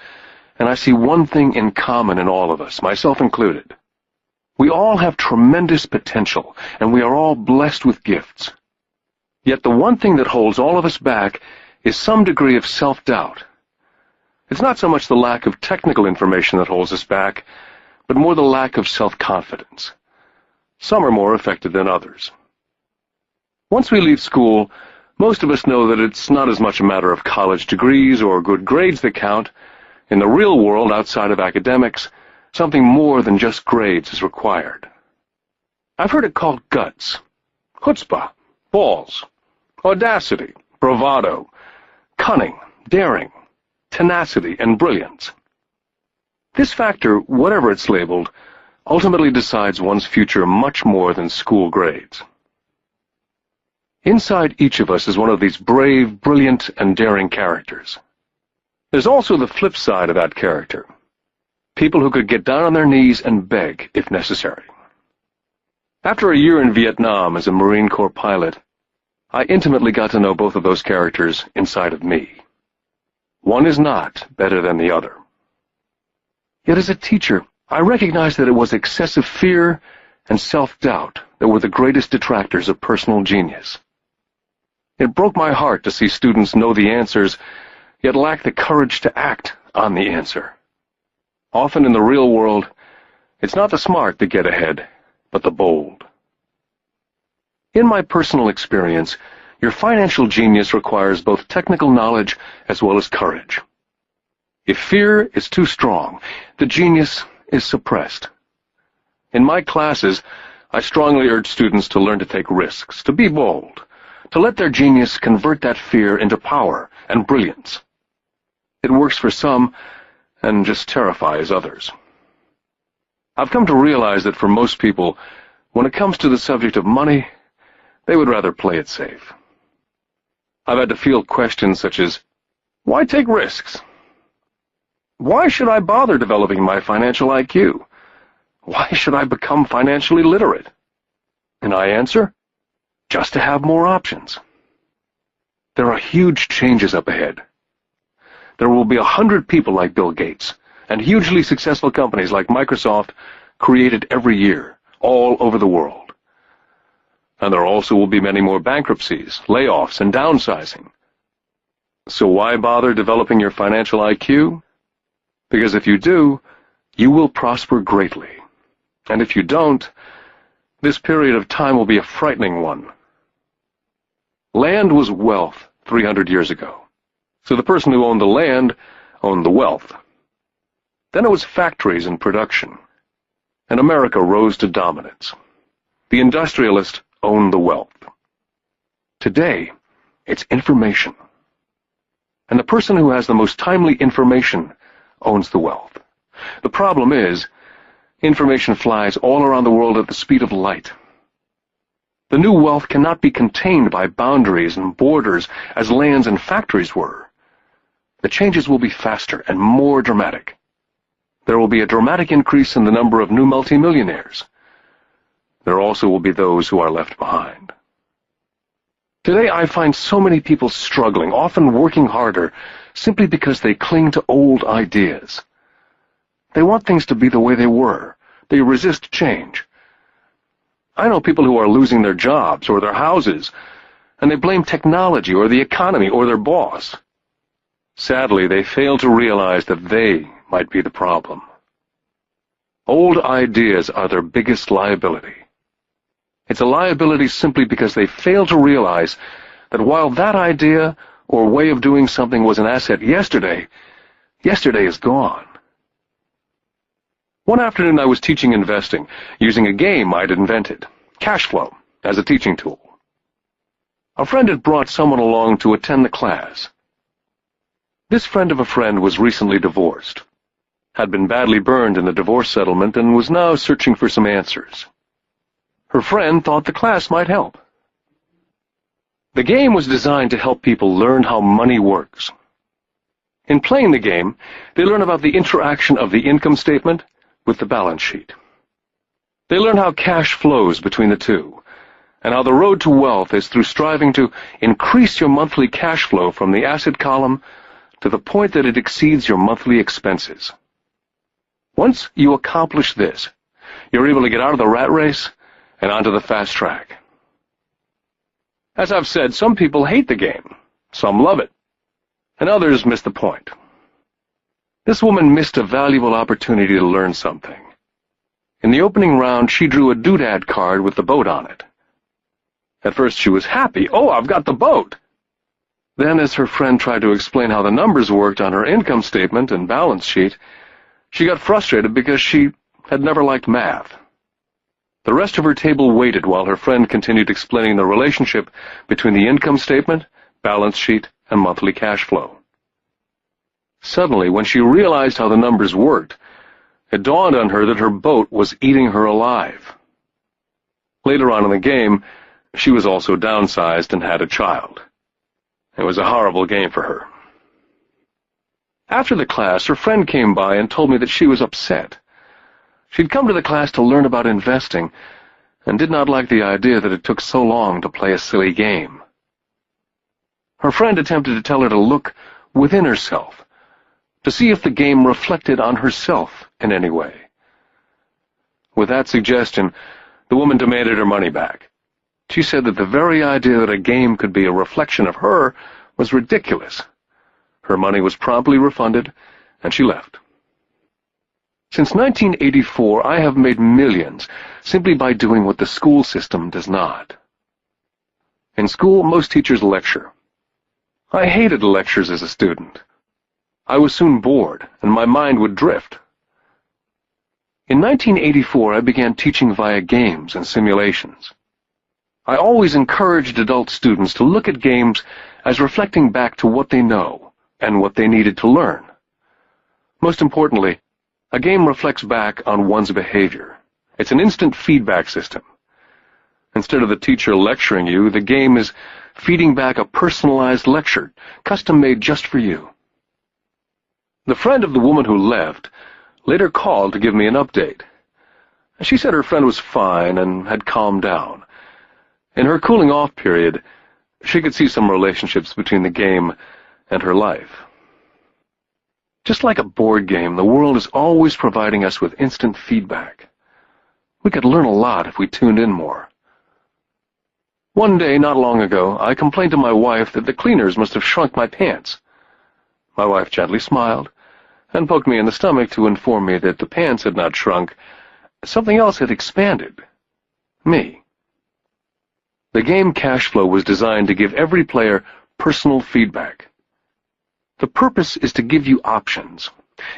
and I see one thing in common in all of us, myself included. We all have tremendous potential, and we are all blessed with gifts. Yet the one thing that holds all of us back is some degree of self-doubt. It's not so much the lack of technical information that holds us back, but more the lack of self-confidence. Some are more affected than others. Once we leave school, most of us know that it's not as much a matter of college degrees or good grades that count. In the real world, outside of academics, something more than just grades is required. I've heard it called guts, chutzpah, balls, audacity, bravado, cunning, daring, tenacity, and brilliance. This factor, whatever it's labeled, ultimately decides one's future much more than school grades. Inside each of us is one of these brave, brilliant, and daring characters. There's also the flip side of that character. People who could get down on their knees and beg if necessary. After a year in Vietnam as a Marine Corps pilot, I intimately got to know both of those characters inside of me. One is not better than the other. Yet as a teacher, I recognized that it was excessive fear and self-doubt that were the greatest detractors of personal genius. It broke my heart to see students know the answers, yet lack the courage to act on the answer. Often in the real world, it's not the smart that get ahead, but the bold. In my personal experience, your financial genius requires both technical knowledge as well as courage. If fear is too strong, the genius is suppressed. In my classes, I strongly urge students to learn to take risks, to be bold, to let their genius convert that fear into power and brilliance. It works for some and just terrifies others. I've come to realize that for most people, when it comes to the subject of money, they would rather play it safe. I've had to field questions such as, why take risks? Why should I bother developing my financial IQ? Why should I become financially literate? And I answer, just to have more options. There are huge changes up ahead. There will be 100 people like Bill Gates, and hugely successful companies like Microsoft created every year, all over the world. And there also will be many more bankruptcies, layoffs, and downsizing. So why bother developing your financial IQ? Because if you do, you will prosper greatly. And if you don't, this period of time will be a frightening one. Land was wealth 300 years ago. So the person who owned the land owned the wealth. Then it was factories and production. And America rose to dominance. The industrialist owned the wealth. Today, it's information. And the person who has the most timely information owns the wealth. The problem is, information flies all around the world at the speed of light. The new wealth cannot be contained by boundaries and borders as lands and factories were. The changes will be faster and more dramatic. There will be a dramatic increase in the number of new multimillionaires. There also will be those who are left behind. Today I find so many people struggling, often working harder, simply because they cling to old ideas. They want things to be the way they were. They resist change. I know people who are losing their jobs or their houses, and they blame technology or the economy or their boss. Sadly, they fail to realize that they might be the problem. Old ideas are their biggest liability. It's a liability simply because they fail to realize that while that idea or way of doing something was an asset yesterday, yesterday is gone. One afternoon I was teaching investing, using a game I'd invented, cash flow, as a teaching tool. A friend had brought someone along to attend the class. This friend of a friend was recently divorced, had been badly burned in the divorce settlement, and was now searching for some answers. Her friend thought the class might help. The game was designed to help people learn how money works. In playing the game, they learn about the interaction of the income statement with the balance sheet. They learn how cash flows between the two, and how the road to wealth is through striving to increase your monthly cash flow from the asset column to the point that it exceeds your monthly expenses. Once you accomplish this, you're able to get out of the rat race and onto the fast track. As I've said, some people hate the game, some love it, and others miss the point. This woman missed a valuable opportunity to learn something. In the opening round, she drew a doodad card with the boat on it. At first she was happy. Oh, I've got the boat! Then, as her friend tried to explain how the numbers worked on her income statement and balance sheet, she got frustrated because she had never liked math. The rest of her table waited while her friend continued explaining the relationship between the income statement, balance sheet, and monthly cash flow. Suddenly, when she realized how the numbers worked, it dawned on her that her boat was eating her alive. Later on in the game, she was also downsized and had a child. It was a horrible game for her. After the class, her friend came by and told me that she was upset. She'd come to the class to learn about investing and did not like the idea that it took so long to play a silly game. Her friend attempted to tell her to look within herself, to see if the game reflected on herself in any way. With that suggestion, the woman demanded her money back. She said that the very idea that a game could be a reflection of her was ridiculous. Her money was promptly refunded, and she left. Since 1984, I have made millions simply by doing what the school system does not. In school, most teachers lecture. I hated lectures as a student. I was soon bored, and my mind would drift. In 1984, I began teaching via games and simulations. I always encouraged adult students to look at games as reflecting back to what they know and what they needed to learn. Most importantly, a game reflects back on one's behavior. It's an instant feedback system. Instead of the teacher lecturing you, the game is feeding back a personalized lecture, custom-made just for you. The friend of the woman who left later called to give me an update. She said her friend was fine and had calmed down. In her cooling-off period, she could see some relationships between the game and her life. Just like a board game, the world is always providing us with instant feedback. We could learn a lot if we tuned in more. One day, not long ago, I complained to my wife that the cleaners must have shrunk my pants. My wife gently smiled and poked me in the stomach to inform me that the pants had not shrunk. Something else had expanded. Me. The game Cash Flow was designed to give every player personal feedback. The purpose is to give you options.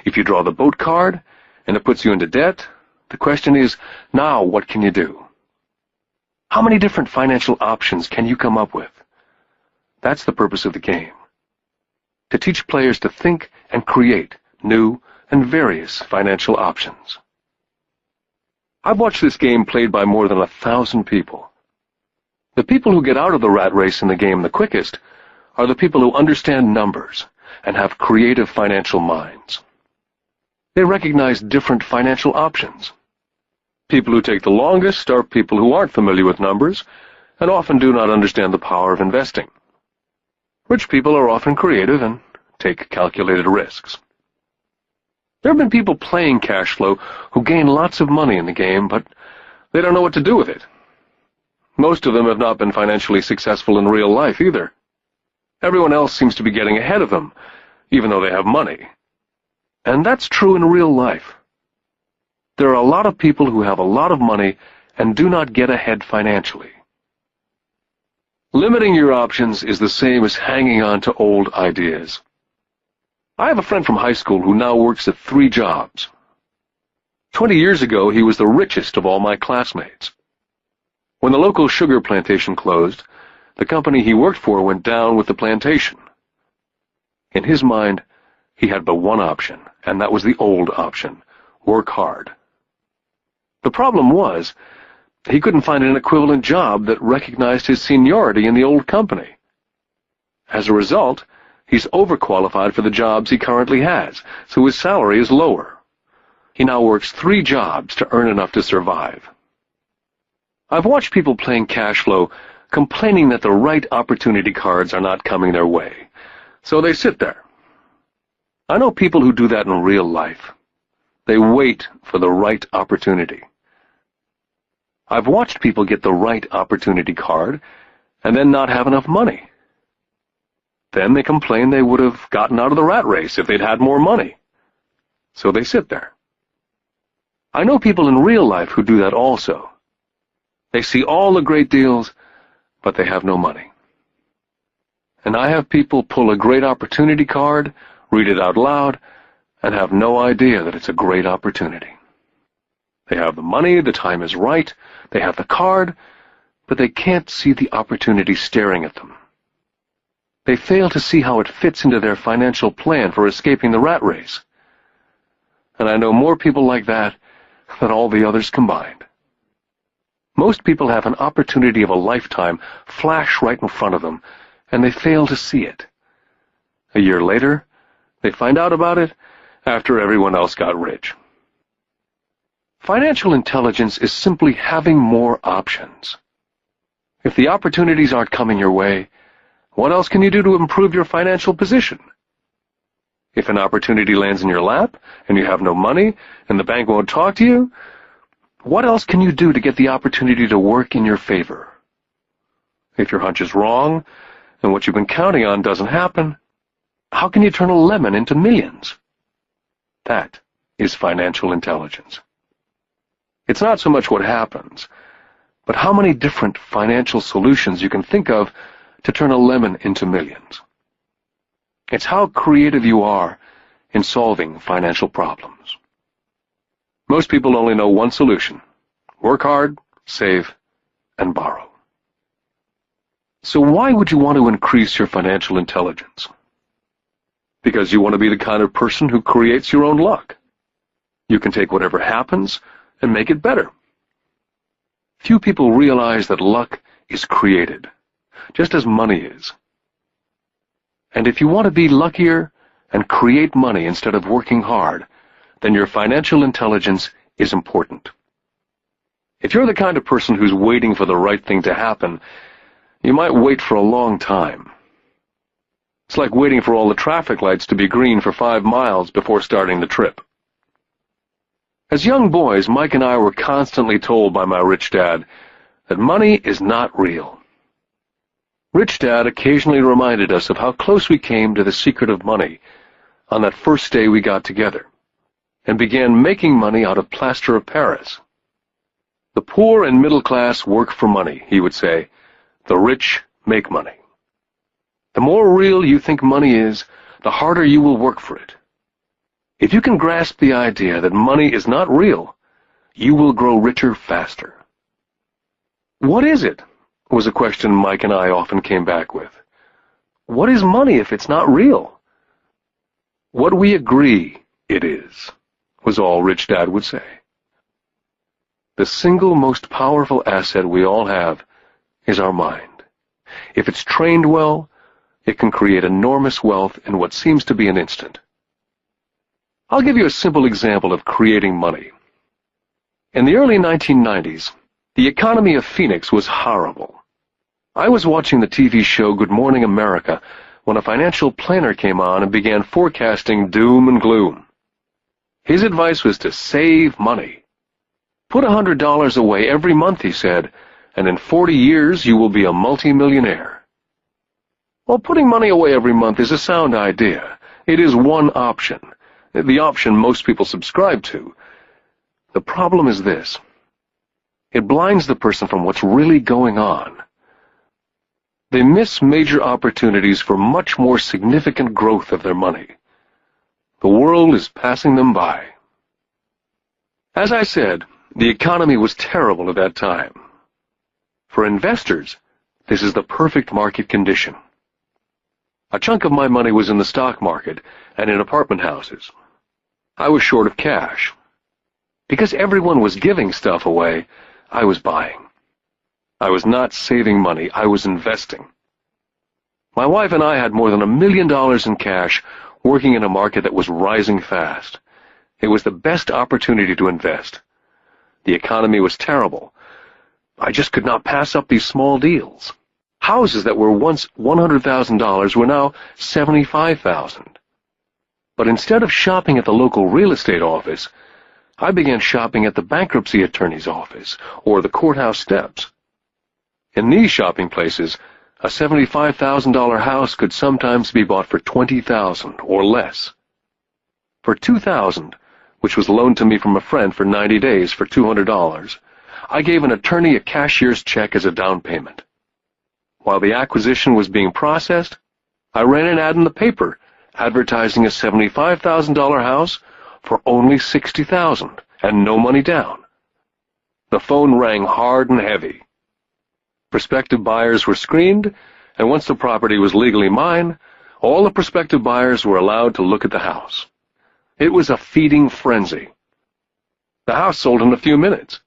If you draw the boat card and it puts you into debt, the question is, now what can you do? How many different financial options can you come up with? That's the purpose of the game. To teach players to think and create new and various financial options. I've watched this game played by more than 1,000 people. The people who get out of the rat race in the game the quickest are the people who understand numbers and have creative financial minds. They recognize different financial options. People who take the longest are people who aren't familiar with numbers and often do not understand the power of investing. Rich people are often creative and take calculated risks. There have been people playing Cash Flow who gain lots of money in the game, but they don't know what to do with it. Most of them have not been financially successful in real life either. Everyone else seems to be getting ahead of them, even though they have money. And that's true in real life. There are a lot of people who have a lot of money and do not get ahead financially. Limiting your options is the same as hanging on to old ideas. I have a friend from high school who now works at 3 jobs. 20 years ago, he was the richest of all my classmates. When the local sugar plantation closed, the company he worked for went down with the plantation. In his mind, he had but one option, and that was the old option: work hard. The problem was, he couldn't find an equivalent job that recognized his seniority in the old company. As a result, he's overqualified for the jobs he currently has, so his salary is lower. He now works 3 jobs to earn enough to survive. I've watched people playing Cash Flow complaining that the right opportunity cards are not coming their way, so they sit there. I know people who do that in real life. They wait for the right opportunity. I've watched people get the right opportunity card and then not have enough money. Then they complain they would have gotten out of the rat race if they'd had more money. So they sit there. I know people in real life who do that also. They see all the great deals, but they have no money. And I have people pull a great opportunity card, read it out loud, and have no idea that it's a great opportunity. They have the money, the time is right, they have the card, but they can't see the opportunity staring at them. They fail to see how it fits into their financial plan for escaping the rat race. And I know more people like that than all the others combined. Most people have an opportunity of a lifetime flash right in front of them, and they fail to see it. A year later, they find out about it after everyone else got rich. Financial intelligence is simply having more options. If the opportunities aren't coming your way, what else can you do to improve your financial position? If an opportunity lands in your lap, and you have no money, and the bank won't talk to you, what else can you do to get the opportunity to work in your favor? If your hunch is wrong, and what you've been counting on doesn't happen, how can you turn a lemon into millions? That is financial intelligence. It's not so much what happens, but how many different financial solutions you can think of to turn a lemon into millions. It's how creative you are in solving financial problems. Most people only know one solution: work hard, save, and borrow. So why would you want to increase your financial intelligence? Because you want to be the kind of person who creates your own luck. You can take whatever happens and make it better. Few people realize that luck is created, just as money is. And if you want to be luckier and create money instead of working hard, then your financial intelligence is important. If you're the kind of person who's waiting for the right thing to happen, you might wait for a long time. It's like waiting for all the traffic lights to be green for 5 miles before starting the trip. As young boys, Mike and I were constantly told by my rich dad that money is not real. Rich Dad occasionally reminded us of how close we came to the secret of money on that first day we got together and began making money out of plaster of Paris. The poor and middle class work for money, he would say. The rich make money. The more real you think money is, the harder you will work for it. If you can grasp the idea that money is not real, you will grow richer faster. What is it? Was a question Mike and I often came back with. What is money if it's not real? What we agree it is, was all Rich Dad would say. The single most powerful asset we all have is our mind. If it's trained well, it can create enormous wealth in what seems to be an instant. I'll give you a simple example of creating money. In the early 1990s, the economy of Phoenix was horrible. I was watching the TV show Good Morning America when a financial planner came on and began forecasting doom and gloom. His advice was to save money. Put $100 away every month, he said, and in 40 years you will be a multimillionaire. Well, putting money away every month is a sound idea. It is one option, the option most people subscribe to. The problem is this. It blinds the person from what's really going on. They miss major opportunities for much more significant growth of their money. The world is passing them by. As I said, the economy was terrible at that time. For investors, this is the perfect market condition. A chunk of my money was in the stock market and in apartment houses. I was short of cash. Because everyone was giving stuff away, I was buying. I was not saving money, I was investing. My wife and I had more than $1 million in cash working in a market that was rising fast. It was the best opportunity to invest. The economy was terrible. I just could not pass up these small deals. Houses that were once $100,000 were now $75,000. But instead of shopping at the local real estate office, I began shopping at the bankruptcy attorney's office or the courthouse steps. In these shopping places, a $75,000 house could sometimes be bought for $20,000 or less. For $2,000, which was loaned to me from a friend for 90 days for $200, I gave an attorney a cashier's check as a down payment. While the acquisition was being processed, I ran an ad in the paper advertising a $75,000 house for only $60,000 and no money down. The phone rang hard and heavy. Prospective buyers were screened, and once the property was legally mine, all the prospective buyers were allowed to look at the house. It was a feeding frenzy. The house sold in a few minutes.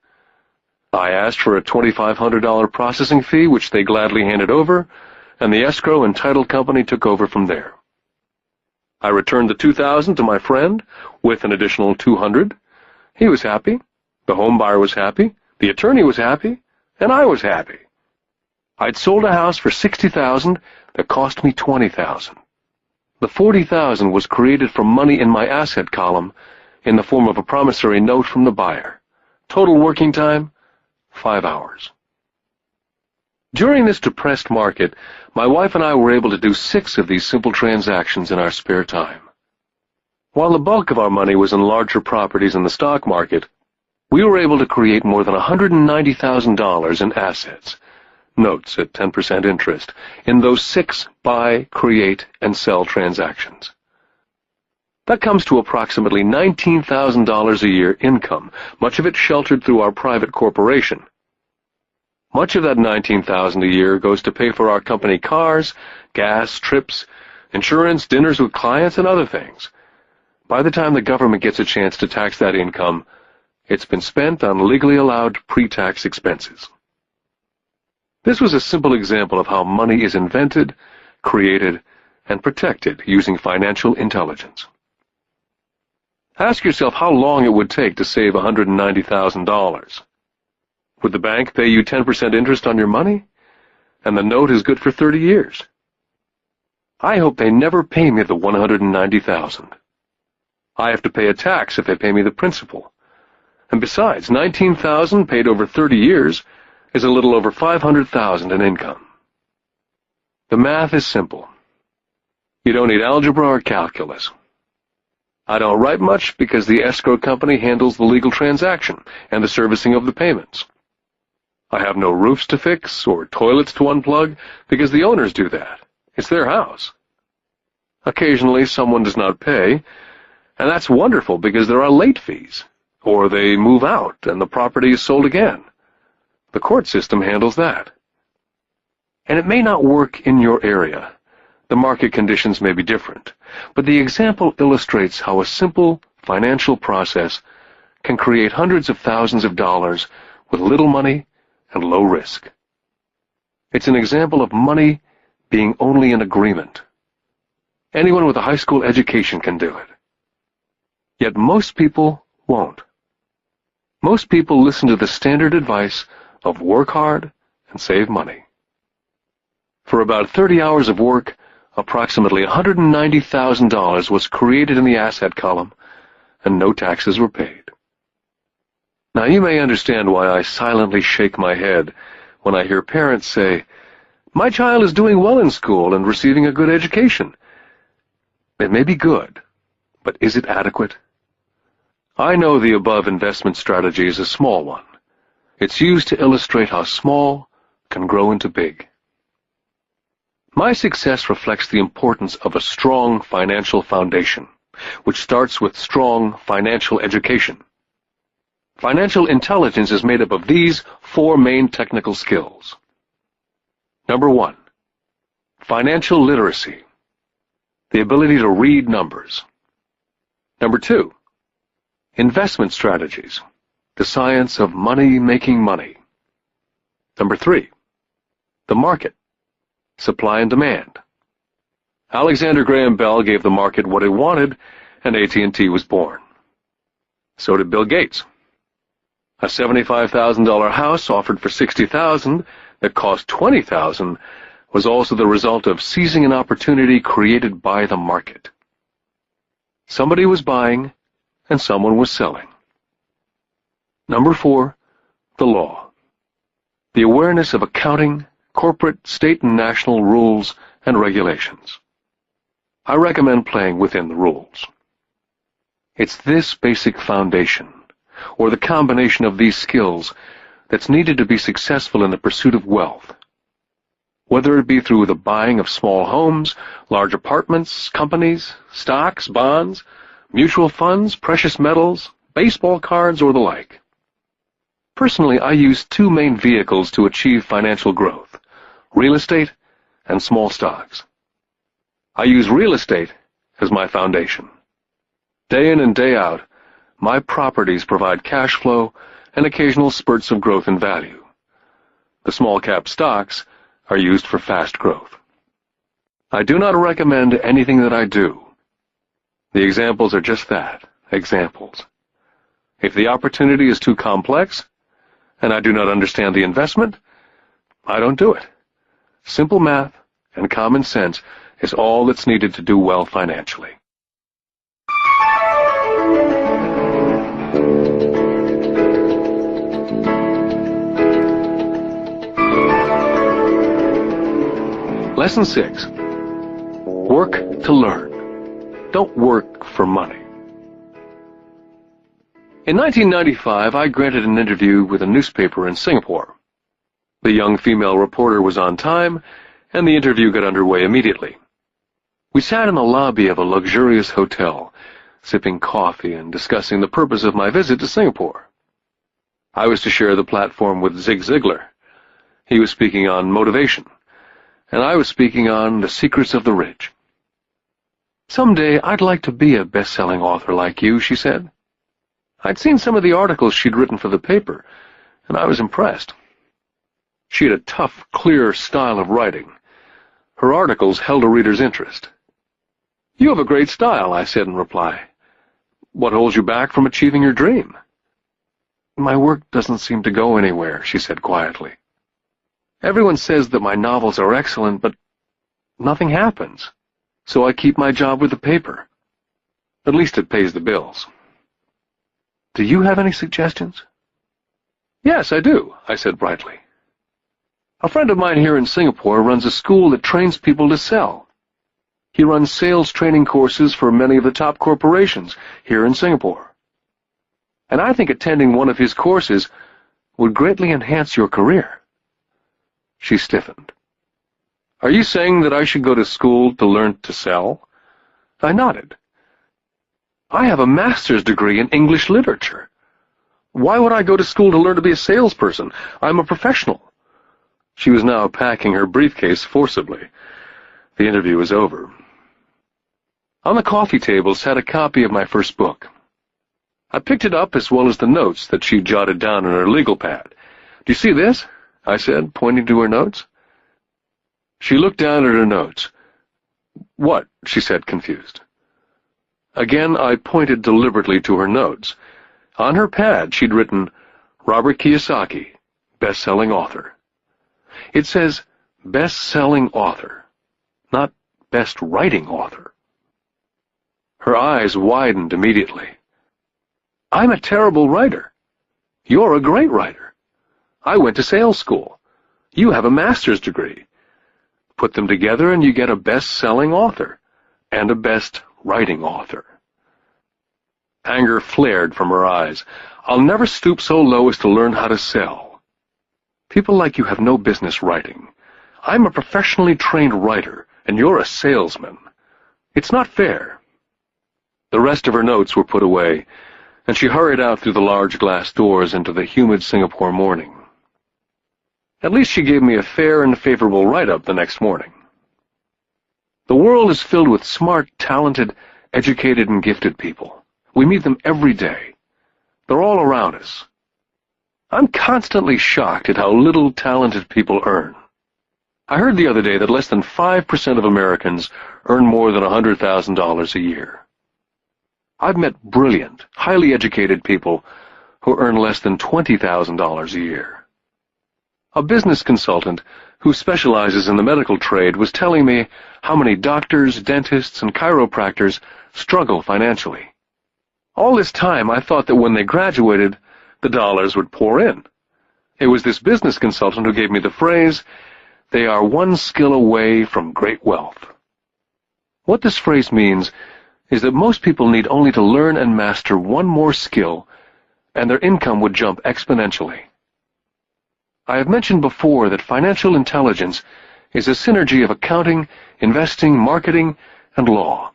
I asked for a $2,500 processing fee, which they gladly handed over, and the escrow and title company took over from there. I returned the $2,000 to my friend with an additional $200. He was happy, the home buyer was happy, the attorney was happy, and I was happy. I'd sold a house for $60,000 that cost me $20,000. The $40,000 was created from money in my asset column in the form of a promissory note from the buyer. Total working time, 5 hours. During this depressed market, my wife and I were able to do 6 of these simple transactions in our spare time. While the bulk of our money was in larger properties in the stock market, we were able to create more than $190,000 in assets, notes at 10% interest, in those 6 buy, create, and sell transactions. That comes to approximately $19,000 a year income, much of it sheltered through our private corporation. Much of that $19,000 a year goes to pay for our company cars, gas, trips, insurance, dinners with clients, and other things. By the time the government gets a chance to tax that income, it's been spent on legally allowed pre-tax expenses. This was a simple example of how money is invented, created, and protected using financial intelligence. Ask yourself how long it would take to save $190,000. Would the bank pay you 10% interest on your money? And the note is good for 30 years. I hope they never pay me the $190,000. I have to pay a tax if they pay me the principal. And besides, $19,000 paid over 30 years is a little over $500,000 in income. The math is simple. You don't need algebra or calculus. I don't write much because the escrow company handles the legal transaction and the servicing of the payments. I have no roofs to fix or toilets to unplug because the owners do that. It's their house. Occasionally someone does not pay, and that's wonderful because there are late fees, or they move out and the property is sold again. The court system handles that. And it may not work in your area. The market conditions may be different, but the example illustrates how a simple financial process can create hundreds of thousands of dollars with little money and low risk. It's an example of money being only an agreement. Anyone with a high school education can do it. Yet most people won't. Most people listen to the standard advice of work hard and save money. For about 30 hours of work, approximately $190,000 was created in the asset column, and no taxes were paid. Now, you may understand why I silently shake my head when I hear parents say, "My child is doing well in school and receiving a good education." It may be good, but is it adequate? I know the above investment strategy is a small one. It's used to illustrate how small can grow into big. My success reflects the importance of a strong financial foundation, which starts with strong financial education. Financial intelligence is made up of these 4 main technical skills. Number 1, financial literacy, the ability to read numbers. Number 2, investment strategies, the science of making money. Number 3, the market, supply and demand. Alexander Graham Bell gave the market what it wanted, and AT&T was born. So did Bill Gates. A $75,000 house offered for $60,000 that cost $20,000 was also the result of seizing an opportunity created by the market. Somebody was buying and someone was selling. Number 4, the law. The awareness of accounting, corporate, state, and national rules and regulations. I recommend playing within the rules. It's this basic foundation, or the combination of these skills, that's needed to be successful in the pursuit of wealth. Whether it be through the buying of small homes, large apartments, companies, stocks, bonds, mutual funds, precious metals, baseball cards, or the like. Personally, I use 2 main vehicles to achieve financial growth: real estate and small stocks. I use real estate as my foundation. Day in and day out, my properties provide cash flow and occasional spurts of growth in value. The small-cap stocks are used for fast growth. I do not recommend anything that I do. The examples are just that, examples. If the opportunity is too complex, and I do not understand the investment, I don't do it. Simple math and common sense is all that's needed to do well financially. Lesson 6. Work to learn. Don't work for money. In 1995, I granted an interview with a newspaper in Singapore. The young female reporter was on time, and the interview got underway immediately. We sat in the lobby of a luxurious hotel, sipping coffee and discussing the purpose of my visit to Singapore. I was to share the platform with Zig Ziglar. He was speaking on motivation, and I was speaking on the secrets of the rich. "Someday I'd like to be a best-selling author like you," she said. I'd seen some of the articles she'd written for the paper, and I was impressed. She had a tough, clear style of writing. Her articles held a reader's interest. "You have a great style," I said in reply. "What holds you back from achieving your dream?" "My work doesn't seem to go anywhere," she said quietly. "Everyone says that my novels are excellent, but nothing happens, so I keep my job with the paper. At least it pays the bills." "Do you have any suggestions?" "Yes, I do," I said brightly. "A friend of mine here in Singapore runs a school that trains people to sell. He runs sales training courses for many of the top corporations here in Singapore. And I think attending one of his courses would greatly enhance your career." She stiffened. "Are you saying that I should go to school to learn to sell?" I nodded. "I have a master's degree in English literature. Why would I go to school to learn to be a salesperson? I'm a professional." She was now packing her briefcase forcibly. The interview was over. On the coffee table sat a copy of my first book. I picked it up as well as the notes that she jotted down on her legal pad. "Do you see this?" I said, pointing to her notes. She looked down at her notes. "What?" she said, confused. Again, I pointed deliberately to her notes. On her pad, she'd written, "Robert Kiyosaki, best-selling author." It says, best-selling author, not best-writing author. Her eyes widened immediately. "I'm a terrible writer. You're a great writer. I went to sales school. You have a master's degree. Put them together and you get a best-selling author and a best-writing author." Anger flared from her eyes. "I'll never stoop so low as to learn how to sell. People like you have no business writing. I'm a professionally trained writer, and you're a salesman. It's not fair." The rest of her notes were put away, and she hurried out through the large glass doors into the humid Singapore morning. At least she gave me a fair and favorable write-up the next morning. The world is filled with smart, talented, educated, and gifted people. We meet them every day. They're all around us. I'm constantly shocked at how little talented people earn. I heard the other day that less than 5% of Americans earn more than $100,000 a year. I've met brilliant, highly educated people who earn less than $20,000 a year. A business consultant who specializes in the medical trade was telling me how many doctors, dentists, and chiropractors struggle financially. All this time, I thought that when they graduated, the dollars would pour in. It was this business consultant who gave me the phrase, "They are one skill away from great wealth." What this phrase means is that most people need only to learn and master one more skill, and their income would jump exponentially. I have mentioned before that financial intelligence is a synergy of accounting, investing, marketing, and law.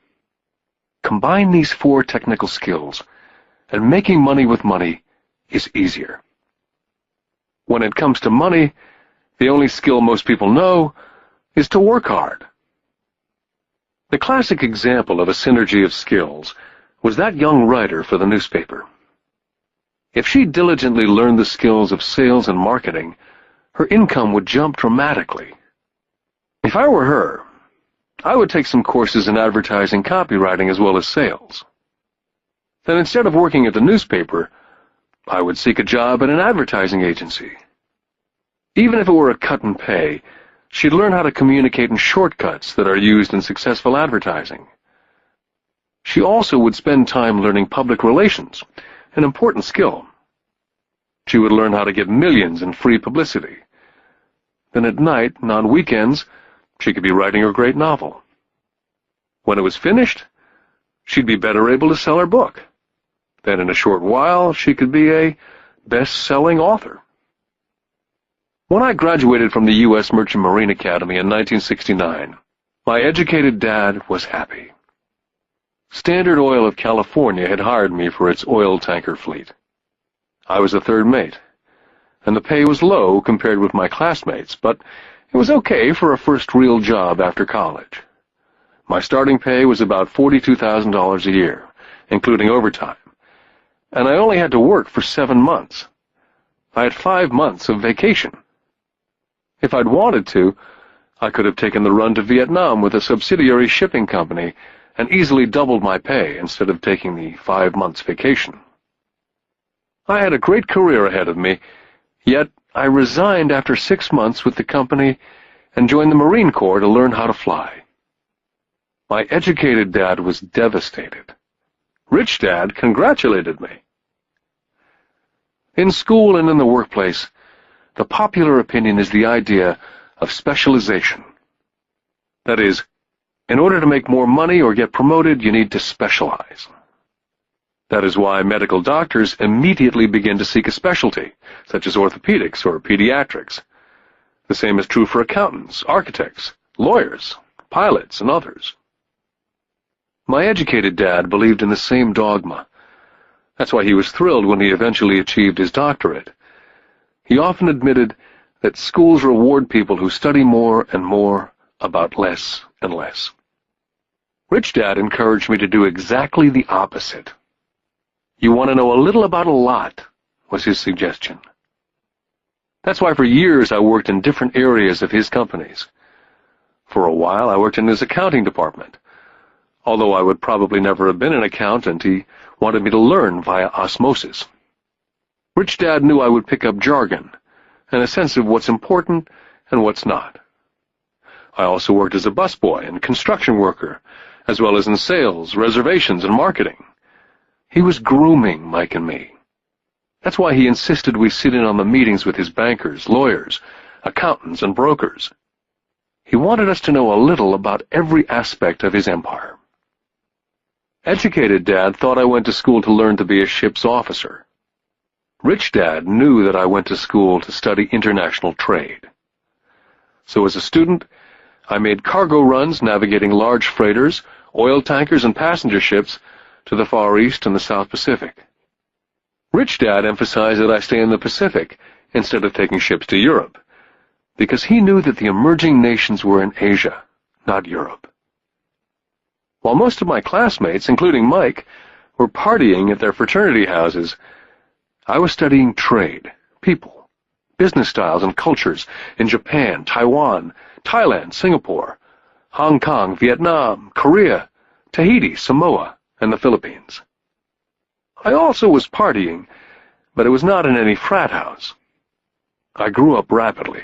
Combine these 4 technical skills, and making money with money is easier. When it comes to money, the only skill most people know is to work hard. The classic example of a synergy of skills was that young writer for the newspaper. If she diligently learned the skills of sales and marketing, her income would jump dramatically. If I were her, I would take some courses in advertising, copywriting, as well as sales. Then instead of working at the newspaper, I would seek a job at an advertising agency. Even if it were a cut in pay, She'd learn how to communicate in shortcuts that are used in successful advertising. She also would spend time learning public relations, an important skill. She would learn how to get millions in free publicity. Then at night and on weekends, she could be writing her great novel. When it was finished, she'd be better able to sell her book. Then in a short while, she could be a best-selling author. When I graduated from the U.S. Merchant Marine Academy in 1969, my educated dad was happy. Standard Oil of California had hired me for its oil tanker fleet. I was a third mate, and the pay was low compared with my classmates, but it was okay for a first real job after college. My starting pay was about $42,000 a year, including overtime, and I only had to work for 7 months. I had 5 months of vacation. If I'd wanted to, I could have taken the run to Vietnam with a subsidiary shipping company and easily doubled my pay instead of taking the 5 months vacation. I had a great career ahead of me, yet I resigned after 6 months with the company and joined the Marine Corps to learn how to fly. My educated dad was devastated. Rich Dad congratulated me. In school and in the workplace, the popular opinion is the idea of specialization. That is, in order to make more money or get promoted, you need to specialize. That is why medical doctors immediately begin to seek a specialty, such as orthopedics or pediatrics. The same is true for accountants, architects, lawyers, pilots, and others. My educated dad believed in the same dogma. That's why he was thrilled when he eventually achieved his doctorate. He often admitted that schools reward people who study more and more about less and less. Rich Dad encouraged me to do exactly the opposite. You want to know a little about a lot, was his suggestion. That's why for years I worked in different areas of his companies. For a while I worked in his accounting department. Although I would probably never have been an accountant, he wanted me to learn via osmosis. Rich Dad knew I would pick up jargon and a sense of what's important and what's not. I also worked as a busboy and construction worker, as well as in sales, reservations, and marketing. He was grooming Mike and me. That's why he insisted we sit in on the meetings with his bankers, lawyers, accountants, and brokers. He wanted us to know a little about every aspect of his empire. Educated Dad thought I went to school to learn to be a ship's officer. Rich Dad knew that I went to school to study international trade. So as a student, I made cargo runs navigating large freighters, oil tankers, and passenger ships to the Far East and the South Pacific. Rich Dad emphasized that I stay in the Pacific instead of taking ships to Europe, because he knew that the emerging nations were in Asia, not Europe. While most of my classmates, including Mike, were partying at their fraternity houses, I was studying trade, people, business styles and cultures in Japan, Taiwan, Thailand, Singapore, Hong Kong, Vietnam, Korea, Tahiti, Samoa, and the Philippines. I also was partying, but it was not in any frat house. I grew up rapidly.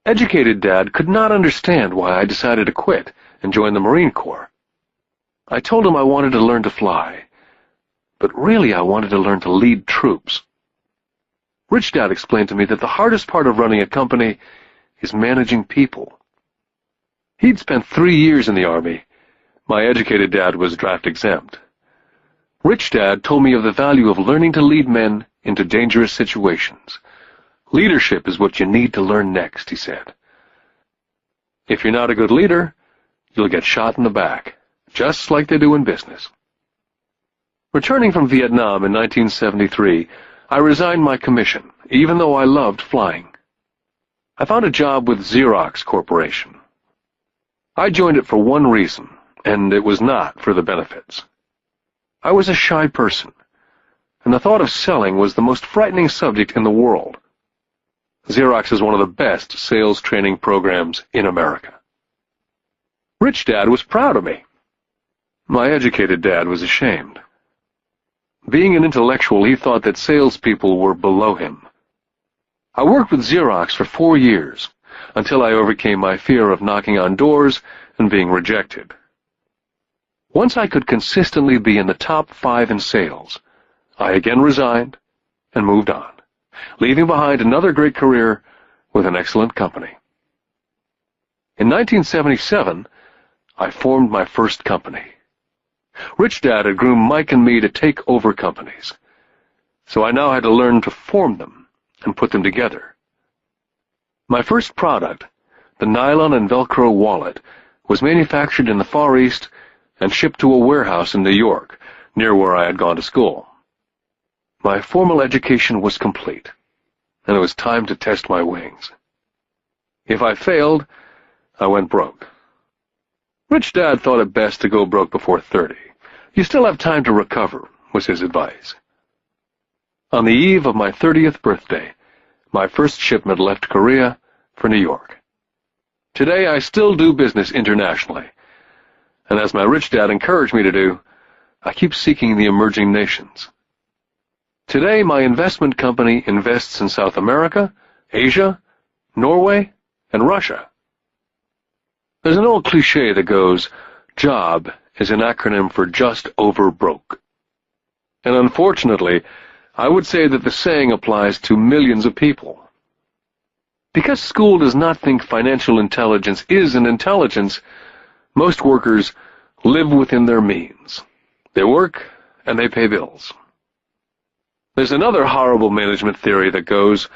Educated Dad could not understand why I decided to quit and join the Marine Corps. I told him I wanted to learn to fly, but really I wanted to learn to lead troops. Rich Dad explained to me that the hardest part of running a company is managing people. He'd spent 3 years in the Army. My educated dad was draft exempt. Rich Dad told me of the value of learning to lead men into dangerous situations. Leadership is what you need to learn next, he said. If you're not a good leader, you'll get shot in the back, just like they do in business. Returning from Vietnam in 1973, I resigned my commission, even though I loved flying. I found a job with Xerox Corporation. I joined it for one reason, and it was not for the benefits. I was a shy person, and the thought of selling was the most frightening subject in the world. Xerox is one of the best sales training programs in America. Rich Dad was proud of me. My educated dad was ashamed. Being an intellectual, he thought that salespeople were below him. I worked with Xerox for 4 years, until I overcame my fear of knocking on doors and being rejected. Once I could consistently be in the top 5 in sales, I again resigned and moved on, leaving behind another great career with an excellent company. In 1977, I formed my first company. Rich Dad had groomed Mike and me to take over companies, so I now had to learn to form them and put them together. My first product, the nylon and Velcro wallet, was manufactured in the Far East and shipped to a warehouse in New York, near where I had gone to school. My formal education was complete, and it was time to test my wings. If I failed, I went broke. Rich Dad thought it best to go broke before 30. You still have time to recover, was his advice. On the eve of my 30th birthday, my first shipment left Korea for New York. Today I still do business internationally, and as my rich dad encouraged me to do, I keep seeking the emerging nations. Today my investment company invests in South America, Asia, Norway, and Russia. There's an old cliché that goes, JOB is an acronym for just over broke. And unfortunately, I would say that the saying applies to millions of people. Because school does not think financial intelligence is an intelligence, most workers live within their means. They work and they pay bills. There's another horrible management theory that goes,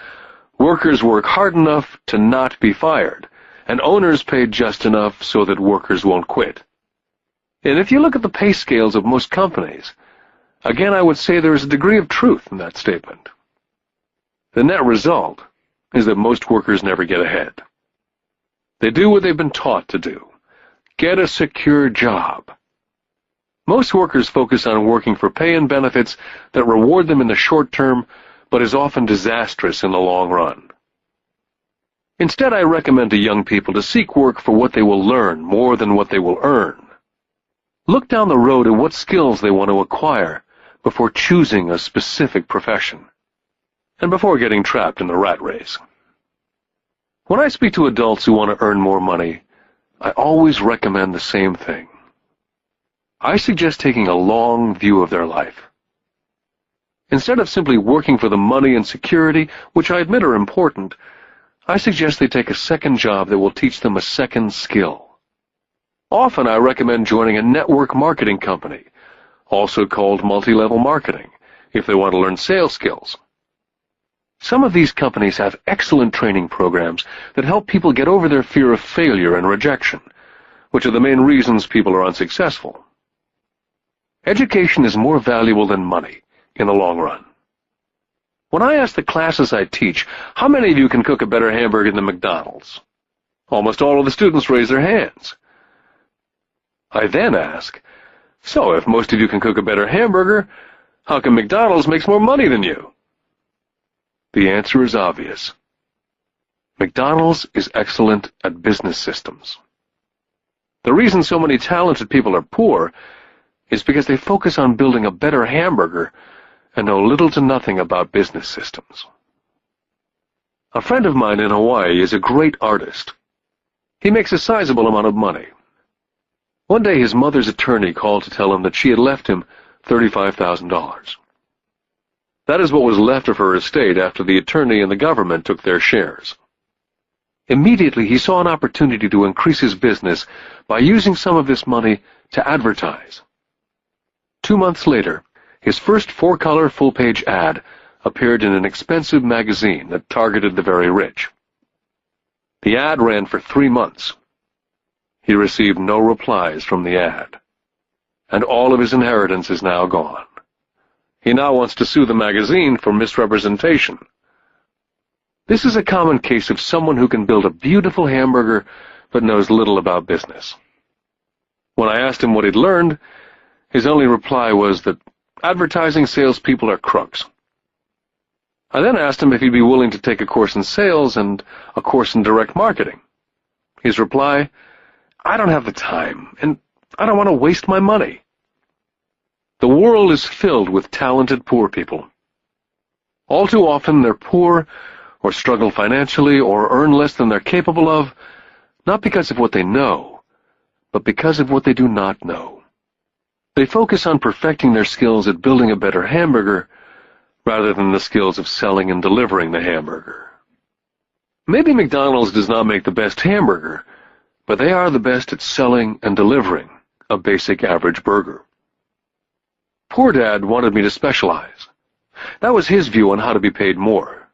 workers work hard enough to not be fired, and owners pay just enough so that workers won't quit. And if you look at the pay scales of most companies, again I would say there is a degree of truth in that statement. The net result is that most workers never get ahead. They do what they've been taught to do. Get a secure job. Most workers focus on working for pay and benefits that reward them in the short term, but is often disastrous in the long run. Instead, I recommend to young people to seek work for what they will learn more than what they will earn. Look down the road at what skills they want to acquire before choosing a specific profession, and before getting trapped in the rat race. When I speak to adults who want to earn more money, I always recommend the same thing. I suggest taking a long view of their life. Instead of simply working for the money and security, which I admit are important, I suggest they take a second job that will teach them a second skill. Often I recommend joining a network marketing company, also called multi-level marketing, if they want to learn sales skills. Some of these companies have excellent training programs that help people get over their fear of failure and rejection, which are the main reasons people are unsuccessful. Education is more valuable than money in the long run. When I ask the classes I teach, how many of you can cook a better hamburger than McDonald's? Almost all of the students raise their hands. I then ask, so if most of you can cook a better hamburger, how come McDonald's makes more money than you? The answer is obvious. McDonald's is excellent at business systems. The reason so many talented people are poor is because they focus on building a better hamburger and know little to nothing about business systems. A friend of mine in Hawaii is a great artist. He makes a sizable amount of money. One day his mother's attorney called to tell him that she had left him $35,000. That is what was left of her estate after the attorney and the government took their shares. Immediately he saw an opportunity to increase his business by using some of this money to advertise. 2 months later, his first 4-color full-page ad appeared in an expensive magazine that targeted the very rich. The ad ran for 3 months. He received no replies from the ad, and all of his inheritance is now gone. He now wants to sue the magazine for misrepresentation. This is a common case of someone who can build a beautiful hamburger but knows little about business. When I asked him what he'd learned, his only reply was that advertising salespeople are crooks. I then asked him if he'd be willing to take a course in sales and a course in direct marketing. His reply, I don't have the time, and I don't want to waste my money. The world is filled with talented poor people. All too often they're poor or struggle financially, or earn less than they're capable of, not because of what they know, but because of what they do not know. They focus on perfecting their skills at building a better hamburger rather than the skills of selling and delivering the hamburger. Maybe McDonald's does not make the best hamburger, but they are the best at selling and delivering a basic average burger. Poor Dad wanted me to specialize. That was his view on how to be paid more.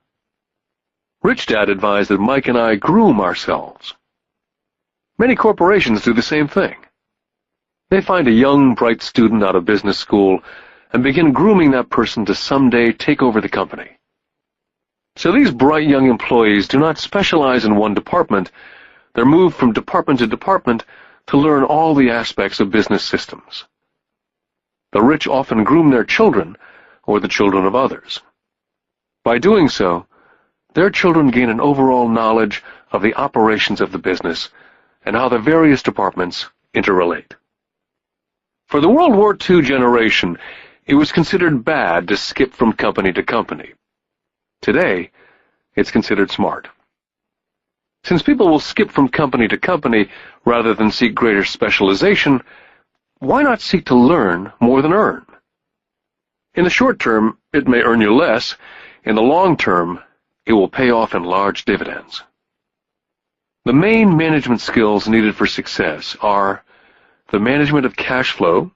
Rich Dad advised that Mike and I groom ourselves. Many corporations do the same thing. They find a young, bright student out of business school and begin grooming that person to someday take over the company. So these bright young employees do not specialize in one department. They're moved from department to department to learn all the aspects of business systems. The rich often groom their children or the children of others. By doing so, their children gain an overall knowledge of the operations of the business and how the various departments interrelate. For the World War II generation, it was considered bad to skip from company to company. Today, it's considered smart. Since people will skip from company to company rather than seek greater specialization, why not seek to learn more than earn? In the short term, it may earn you less. In the long term, it will pay off in large dividends. The main management skills needed for success are the management of cash flow,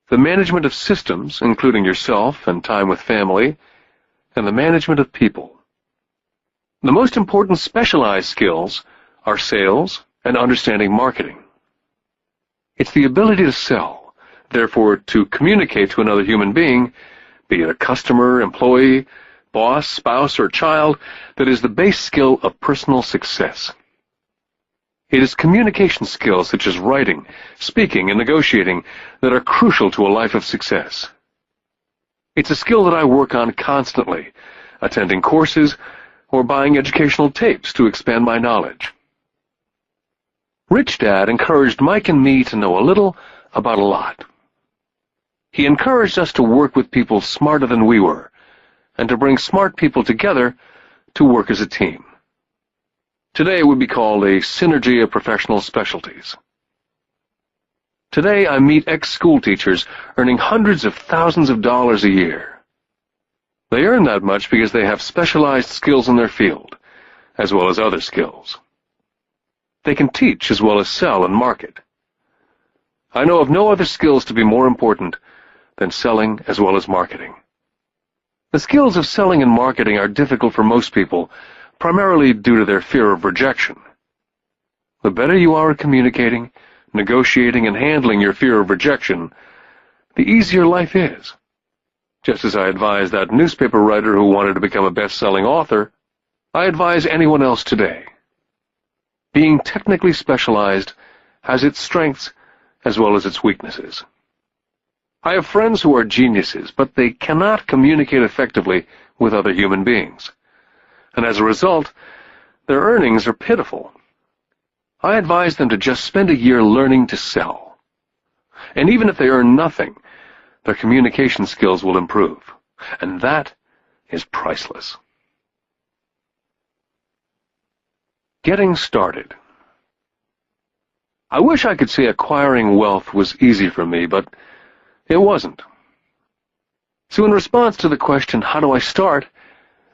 the management of systems, including yourself and time with family, and the management of people. The most important specialized skills are sales and understanding marketing. It's the ability to sell, therefore to communicate to another human being, be it a customer, employee, boss, spouse, or child, that is the base skill of personal success. It is communication skills such as writing, speaking, and negotiating that are crucial to a life of success. It's a skill that I work on constantly, attending courses or buying educational tapes to expand my knowledge. Rich Dad encouraged Mike and me to know a little about a lot. He encouraged us to work with people smarter than we were, and to bring smart people together to work as a team. Today it would be called a synergy of professional specialties. Today I meet ex-school teachers earning hundreds of thousands of dollars a year. They earn that much because they have specialized skills in their field, as well as other skills. They can teach as well as sell and market. I know of no other skills to be more important than selling as well as marketing. The skills of selling and marketing are difficult for most people, primarily due to their fear of rejection. The better you are at communicating, negotiating, and handling your fear of rejection, the easier life is. Just as I advise that newspaper writer who wanted to become a best-selling author, I advise anyone else today. Being technically specialized has its strengths as well as its weaknesses. I have friends who are geniuses, but they cannot communicate effectively with other human beings. And as a result, their earnings are pitiful. I advise them to just spend a year learning to sell. And even if they earn nothing, their communication skills will improve. And that is priceless. Getting started. I wish I could say acquiring wealth was easy for me, but it wasn't. So in response to the question, how do I start,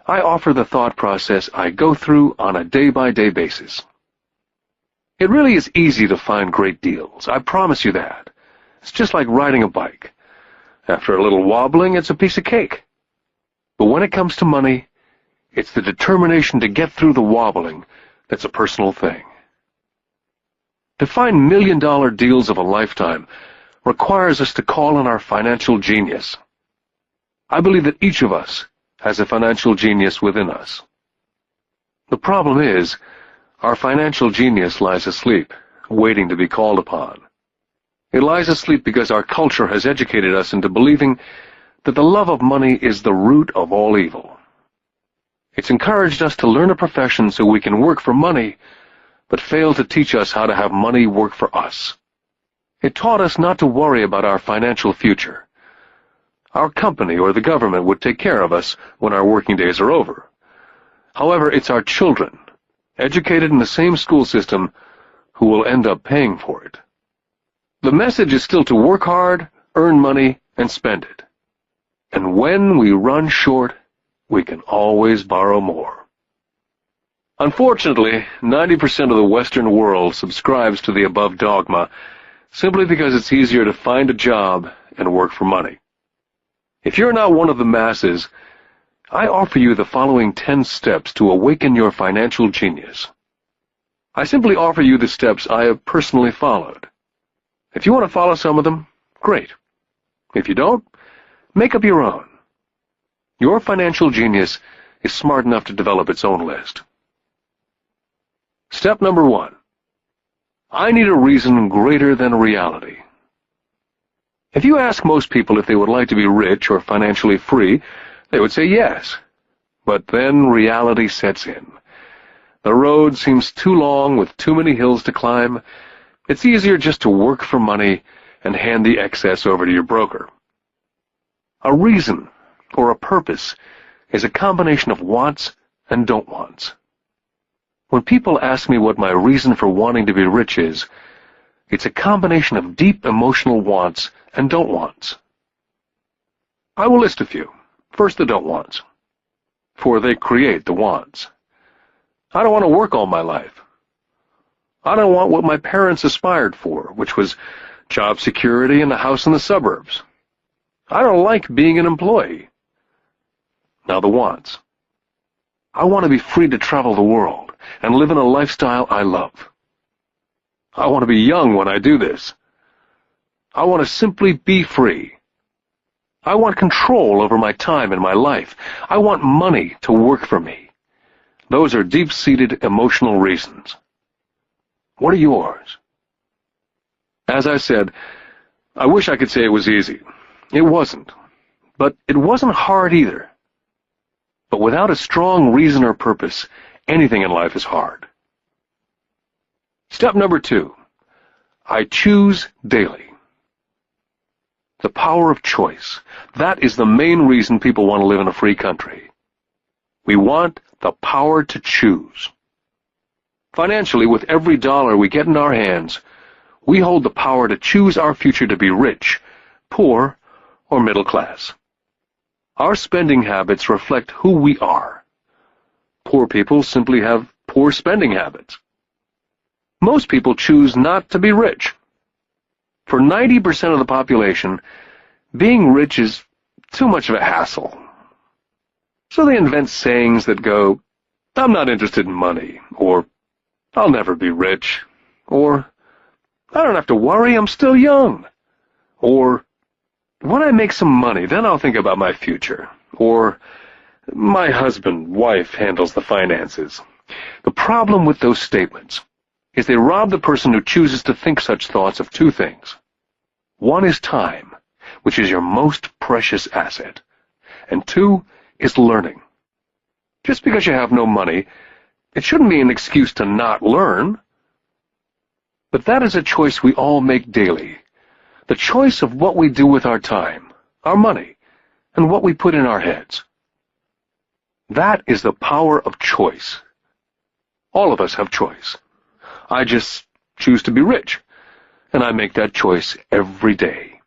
I offer the thought process I go through on a day-by-day basis. It really is easy to find great deals. I promise you that. It's just like riding a bike. After a little wobbling, it's a piece of cake. But when it comes to money, it's the determination to get through the wobbling that's a personal thing. To find million-dollar deals of a lifetime requires us to call on our financial genius. I believe that each of us has a financial genius within us. The problem is, our financial genius lies asleep, waiting to be called upon. It lies asleep because our culture has educated us into believing that the love of money is the root of all evil. It's encouraged us to learn a profession so we can work for money, but failed to teach us how to have money work for us. It taught us not to worry about our financial future. Our company or the government would take care of us when our working days are over. However, it's our children, educated in the same school system, who will end up paying for it. The message is still to work hard, earn money, and spend it. And when we run short, we can always borrow more. Unfortunately, 90% of the Western world subscribes to the above dogma simply because it's easier to find a job and work for money. If you're not one of the masses, I offer you the following 10 steps to awaken your financial genius. I simply offer you the steps I have personally followed. If you want to follow some of them, great. If you don't, make up your own. Your financial genius is smart enough to develop its own list. Step number 1. I need a reason greater than reality. If you ask most people if they would like to be rich or financially free, they would say yes. But then reality sets in. The road seems too long with too many hills to climb. It's easier just to work for money and hand the excess over to your broker. A reason, or a purpose, is a combination of wants and don't wants. When people ask me what my reason for wanting to be rich is, it's a combination of deep emotional wants and don't wants. I will list a few. First, the don't wants, for they create the wants. I don't want to work all my life. I don't want what my parents aspired for, which was job security and a house in the suburbs. I don't like being an employee. Now the wants. I want to be free to travel the world and live in a lifestyle I love. I want to be young when I do this. I want to simply be free. I want control over my time and my life. I want money to work for me. Those are deep-seated emotional reasons. What are yours? As I said, I wish I could say it was easy. It wasn't. But it wasn't hard either. But without a strong reason or purpose, anything in life is hard. Step number 2. I choose daily. The power of choice. That is the main reason people want to live in a free country. We want the power to choose. Financially, with every dollar we get in our hands, we hold the power to choose our future to be rich, poor, or middle class. Our spending habits reflect who we are. Poor people simply have poor spending habits. Most people choose not to be rich. For 90% of the population, being rich is too much of a hassle. So they invent sayings that go, I'm not interested in money, or I'll never be rich, or I don't have to worry, I'm still young, or when I make some money, then I'll think about my future, or my husband, wife handles the finances. The problem with those statements is they rob the person who chooses to think such thoughts of two things. One is time, which is your most precious asset, and 2 is learning. Just because you have no money, it shouldn't be an excuse to not learn. But that is a choice we all make daily, the choice of what we do with our time, our money, and what we put in our heads. That is the power of choice. All of us have choice. I just choose to be rich, and I make that choice every day.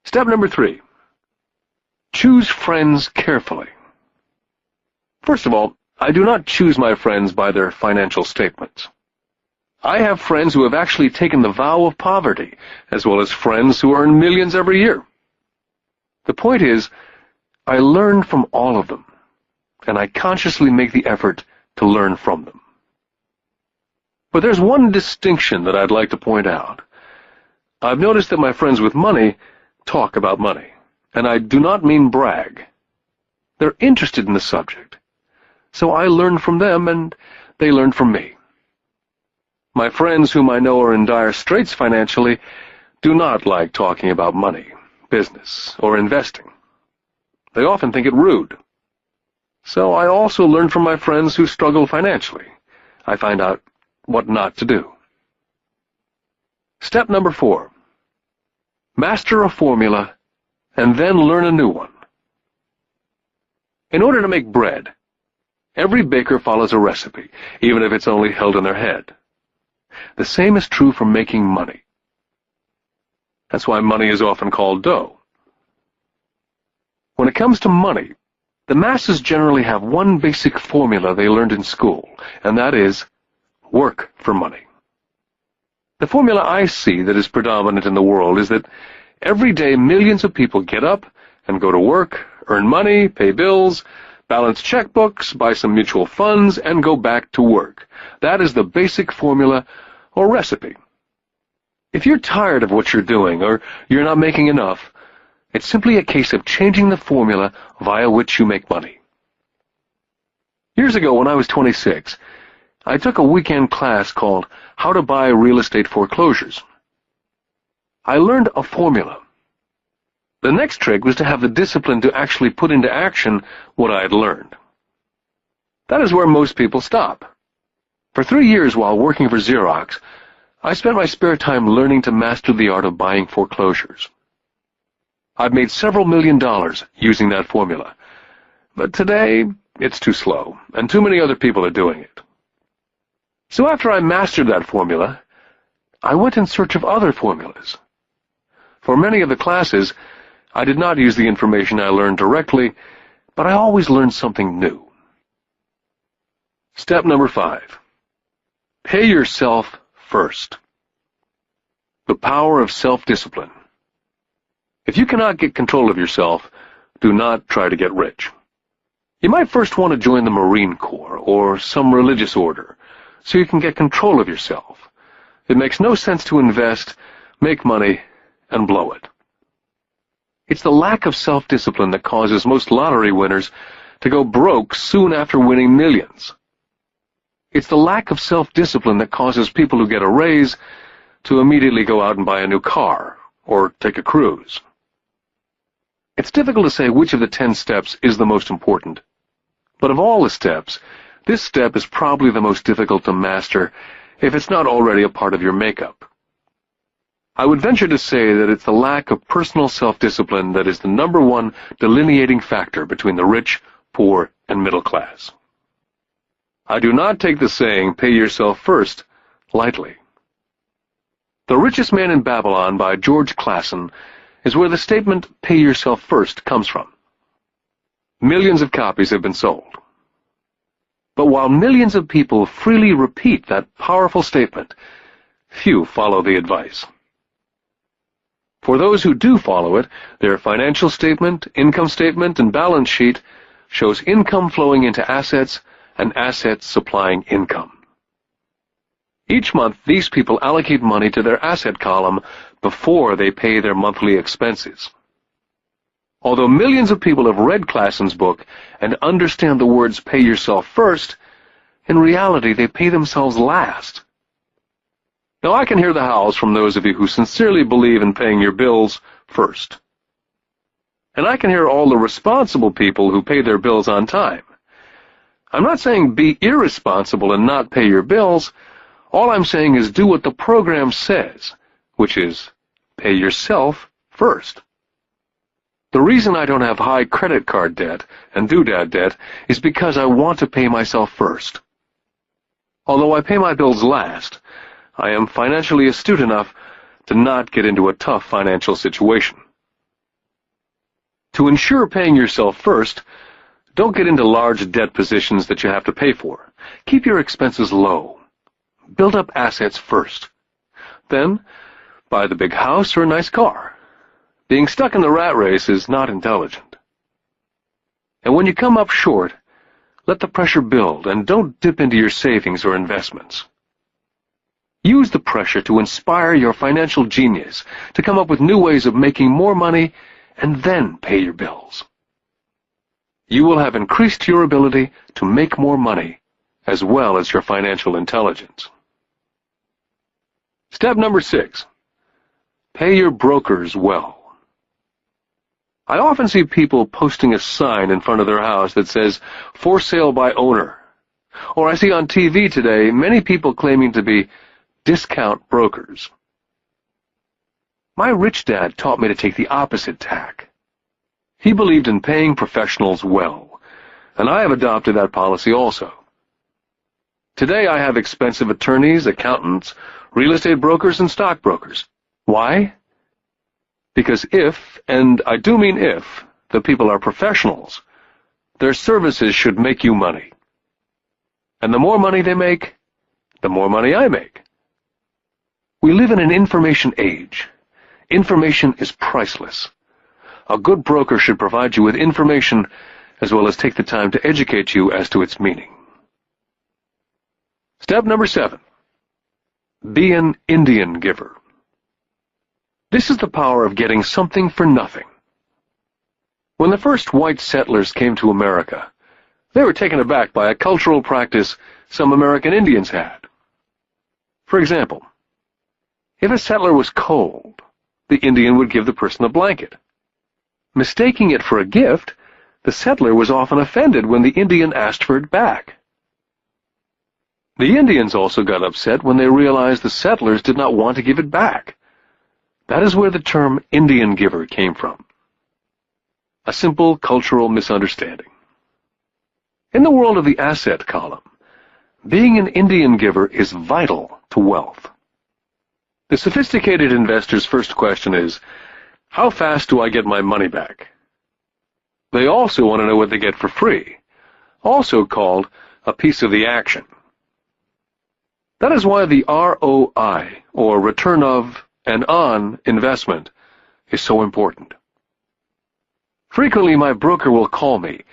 Step number 3. Choose friends carefully. First of all, I do not choose my friends by their financial statements. I have friends who have actually taken the vow of poverty, as well as friends who earn millions every year. The point is, I learn from all of them, and I consciously make the effort to learn from them. But there's one distinction that I'd like to point out. I've noticed that my friends with money talk about money, and I do not mean brag. They're interested in the subject, so I learn from them and they learn from me. My friends whom I know are in dire straits financially do not like talking about money, business, or investing. They often think it rude. So I also learn from my friends who struggle financially. I find out what not to do. Step number 4. Master a formula and then learn a new one. In order to make bread, Every baker follows a recipe, even if it's only held in their head. The same is true for making money. That's why money is often called dough. When it comes to money, the masses generally have one basic formula they learned in school, and that is work for money. The formula I see that is predominant in the world is that every day millions of people get up and go to work, earn money, pay bills, balance checkbooks, buy some mutual funds, and go back to work. That is the basic formula or recipe. If you're tired of what you're doing or you're not making enough, it's simply a case of changing the formula via which you make money. Years ago, when I was 26, I took a weekend class called How to Buy Real Estate Foreclosures. I learned a formula. The next trick was to have the discipline to actually put into action what I had learned. That is where most people stop. For 3 years while working for Xerox, I spent my spare time learning to master the art of buying foreclosures. I've made several $1 million using that formula, but today it's too slow, and too many other people are doing it. So after I mastered that formula, I went in search of other formulas. For many of the classes, I did not use the information I learned directly, but I always learned something new. Step number 5. Pay yourself first. The power of self-discipline. If you cannot get control of yourself, do not try to get rich. You might first want to join the Marine Corps or some religious order, so you can get control of yourself. It makes no sense to invest, make money, and blow it. It's the lack of self-discipline that causes most lottery winners to go broke soon after winning millions. It's the lack of self-discipline that causes people who get a raise to immediately go out and buy a new car or take a cruise. It's difficult to say which of the 10 steps is the most important. But of all the steps, this step is probably the most difficult to master if it's not already a part of your makeup. I would venture to say that it's the lack of personal self-discipline that is the #1 delineating factor between the rich, poor, and middle class. I do not take the saying, "pay yourself first," lightly. The Richest Man in Babylon by George Clason is where the statement, "pay yourself first," comes from. Millions of copies have been sold. But while millions of people freely repeat that powerful statement, few follow the advice. For those who do follow it, their financial statement, income statement, and balance sheet shows income flowing into assets and assets supplying income. Each month, these people allocate money to their asset column before they pay their monthly expenses. Although millions of people have read Clason's book and understand the words "pay yourself first," in reality they pay themselves last. Now I can hear the howls from those of you who sincerely believe in paying your bills first. And I can hear all the responsible people who pay their bills on time. I'm not saying be irresponsible and not pay your bills. All I'm saying is do what the program says, which is pay yourself first. The reason I don't have high credit card debt and doodad debt is because I want to pay myself first. Although I pay my bills last, I am financially astute enough to not get into a tough financial situation. To ensure paying yourself first, don't get into large debt positions that you have to pay for. Keep your expenses low. Build up assets first. Then, buy the big house or a nice car. Being stuck in the rat race is not intelligent. And when you come up short, let the pressure build and don't dip into your savings or investments. Use the pressure to inspire your financial genius to come up with new ways of making more money and then pay your bills. You will have increased your ability to make more money as well as your financial intelligence. Step number 6. Pay your brokers well. I often see people posting a sign in front of their house that says, "For sale by owner." Or I see on TV today many people claiming to be discount brokers. My rich dad taught me to take the opposite tack. He believed in paying professionals well, and I have adopted that policy also. Today I have expensive attorneys, accountants, real estate brokers, and stockbrokers. Why? Because if, and I do mean if, the people are professionals, their services should make you money. And the more money they make, the more money I make. We live in an information age. Information is priceless. A good broker should provide you with information as well as take the time to educate you as to its meaning. Step number 7. Be an Indian giver. This is the power of getting something for nothing. When the first white settlers came to America, they were taken aback by a cultural practice some American Indians had. For example, if a settler was cold, the Indian would give the person a blanket. Mistaking it for a gift, the settler was often offended when the Indian asked for it back. The Indians also got upset when they realized the settlers did not want to give it back. That is where the term Indian giver came from. A simple cultural misunderstanding. In the world of the asset column, being an Indian giver is vital to wealth. The sophisticated investor's first question is, how fast do I get my money back? They also want to know what they get for free, also called a piece of the action. That is why the ROI, or return of and on investment, is so important. Frequently, my broker will call me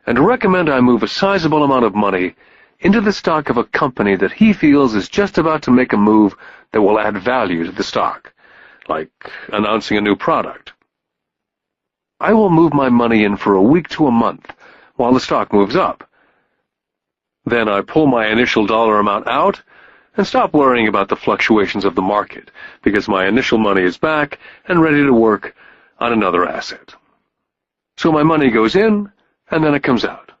and recommend I move a sizable amount of money into the stock of a company that he feels is just about to make a move that will add value to the stock, like announcing a new product. I will move my money in for a week to a month while the stock moves up. Then I pull my initial dollar amount out and stop worrying about the fluctuations of the market, because my initial money is back and ready to work on another asset. So my money goes in, and then it comes out,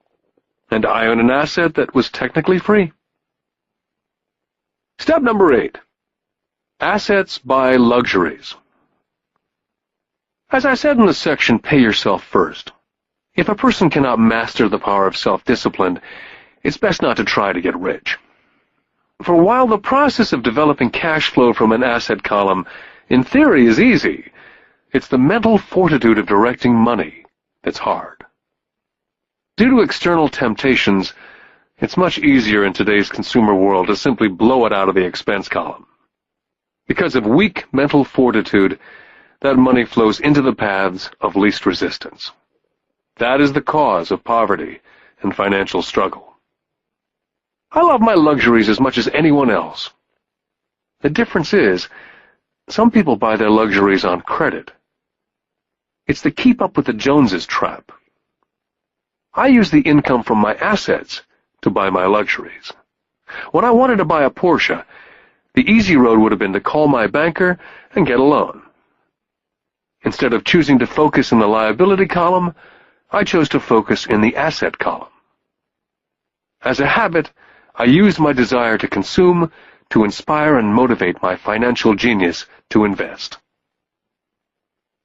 and I own an asset that was technically free. Step number 8. Assets buy luxuries. As I said in the section, Pay Yourself First, if a person cannot master the power of self-discipline, it's best not to try to get rich. For while the process of developing cash flow from an asset column, in theory, is easy, it's the mental fortitude of directing money that's hard. Due to external temptations, it's much easier in today's consumer world to simply blow it out of the expense column. Because of weak mental fortitude, that money flows into the paths of least resistance. That is the cause of poverty and financial struggle. I love my luxuries as much as anyone else. The difference is, some people buy their luxuries on credit. It's the keep up with the Joneses trap. I use the income from my assets to buy my luxuries. When I wanted to buy a Porsche, the easy road would have been to call my banker and get a loan. Instead of choosing to focus in the liability column, I chose to focus in the asset column. As a habit, I used my desire to consume to inspire and motivate my financial genius to invest.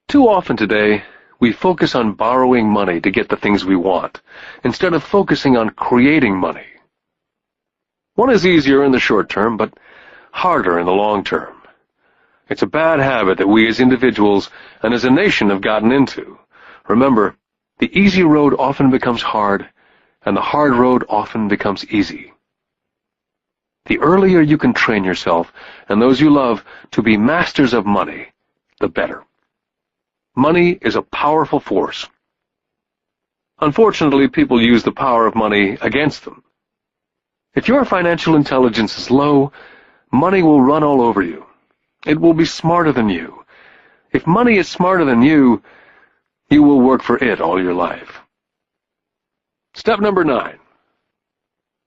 Too often today, we focus on borrowing money to get the things we want, instead of focusing on creating money. One is easier in the short term, but harder in the long term. It's a bad habit that we as individuals and as a nation have gotten into. Remember, the easy road often becomes hard, and the hard road often becomes easy. The earlier you can train yourself and those you love to be masters of money, the better. Money is a powerful force. Unfortunately, people use the power of money against them. If your financial intelligence is low, money will run all over you. It will be smarter than you. If money is smarter than you will work for it all your life. Step number 9.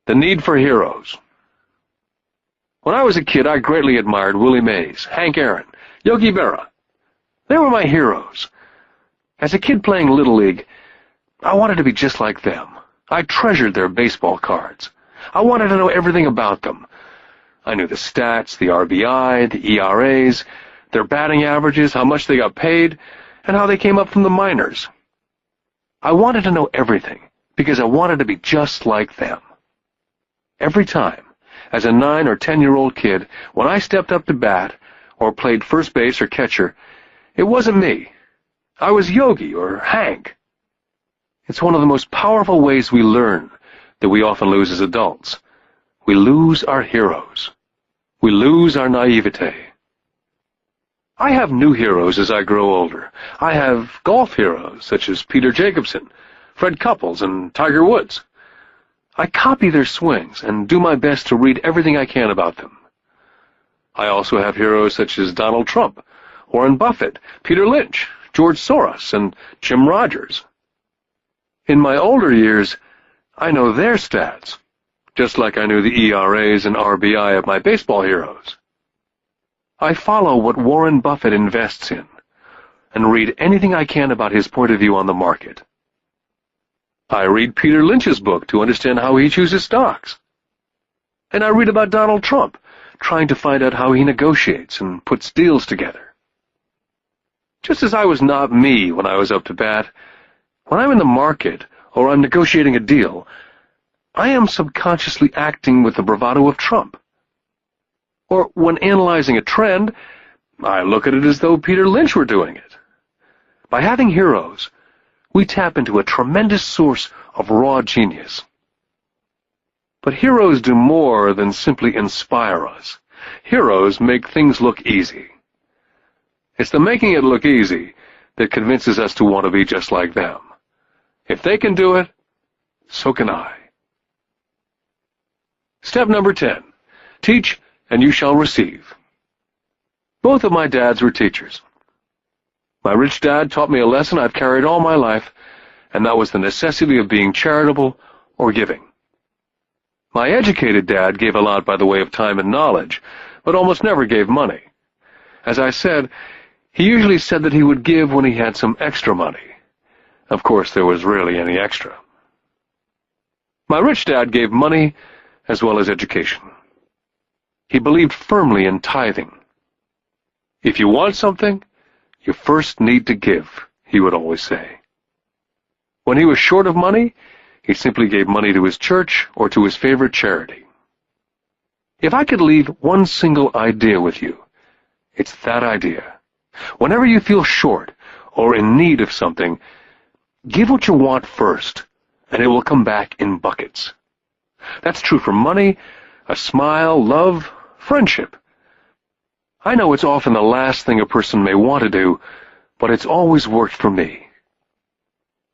The need for heroes. When I was a kid, I greatly admired Willie Mays, Hank Aaron, Yogi Berra. They were my heroes. As a kid playing Little League, I wanted to be just like them. I treasured their baseball cards. I wanted to know everything about them. I knew the stats, the RBI, the ERAs, their batting averages, how much they got paid, and how they came up from the minors. I wanted to know everything, because I wanted to be just like them. Every time, as a 9 or 10-year-old kid, when I stepped up to bat or played first base or catcher, it wasn't me. I was Yogi or Hank. It's one of the most powerful ways we learn that we often lose as adults. We lose our heroes. We lose our naivete. I have new heroes as I grow older. I have golf heroes such as Peter Jacobsen, Fred Couples, and Tiger Woods. I copy their swings and do my best to read everything I can about them. I also have heroes such as Donald Trump, Warren Buffett, Peter Lynch, George Soros, and Jim Rogers. In my older years, I know their stats, just like I knew the ERAs and RBI of my baseball heroes. I follow what Warren Buffett invests in, and read anything I can about his point of view on the market. I read Peter Lynch's book to understand how he chooses stocks. And I read about Donald Trump, trying to find out how he negotiates and puts deals together. Just as I was not me when I was up to bat, when I'm in the market or I'm negotiating a deal, I am subconsciously acting with the bravado of Trump. Or when analyzing a trend, I look at it as though Peter Lynch were doing it. By having heroes, we tap into a tremendous source of raw genius. But heroes do more than simply inspire us. Heroes make things look easy. It's the making it look easy that convinces us to want to be just like them. If they can do it, so can I. Step number 10. Teach and you shall receive. Both of my dads were teachers. My rich dad taught me a lesson I've carried all my life, and that was the necessity of being charitable or giving. My educated dad gave a lot by the way of time and knowledge, but almost never gave money. As I said, he usually said that he would give when he had some extra money. Of course, there was rarely any extra. My rich dad gave money as well as education. He believed firmly in tithing. If you want something, you first need to give, he would always say. When he was short of money, he simply gave money to his church or to his favorite charity. If I could leave one single idea with you, it's that idea. Whenever you feel short or in need of something, give what you want first, and it will come back in buckets. That's true for money, a smile, love, friendship. I know it's often the last thing a person may want to do, but it's always worked for me.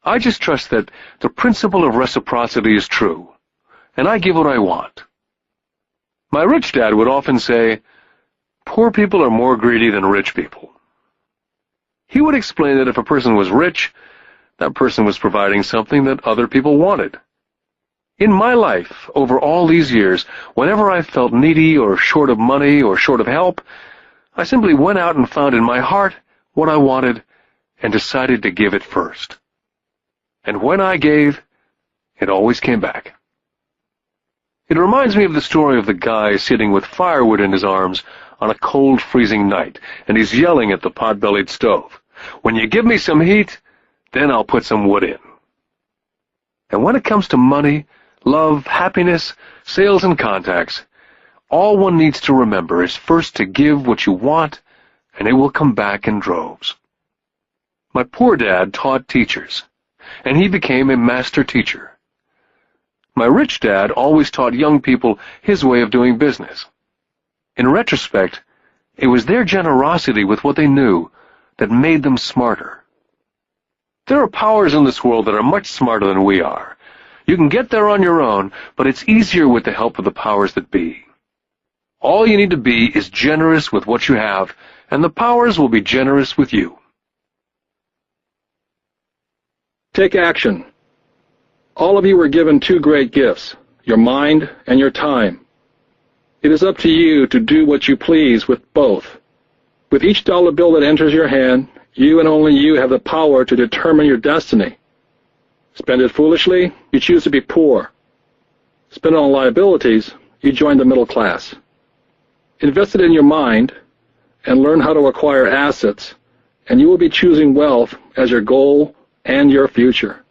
I just trust that the principle of reciprocity is true, and I give what I want. My rich dad would often say, poor people are more greedy than rich people. He would explain that if a person was rich, that person was providing something that other people wanted. In my life, over all these years, whenever I felt needy or short of money or short of help, I simply went out and found in my heart what I wanted and decided to give it first. And when I gave, it always came back. It reminds me of the story of the guy sitting with firewood in his arms on a cold, freezing night, and he's yelling at the pot-bellied stove, "When you give me some heat, then I'll put some wood in." And when it comes to money, love, happiness, sales, and contacts, all one needs to remember is first to give what you want, and it will come back in droves. My poor dad taught teachers, and he became a master teacher. My rich dad always taught young people his way of doing business. In retrospect, it was their generosity with what they knew that made them smarter. There are powers in this world that are much smarter than we are. You can get there on your own, but it's easier with the help of the powers that be. All you need to be is generous with what you have, and the powers will be generous with you. Take action. All of you were given two great gifts, your mind and your time. It is up to you to do what you please with both. With each dollar bill that enters your hand, you and only you have the power to determine your destiny. Spend it foolishly, you choose to be poor. Spend it on liabilities, you join the middle class. Invest it in your mind and learn how to acquire assets, and you will be choosing wealth as your goal and your future.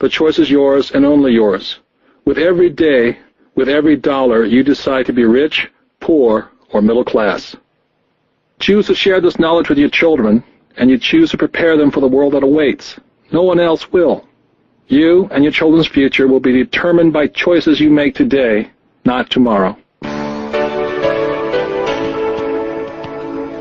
The choice is yours and only yours. With every day, with every dollar, you decide to be rich, poor, or middle class. Choose to share this knowledge with your children, and you choose to prepare them for the world that awaits. No one else will. You and your children's future will be determined by choices you make today, not tomorrow.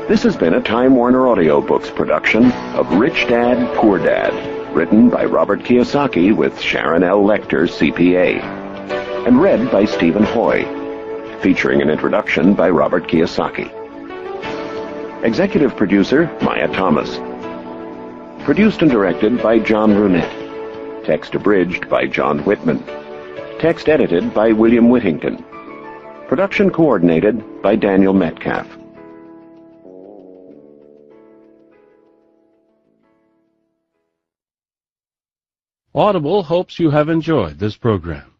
This has been a Time Warner Audiobooks production of Rich Dad, Poor Dad, written by Robert Kiyosaki with Sharon L. Lecter, CPA, and read by Stephen Hoy, featuring an introduction by Robert Kiyosaki. Executive producer, Maya Thomas. Produced and directed by John Brunette. Text abridged by John Whitman. Text edited by William Whittington. Production coordinated by Daniel Metcalf. Audible hopes you have enjoyed this program.